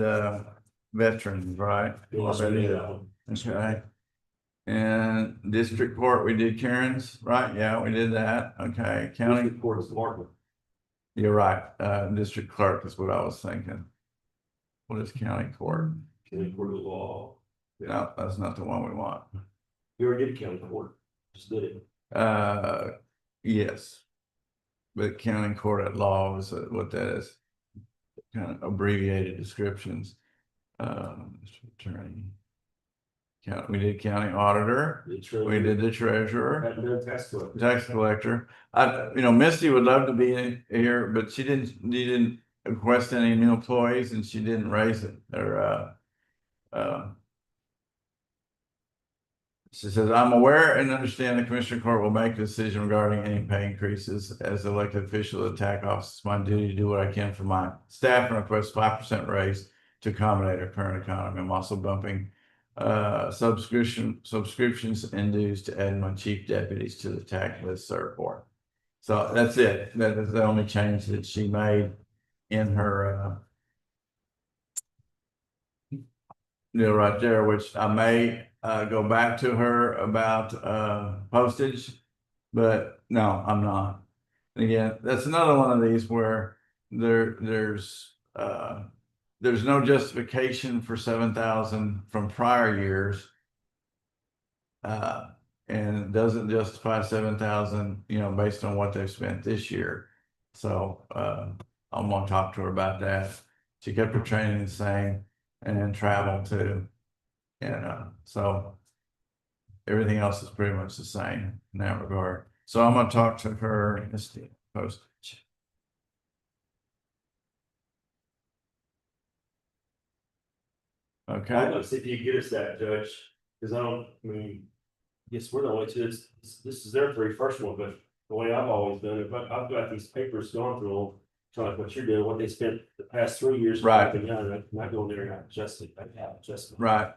veterans, right? Okay. And district court, we did Karen's, right? Yeah, we did that. Okay, county. court is Martin. You're right. District clerk is what I was thinking. What is county court? County court of law. No, that's not the one we want. We already did county court, just did it. Yes. But county court at law is what that is. Kind of abbreviated descriptions. Attorney. We did county auditor. We did the treasurer. Hadn't done tax collector. Tax collector. You know, Misty would love to be here, but she didn't request any new employees and she didn't raise it. She says, I'm aware and understand the commissioner court will make a decision regarding any pay increases. As elected official of the tax office, it's my duty to do what I can for my staff and request 5% raise to accommodate our current economy. I'm also bumping subscriptions and dues to add my chief deputies to the tax list report. So that's it. That is the only change that she made in her deal right there, which I may go back to her about postage, but no, I'm not. And again, that's another one of these where there's no justification for 7,000 from prior years. And it doesn't justify 7,000, you know, based on what they've spent this year. So I'm gonna talk to her about that. She kept her training the same and travel too. And so everything else is pretty much the same in that regard. So I'm gonna talk to her. Let's see, postage. Okay. I'd like to see if you get us that, Judge, because I mean, yes, we're the only two, this is their first one, but the way I've always done it, but I've got these papers going through them. So like what you're doing, what they spent the past 3 years. Right. Not going there and not adjusting, I have adjustment. Right.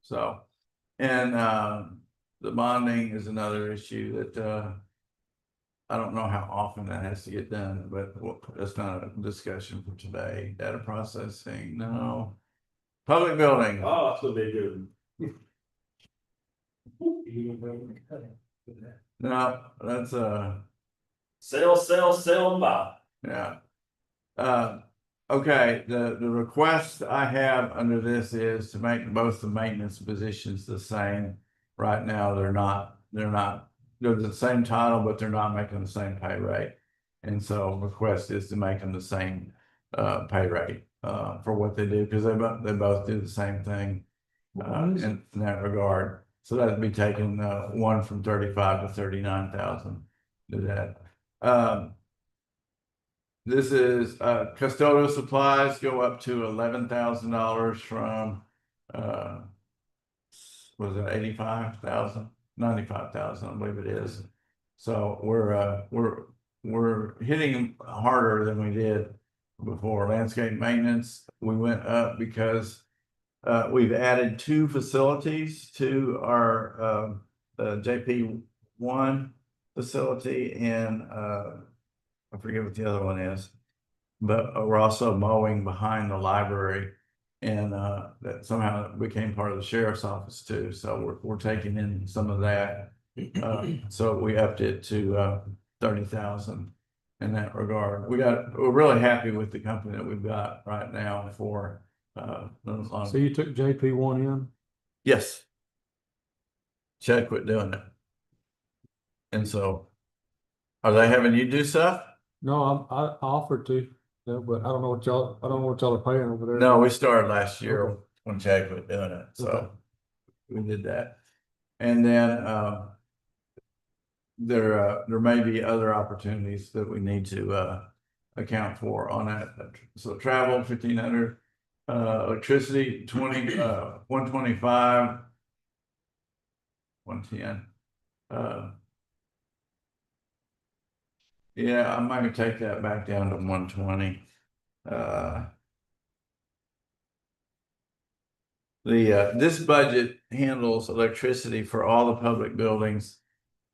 So, and the bonding is another issue that I don't know how often that has to get done, but that's not a discussion for today. Data processing, no. Public building. Oh, that's what they do. No, that's Sell, buy. yeah. Okay, the request I have under this is to make both the maintenance positions the same. Right now, they're the same title, but they're not making the same pay rate. And so request is to make them the same pay rate for what they do, because they both do the same thing in that regard. So that'd be taking one from 35 to 39,000. Do that. This is custodial supplies go up to $11,000 from was it 85,000, 95,000, I believe it is. So we're hitting harder than we did before. Landscape maintenance, we went up because we've added 2 facilities to our JP1 facility, and I forget what the other one is, but we're also mowing behind the library, and that somehow became part of the sheriff's office too. So we're taking in some of that. So we upped it to 30,000 in that regard. We're really happy with the company that we've got right now for So you took JP1 in? yes. Chad quit doing it. And so are they having you do stuff? No, I offered to, yeah, but I don't know what y'all are paying over there. No, we started last year Okay. when Chad quit doing it, so Okay. we did that. And then there may be other opportunities that we need to account for on that. So travel 1,500, electricity 125, 110. Yeah, I might take that back down to 120. This budget handles electricity for all the public buildings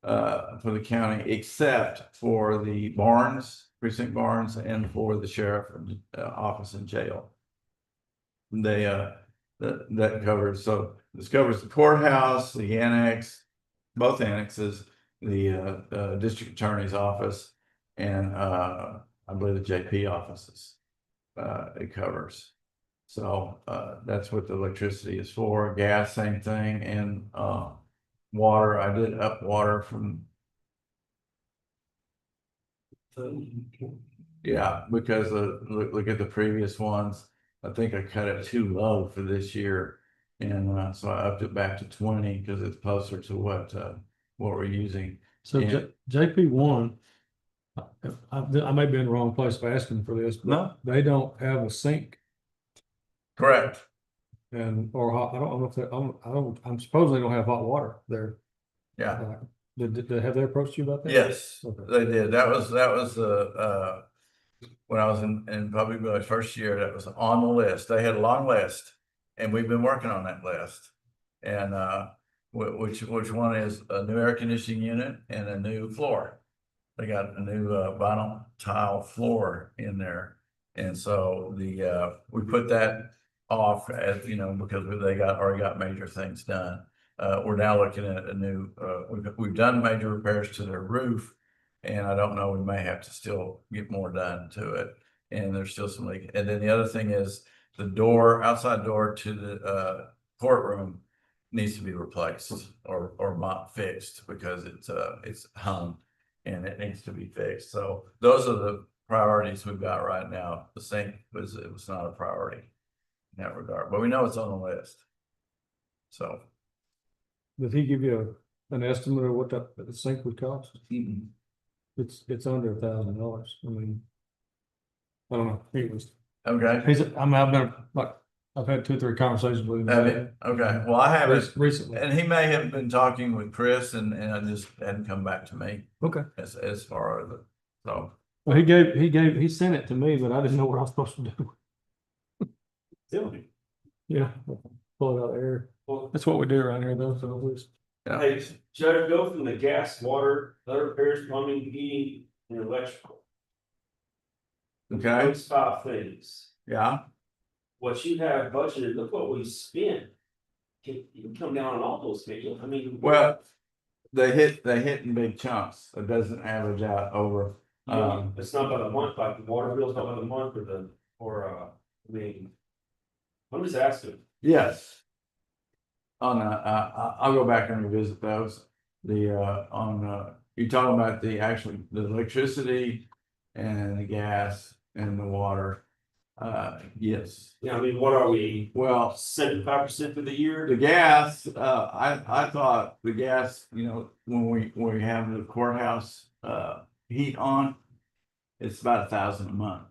for the county, except for the barns, precinct barns, and for the sheriff office and jail. They that covers, so this covers the courthouse, the annex, both annexes, the district attorney's office, and I believe the JP offices. It covers. So that's what the electricity is for. Gas, same thing, and water. I did up water from yeah, because look at the previous ones. I think I cut it too low for this year, and so I upped it back to 20 because it's closer to what we're using. So Yeah. JP1, I may be in the wrong place for asking for this, but No, they don't have a sink correct. and, or hot, I don't know if they, I'm supposed they don't have hot water there. Yeah. Did have they approached you about that? Yes, Okay. they did. That was when I was in public village first year, that was on the list. They had a long list, and we've been working on that list. And which one is a new air conditioning unit and a new floor. They got a new vinyl tile floor in there, and so we put that off as because they already got major things done. We're now looking at a new. We've done major repairs to their roof, and I don't know. We may have to still get more done to it, and there's still some leak. And then the other thing is the outside door to the courtroom needs to be replaced or fixed because it's hung and it needs to be fixed. So those are the priorities we've got right now. The sink it was not a priority in that regard, but we know it's on the list. So Did he give you an estimate of what the sink would cost? It's under $1,000. I mean, I don't know. He was, okay. I've had 2 or 3 conversations with him. Have you? Okay. Well, I haven't Recently. and he may have been talking with Chris and I just hadn't come back to me Okay. as far as it. So Well, he sent it to me, but I didn't know what I was supposed to do. Yeah. Pull it out of the air. Well, That's what we do around here though, so at least. yeah. hey, Joe, go from the gas, water, other repairs, plumbing, heating, and electrical. Okay. Those 5 things. Yeah. What you have budgeted, look what we spent you can come down on all those things, I mean. Well, they hit in big chunks. It doesn't average out over. It's not by the month, like the water bill's not by the month I mean. I'm just asking. Yes. I'll go back and revisit those. You're talking about the electricity and the gas and the water. Yes. Yeah, I mean, what are we, Well, 75% for the year? the gas, I thought the gas, when we have the courthouse, heat on, it's about $1,000 a month.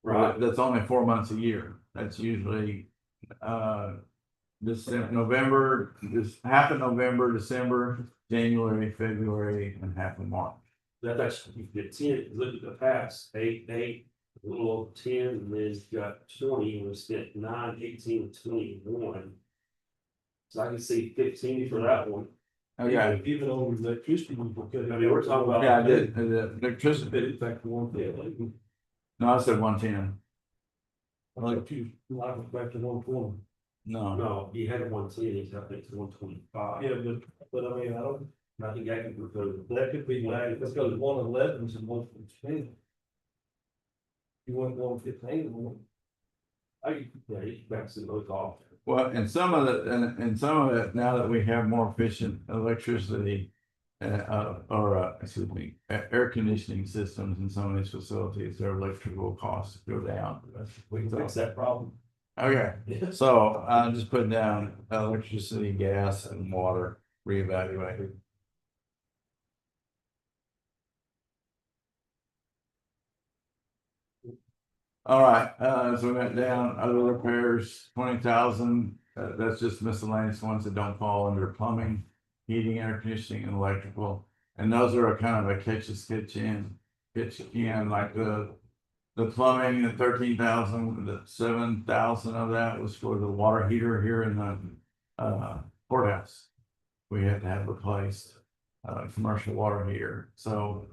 Right, That's only 4 months a year. That's usually, this November, this half of November, December, January, February, and half of March. that's, you get 10, look at the past, eight, a little over 10, and then it's got 20, and we spent 9, 18, and 21. So I can see 15 for that one. Okay. Even on the electricity, we could. I mean, we're talking about. Yeah, I did, the electricity, In fact, one thing, no, I said 110. I like to, like back to 120. No, No, he had 110, he's I think it's 125. Yeah, but I mean, I don't, I think I can go. that could be like, let's go to 111s and 115. You want 115? Yeah, he backs it both off. well, and some of it, now that we have more efficient electricity, excuse me, air conditioning systems in some of these facilities, their electrical costs go down. We can fix that problem. Okay, so I'm just putting down electricity, gas, and water reevaluated. All right, so we went down, other repairs, 20,000, that's just miscellaneous ones that don't fall under plumbing, heating, air conditioning, and electrical. And those are a kind of a pitch in, like the plumbing, the 13,000, the 7,000 of that was for the water heater here in the courthouse. We had to have replaced, commercial water heater, so,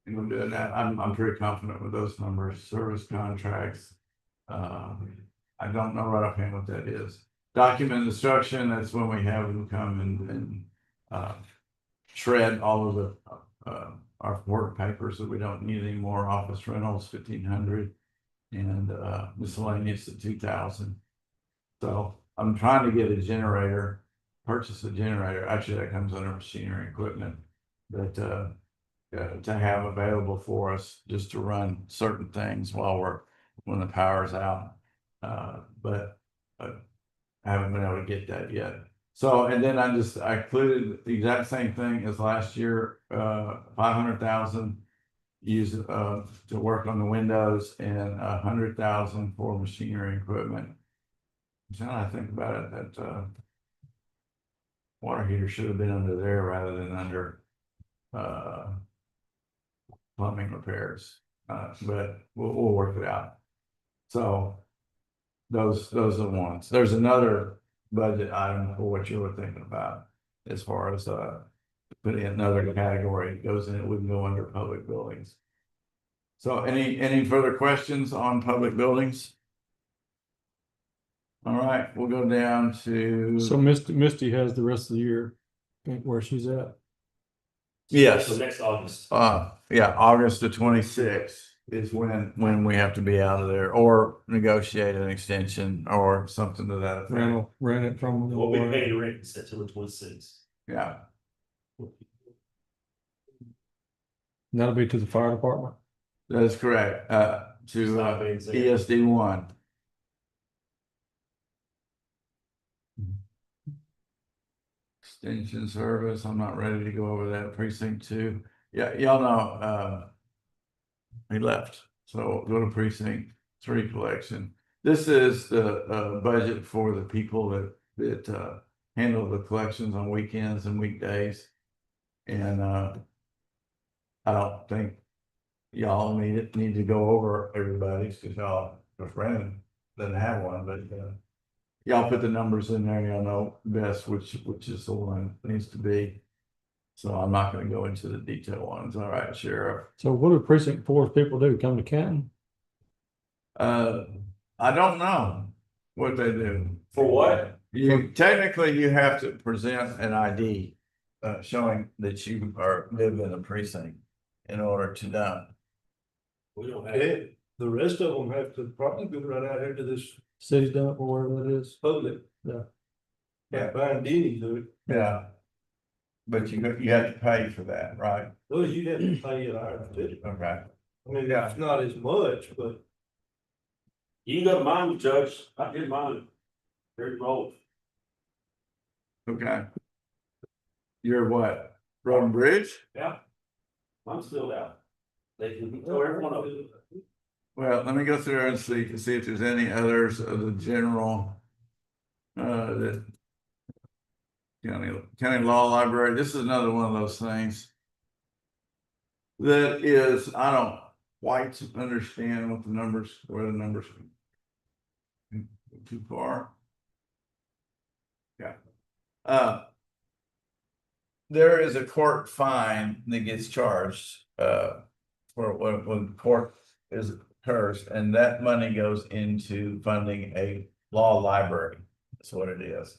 and we're doing that. I'm pretty confident with those numbers. Service contracts. I don't know right offhand what that is. Document destruction, that's when we have them come and shred all of the our work papers that we don't need anymore. Office rentals, 1,500, and miscellaneous at 2,000. So I'm trying to get a generator, purchase a generator. Actually, that comes under machinery and equipment, but to have available for us just to run certain things when the power's out. But I haven't been able to get that yet. So, and then I included the exact same thing as last year, 500,000 used to work on the windows and 100,000 for machinery and equipment. Now I think about it, that water heater should have been under there rather than under plumbing repairs, but we'll work it out. So those are the ones. There's another budget item for what you were thinking about as far as putting another category. It goes in, it wouldn't go under public buildings. So any further questions on public buildings? All right, we'll go down to. So Misty has the rest of the year, where she's at. Yes. So next August. Yeah, August the 26th is when we have to be out of there or negotiate an extension or something to that effect. Rent it from. We'll be paying rent September 26th. Yeah, That'll be to the fire department. that is correct. To ESD 1. Extension service, I'm not ready to go over that. Precinct 2. Yeah, y'all know, he left. So go to precinct 3 collection. This is the budget for the people that handle the collections on weekends and weekdays. And I don't think y'all need to go over everybody's, because y'all, Brandon doesn't have one, but y'all put the numbers in there. Y'all know best which is the one that needs to be. So I'm not going to go into the detailed ones. All right, Sheriff. So what do precinct 4 people do? Come to Canton? I don't know. what they do. For what? Technically, you have to present an ID, showing that you live in a precinct in order to done. We don't have. Yeah, the rest of them have to probably go right out here to this City's dump or wherever it is. public. Yeah. Like buying Denny's, do it. Yeah. But you have to pay for that, right? Well, you have to pay it out too. Okay. I mean, it's not as much, but You can go to mine, Judge. I did mine. Very roll. Okay. You're what? Road and Bridge? Yeah. Mine's filled out. They can throw every one of them. Well, let me go through there and see if there's any others of the general. The county law library. This is another one of those things. That is, I don't quite understand what the numbers, where the numbers. Too far. Yeah. There is a court fine that gets charged, for when court occurs, and that money goes into funding a law library. That's what it is.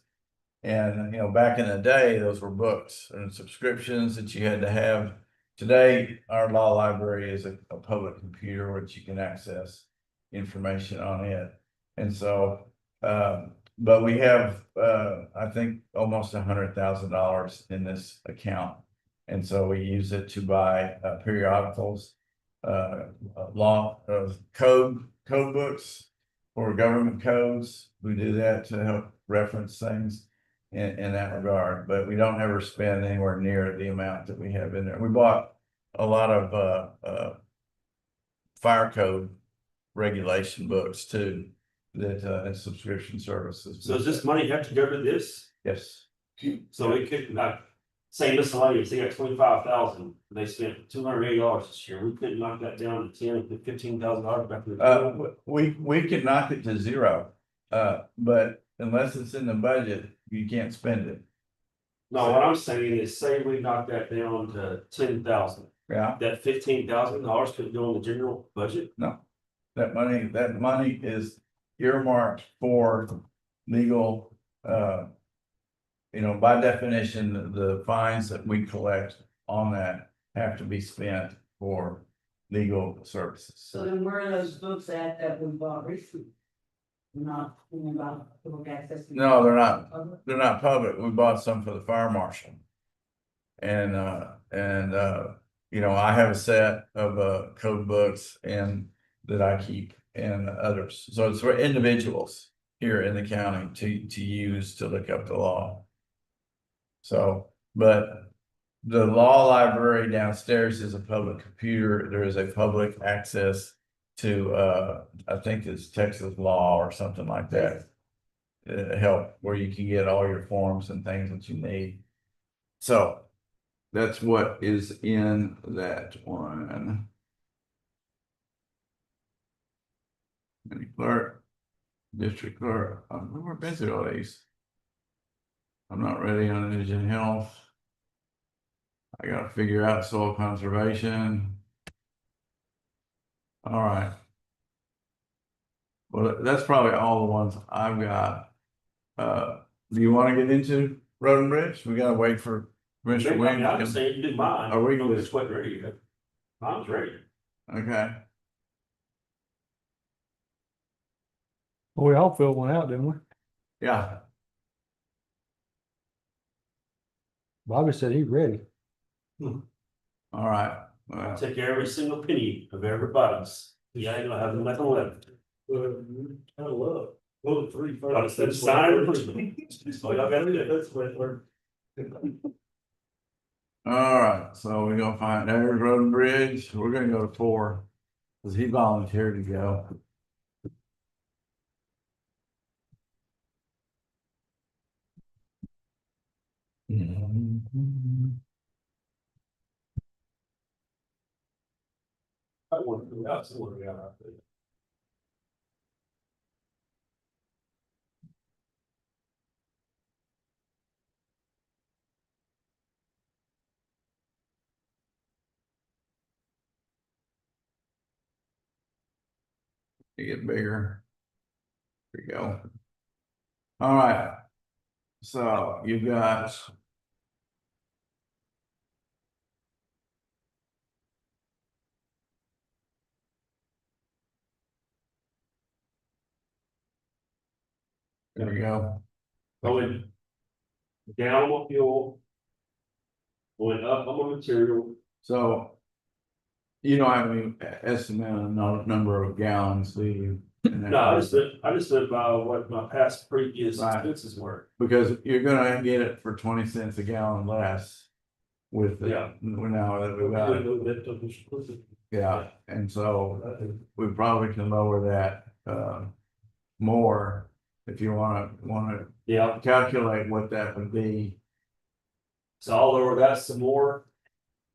And, back in the day, those were books and subscriptions that you had to have. Today, our law library is a public computer which you can access information on it. And so, but we have, I think almost $100,000 in this account. And so we use it to buy periodicals, code books for government codes. We do that to help reference things in that regard, but we don't ever spend anywhere near the amount that we have in there. We bought a lot of fire code regulation books too, that and subscription services. So does this money have to go to this? Yes. So we could like say miscellaneous, they got 25,000, they spent $280 this year. We couldn't knock that down to 10 and put $15,000 back in the. We could knock it to zero, but unless it's in the budget, you can't spend it. No, what I'm saying is say we knock that down to 10,000, Yeah, that $15,000 could go in the general budget. no, that money is earmarked for legal, by definition, the fines that we collect on that have to be spent for legal services. So then where are those books that we bought recently? Not about public access. No, they're not public. We bought some for the fire marshal. And I have a set of code books and that I keep and others. So it's for individuals here in the county to use to look up the law. So, but the law library downstairs is a public computer. There is a public access to I think it's Texas law or something like that. Help where you can get all your forms and things that you need. So that's what is in that one. County clerk, district clerk. I've never been through all these. I'm not ready on indigent health. I gotta figure out soil conservation. All right. Well, that's probably all the ones I've got. Do you want to get into road and bridge? We gotta wait for Commissioner Williams. I'm saying you do mine. Are we Don't good? just wait ready yet. Mine's ready. Okay. Well, we all filled one out, didn't we? Yeah. Bobby said he's ready. All right. I'll Well, take every single penny of everybody's. Yeah, I don't have nothing left. I love. Well, three. I'll just send a sign. That's all y'all gotta do. That's what we're. all right. So we're gonna find there's road and bridge. We're gonna go to 4 because he volunteered to go. I want to go out somewhere. We got out there. You get bigger. There you go. All right. So you got. There we go. Going down on fuel. Going up on material. So. You don't have any estimate on the number of gallons leaving? No, I just went by what my past previous Right. expenses were. Because you're gonna get it for 20 cents a gallon less. With the, Yeah. now that we got it, yeah, and so we probably can lower that, more. If you wanna Yeah, calculate what that would be. so I'll lower that some more.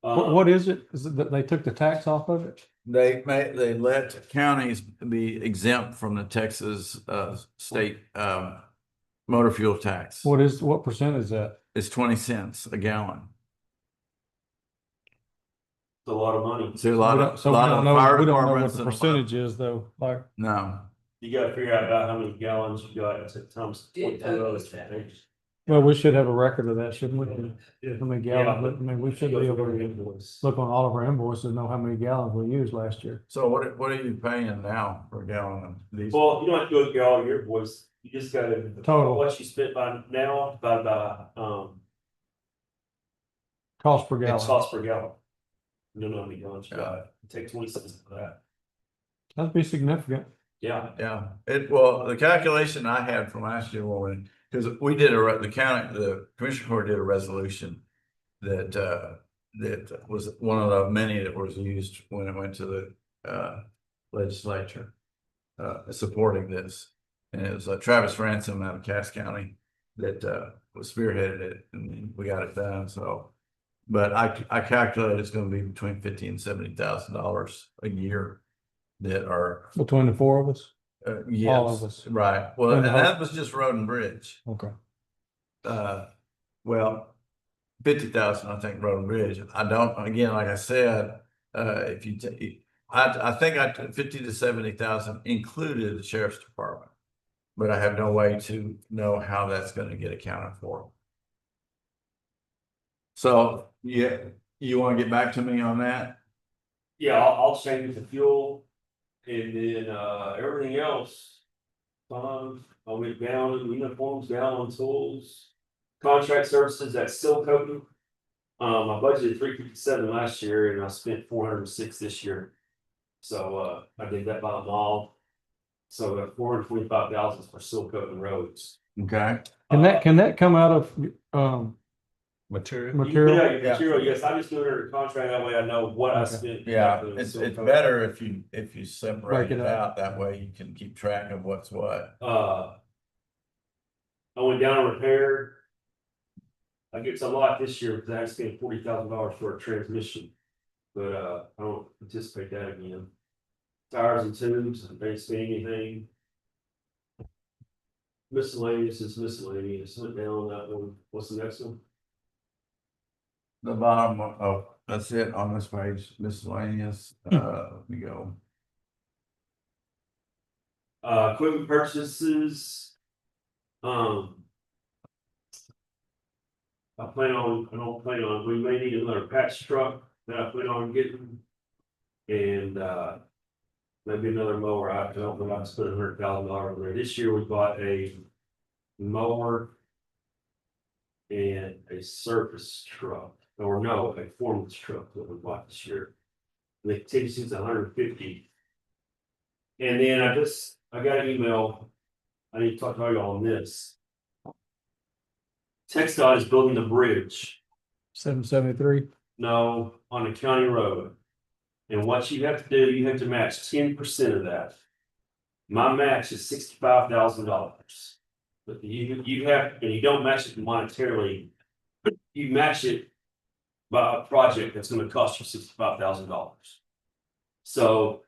What is it? Is it that they took the tax off of it? They let counties be exempt from the Texas, state, motor fuel tax. What percent is that? It's 20 cents a gallon. It's a lot of money. So a lot of, So we lot don't of know, fire we don't know what departments the and. percentage is though, like, No, You gotta figure out about how many gallons you got at times. Did those things. well, we should have a record of that, shouldn't we? How many gallons, I mean, we should be able to invoice. look on all of our invoices, know how many gallons we used last year. so what are you paying now per gallon of diesel? Well, you don't have to go through all your invoice. You just gotta. Total. What you spent by now, divided by, Cost per it's gallon. cost per gallon. You don't know how many gallons you got. Take 20 cents for that. That'd be significant. Yeah. Yeah, the calculation I had from last year, because we did the commission court did a resolution. That was one of the many that was used when it went to the, legislature. Supporting this, and it was Travis Ransom out of Cass County that, was spearheaded it, and we got it done, so. But I calculate it's gonna be between $50,000 and $70,000 a year that are, Between the four of us? yes. All of us. Right, well, And and the that was just road and bridge. Okay. Well, 50,000, I think, road and bridge. I don't, again, like I said, if you I think I took 50 to 70,000 included the sheriff's department. But I have no way to know how that's gonna get accounted for. So, yeah, you wanna get back to me on that? Yeah, I'll change the fuel and then, everything else. I'll get down on uniforms, down on tools, contract services, that's still coating. I budgeted 357 last year and I spent 406 this year. So, I did that by them all. So 425,000 for seal coating roads. Okay, Can that come out of, Material. Yeah, material? your material, yes, I just do it under contract, that way I know what I Okay. spent. yeah, for the it's seal coating. better if you separate Break it it up. out, that way you can keep track of what's what. I went down and repaired. I get a lot this year because I had to spend $40,000 for a transmission. But I don't anticipate that again. Tires and tubes, I didn't spend anything. Miscellaneous is miscellaneous. Went down on that one. What's the next one? The bottom of, that's it on this page, miscellaneous, let me go. Equipment purchases. I don't plan on, we may need another patch truck that I plan on getting. And, maybe another mower. I don't know, I spent $100,000 on there. This year we bought a mower. And a surface truck, or no, a performance truck that we bought this year. The contingency's 150. And then I got an email. I need to talk to y'all on this. TxDOT is building the bridge, 773? no, on a county road. And what you have to do, you have to match 10% of that. My match is $65,000. But you have, and you don't match it monetarily, you match it by a project that's gonna cost you $65,000. So,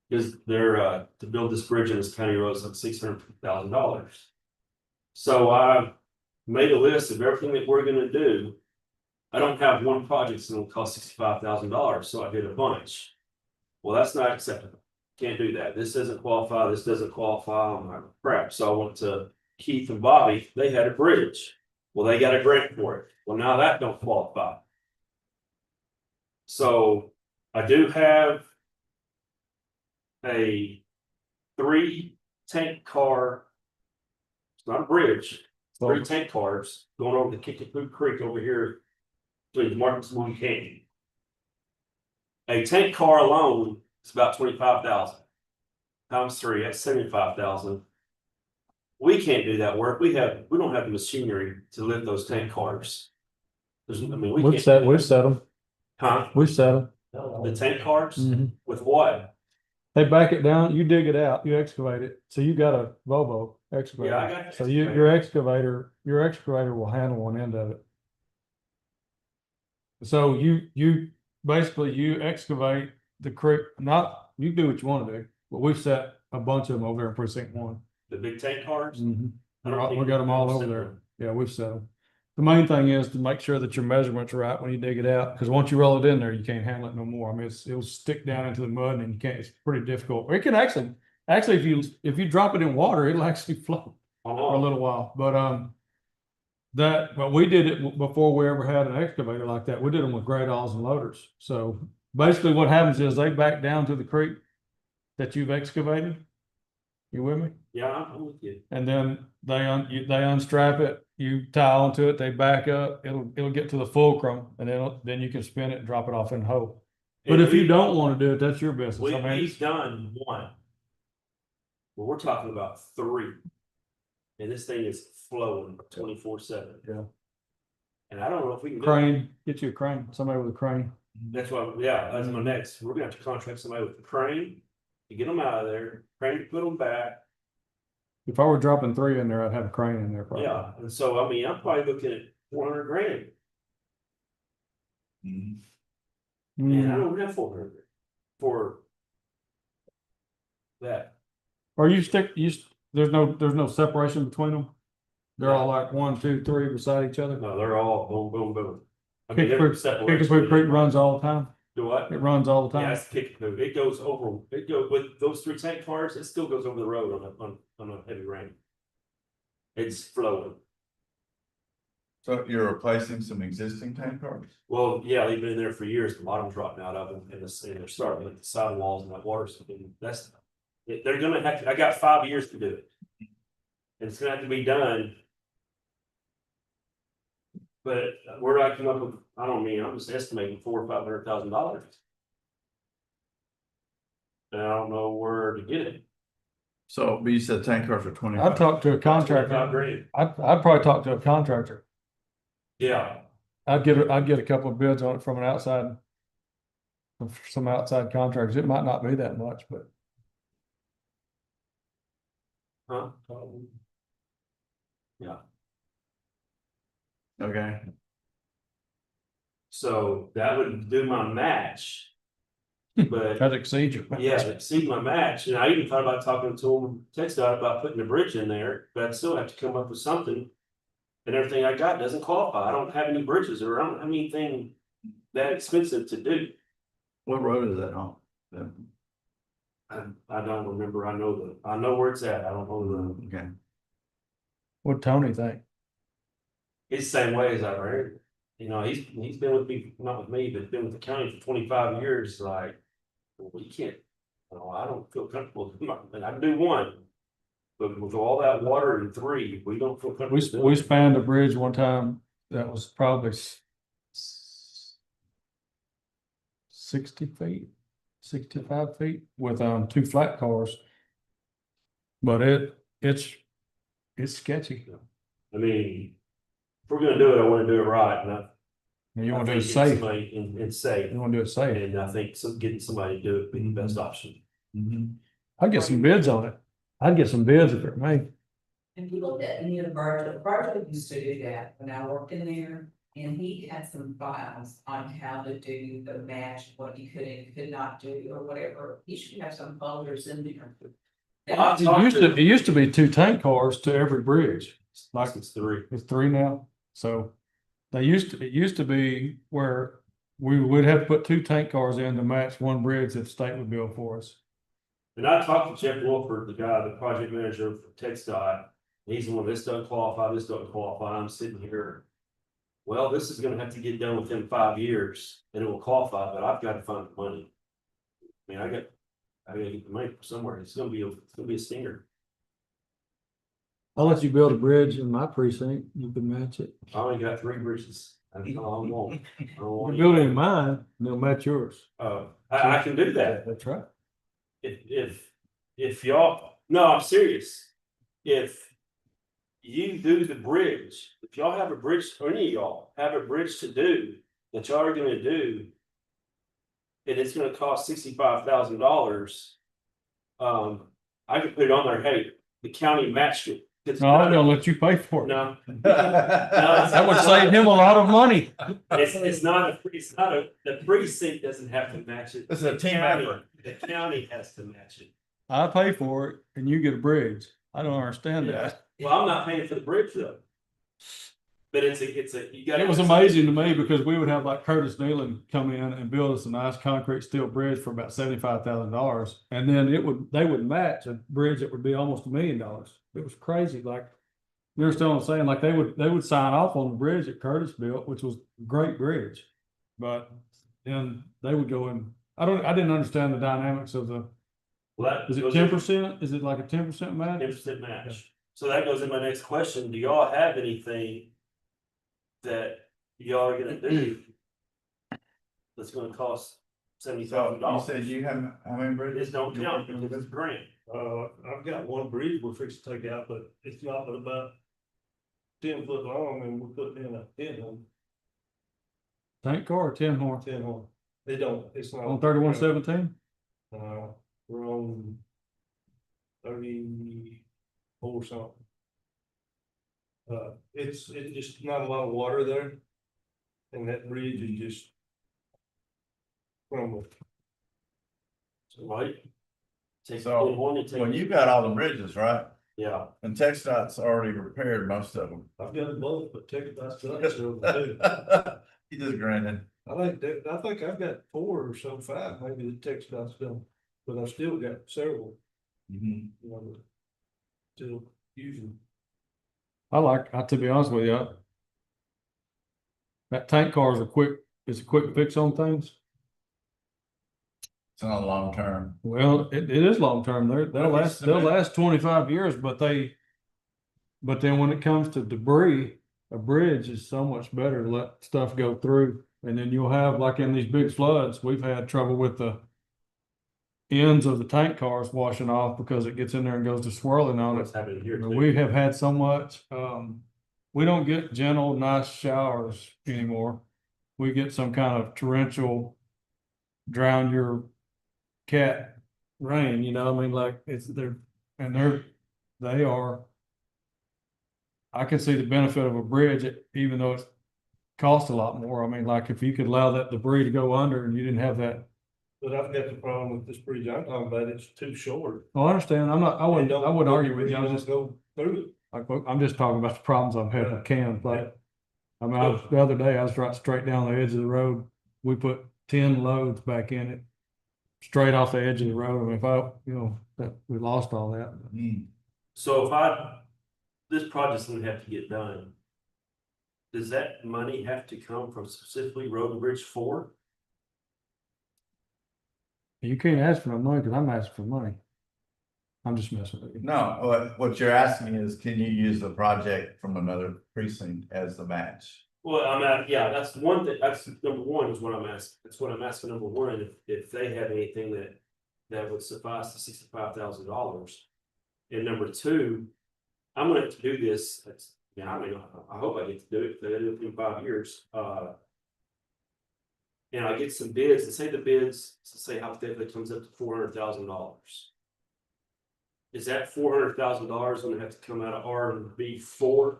because they're, to build this bridge on this county road is like $600,000. So I made a list of everything that we're gonna do. I don't have one project that's gonna cost $65,000, so I did a bunch. Well, that's not acceptable. Can't do that. This doesn't qualify, this doesn't qualify. I'm like, crap. So I went to Keith and Bobby, they had a bridge. Well, they got a grant for it. Well, now that don't qualify. So I do have a 3 tank car. It's not a bridge, 3 tank cars going over the Kickapoo Creek over here between Martin's and Moon Canyon. A tank car alone is about 25,000 times 3, that's 75,000. We can't do that work. We don't have the machinery to lift those tank cars. There's, I mean, we We've can't. set, we've set them, Huh? we've set them. The tank cars Mhm. with what? They back it down, you dig it out, you excavate it, so you got a Volvo excavator. Yeah, I got an So excavator. your excavator will handle one end of it. So you basically you excavate the creek, not, you do what you wanna do, but we've set a bunch of them over there in precinct 1. The big tank cars? Mhm. I don't think We got them all we've over sent there. them. Yeah, we've set them. The main thing is to make sure that your measurements are right when you dig it out, because once you roll it in there, you can't handle it no more. I mean, it'll stick down into the mud and you can't, it's pretty difficult. Or it can actually, if you drop it in water, it'll actually float for a Oh, little while. But we did it before we ever had an excavator like that. We did them with great alls and loaders. So basically what happens is they back down to the creek that you've excavated. You with me? yeah, I'm with you. And then they unstrap it, you tie onto it, they back up, it'll get to the fulcrum, and then you can spin it and drop it off in the hole. But And if you don't want to do it, that's your business. I mean, we've done one. Well, we're talking about 3. And this thing is flowing 24/7. Yeah. And I don't know if we can. crane, get you a crane, somebody with a crane. That's why, yeah, that's my next. We're gonna have to contract somebody with a crane to get them out of there, crane to put them back. If I were dropping 3 in there, I'd have a crane in there probably. Yeah, and so, I mean, I'm probably looking at 400 grand. Mhm. And I Mm. don't have 400 for that. Or there's no separation between them? They're all like 1, 2, 3 beside each other? No, they're all boom, boom, boom. I mean, Kickapoo there's separation. Kickapoo Creek runs all the time? Do what? It runs all the Yeah, time? it's Kickapoo. It goes with those 3 tank cars, it still goes over the road on a heavy rain. It's flowing. So you're replacing some existing tank cars? Well, yeah, they've been in there for years. The bottom's dropping out of them and they're starting with the sidewalls and that water's, they're gonna have to, I got 5 years to do it. And it's gonna have to be done. But where I come up with, I'm just estimating $400,000 or $500,000. And I don't know where to get it. So, but you said tank cars are 20. I'd talk to a 25 contractor. grand. I'd probably talk to a contractor. Yeah, I'd get a couple of bids on it from some outside contractors. It might not be that much, but huh? Yeah, Okay, so that would do my match. But that exceeds you. yeah, exceed my match, and I even thought about talking to him, text out about putting a bridge in there, but I'd still have to come up with something. And everything I got doesn't qualify, I don't have any bridges, or I don't have anything that expensive to do. what road is that on? I don't remember, I know where it's at, I don't know Okay, What'd Tony think? it's the same way as I heard. You know, he's been with me, not with me, but been with the county for 25 years, like, well, we can't, I don't feel comfortable, and I can do 1. But with all that water in 3, we don't feel comfortable. We spanned a bridge one time that was probably 60 feet, 65 feet with 2 flat cars. But it's sketchy. I mean, if we're gonna do it, I wanna do it right, and You I want to do it think safe. somebody and safe, You want to do it safe. and I think getting somebody to do it would be the best option. I'd get some bids on it. I'd get some bids if it may. And you looked at any of the Bartow used to do that when I worked in there, and he had some files on how to do the match, what you could and could not do, or whatever. He should have some folders in there. It used to be 2 tank cars to every bridge. Like It's 3. it's 3 now. So it used to be where we would have to put 2 tank cars in to match 1 bridge that the state would build for us. And I talked to Jeff Wolford, the project manager for TxDOT, He's the one, this doesn't qualify, this doesn't qualify, I'm sitting here. Well, this is gonna have to get done within 5 years, and it will qualify, but I've gotta find the money. I mean, I gotta get the money from somewhere, it's gonna be a stinger. I'll let you build a bridge in my precinct, you can match it. I only got 3 bridges, I don't want. I don't You want can build it in mine, and they'll match yours. I can do that. That's right. If y'all, no, I'm serious. If you do the bridge, if y'all have a bridge, or any of y'all have a bridge to do, that y'all are gonna do. And it's gonna cost $65,000. I could put it on there, hey, the county matched it. It's No, I'm not- gonna let you pay for it. No, That would save him a lot of money. it's not the precinct doesn't have to match it. This is a The team county- effort. The county has to match it. I pay for it and you get a bridge. I don't understand that. Well, I'm not paying for the bridge though. But it's a, you gotta. It was amazing to me because we would have like Curtis Nealon come in and build us a nice concrete steel bridge for about $75,000. And then they would match a bridge that would be almost $1 million. It was crazy. Like, you understand what I'm saying? Like they would sign off on the bridge that Curtis built, which was a great bridge. But then they would go and I didn't understand the dynamics of the, is it 10%? Is it like a 10% match? 10% match. So that goes in my next question. Do y'all have anything that y'all are gonna do that's gonna cost $70,000? You said you have, how many bridges? This don't count because it's a grant. I've got one bridge we're fixing to take out, but it's not but about 10 foot long, and we're putting in a 10 horn, Tank car or 10 horn? 10 horn. They don't, it's not. On 3117? We're on 34 something. It's just not a lot of water there. And that bridge is just crumbled. So, right? Take So, one and take. Well, you've got all the bridges, right? Yeah, And TxDOT's already repaired most of them. I've got them both, but take it, that's too. You just grinning. I think I've got 4 or so, 5, maybe the text dot's done, but I've still got several, Mhm. you know, still using. To be honest with you, that tank car is a quick fix on things. It's not long term. Well, it is long term. They'll last 25 years, but then when it comes to debris, a bridge is so much better to let stuff go through. And then you'll have, like in these big floods, we've had trouble with the ends of the tank cars washing off because it gets in there and goes to swirling on it. what's happening here too. We have had so much, we don't get gentle, nice showers anymore. We get some kind of torrential, drown your cat rain, you know, I mean, like they are. I can see the benefit of a bridge, even though it costs a lot more. I mean, like if you could allow that debris to go under and you didn't have that. But I've got the problem with this bridge I'm talking about, it's too short. Oh, I understand. I wouldn't argue with you. I was just, Go through it. I'm just talking about the problems I've had with cans, like. I mean, the other day I was right straight down the edge of the road. We put 10 loads back in it. Straight off the edge of the road. I mean, that we lost all that. So this project's gonna have to get done. Does that money have to come from specifically Road and Bridge 4? You can't ask for no money because I'm asking for money. I'm just messing with you. No, what you're asking is, can you use the project from another precinct as the match? Well, yeah, that's one thing, that's number one is what I'm asking, that's what I'm asking, number one, if they have anything that would suffice the $65,000. And number two, I'm gonna have to do this, I mean, I hope I get to do it, because I do it in 5 years, and I get some bids, and say the bids, say hypothetically comes up to $400,000. Is that $400,000 gonna have to come out of R&B 4?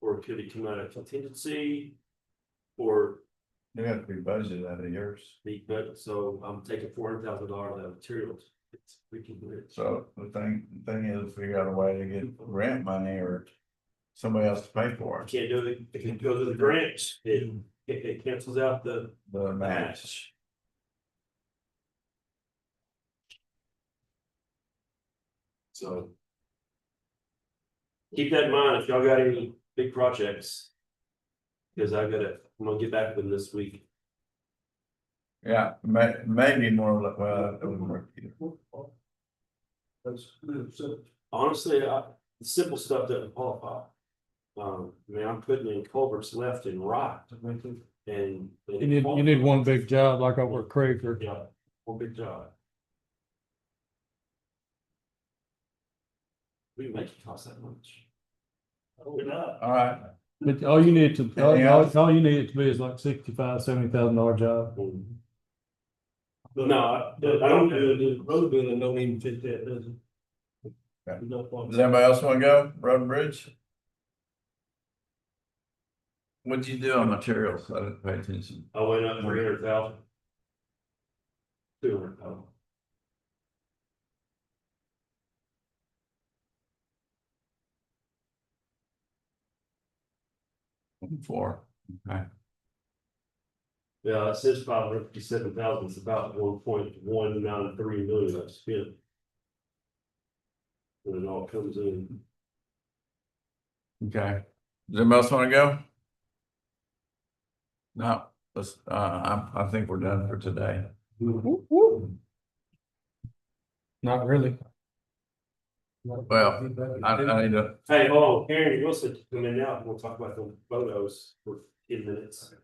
Or could it come out of contingency? Or You have to be budgeted out of yours. so I'm taking $400,000 out of materials. We can do it. So the thing is, figure out a way to get grant money or somebody else to pay for I it, can't do it, if it goes to the grants, it cancels out the the match. match. So. keep that in mind if y'all got any big projects. Cause I'm gonna get back with them this week. Yeah, maybe more like, well, that doesn't work either. Honestly, the simple stuff doesn't qualify. I mean, I'm putting in culverts left and right. And. You need one big job like over at Craig. Yeah, one big job. We can make it cost that much. We're not. All right, But all you need to, Anything else? all you need it to be is like $65,000-$70,000 job. No, I don't do it. The road building don't even fit that, does it? Okay. No point. does anybody else wanna go, road and bridge? What'd you do on materials? I didn't pay attention. I went up 300,000. 200,000. Four, okay. Yeah, it says 557,000, it's about 1.193 million I've spent. When it all comes in. Okay, does anybody else wanna go? No, let's, I think we're done for today. Not really. Well, I need to, Hey, hold on, Karen Wilson come in now, we'll talk about the photos for 10 minutes.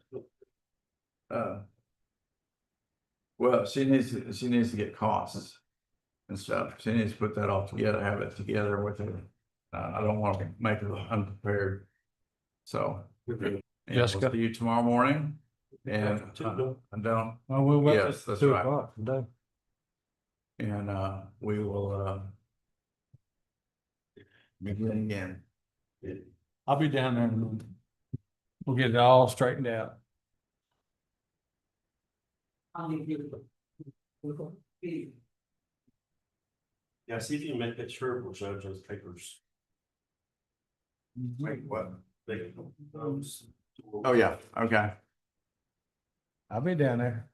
well, she needs to get costs and stuff. She needs to put that all together, have it together with her. I don't want to make her unprepared. So. and we'll Jessica? See you tomorrow morning. And I don't, Oh, we went Yes, at that's 2 right. o'clock today. and we will begin again. I'll be down there in a minute. We'll get it all straightened out. I'll leave you. Yeah, see if you can make that sure we'll judge those papers. Wait, what? Those. Oh, yeah, okay. I'll be down there.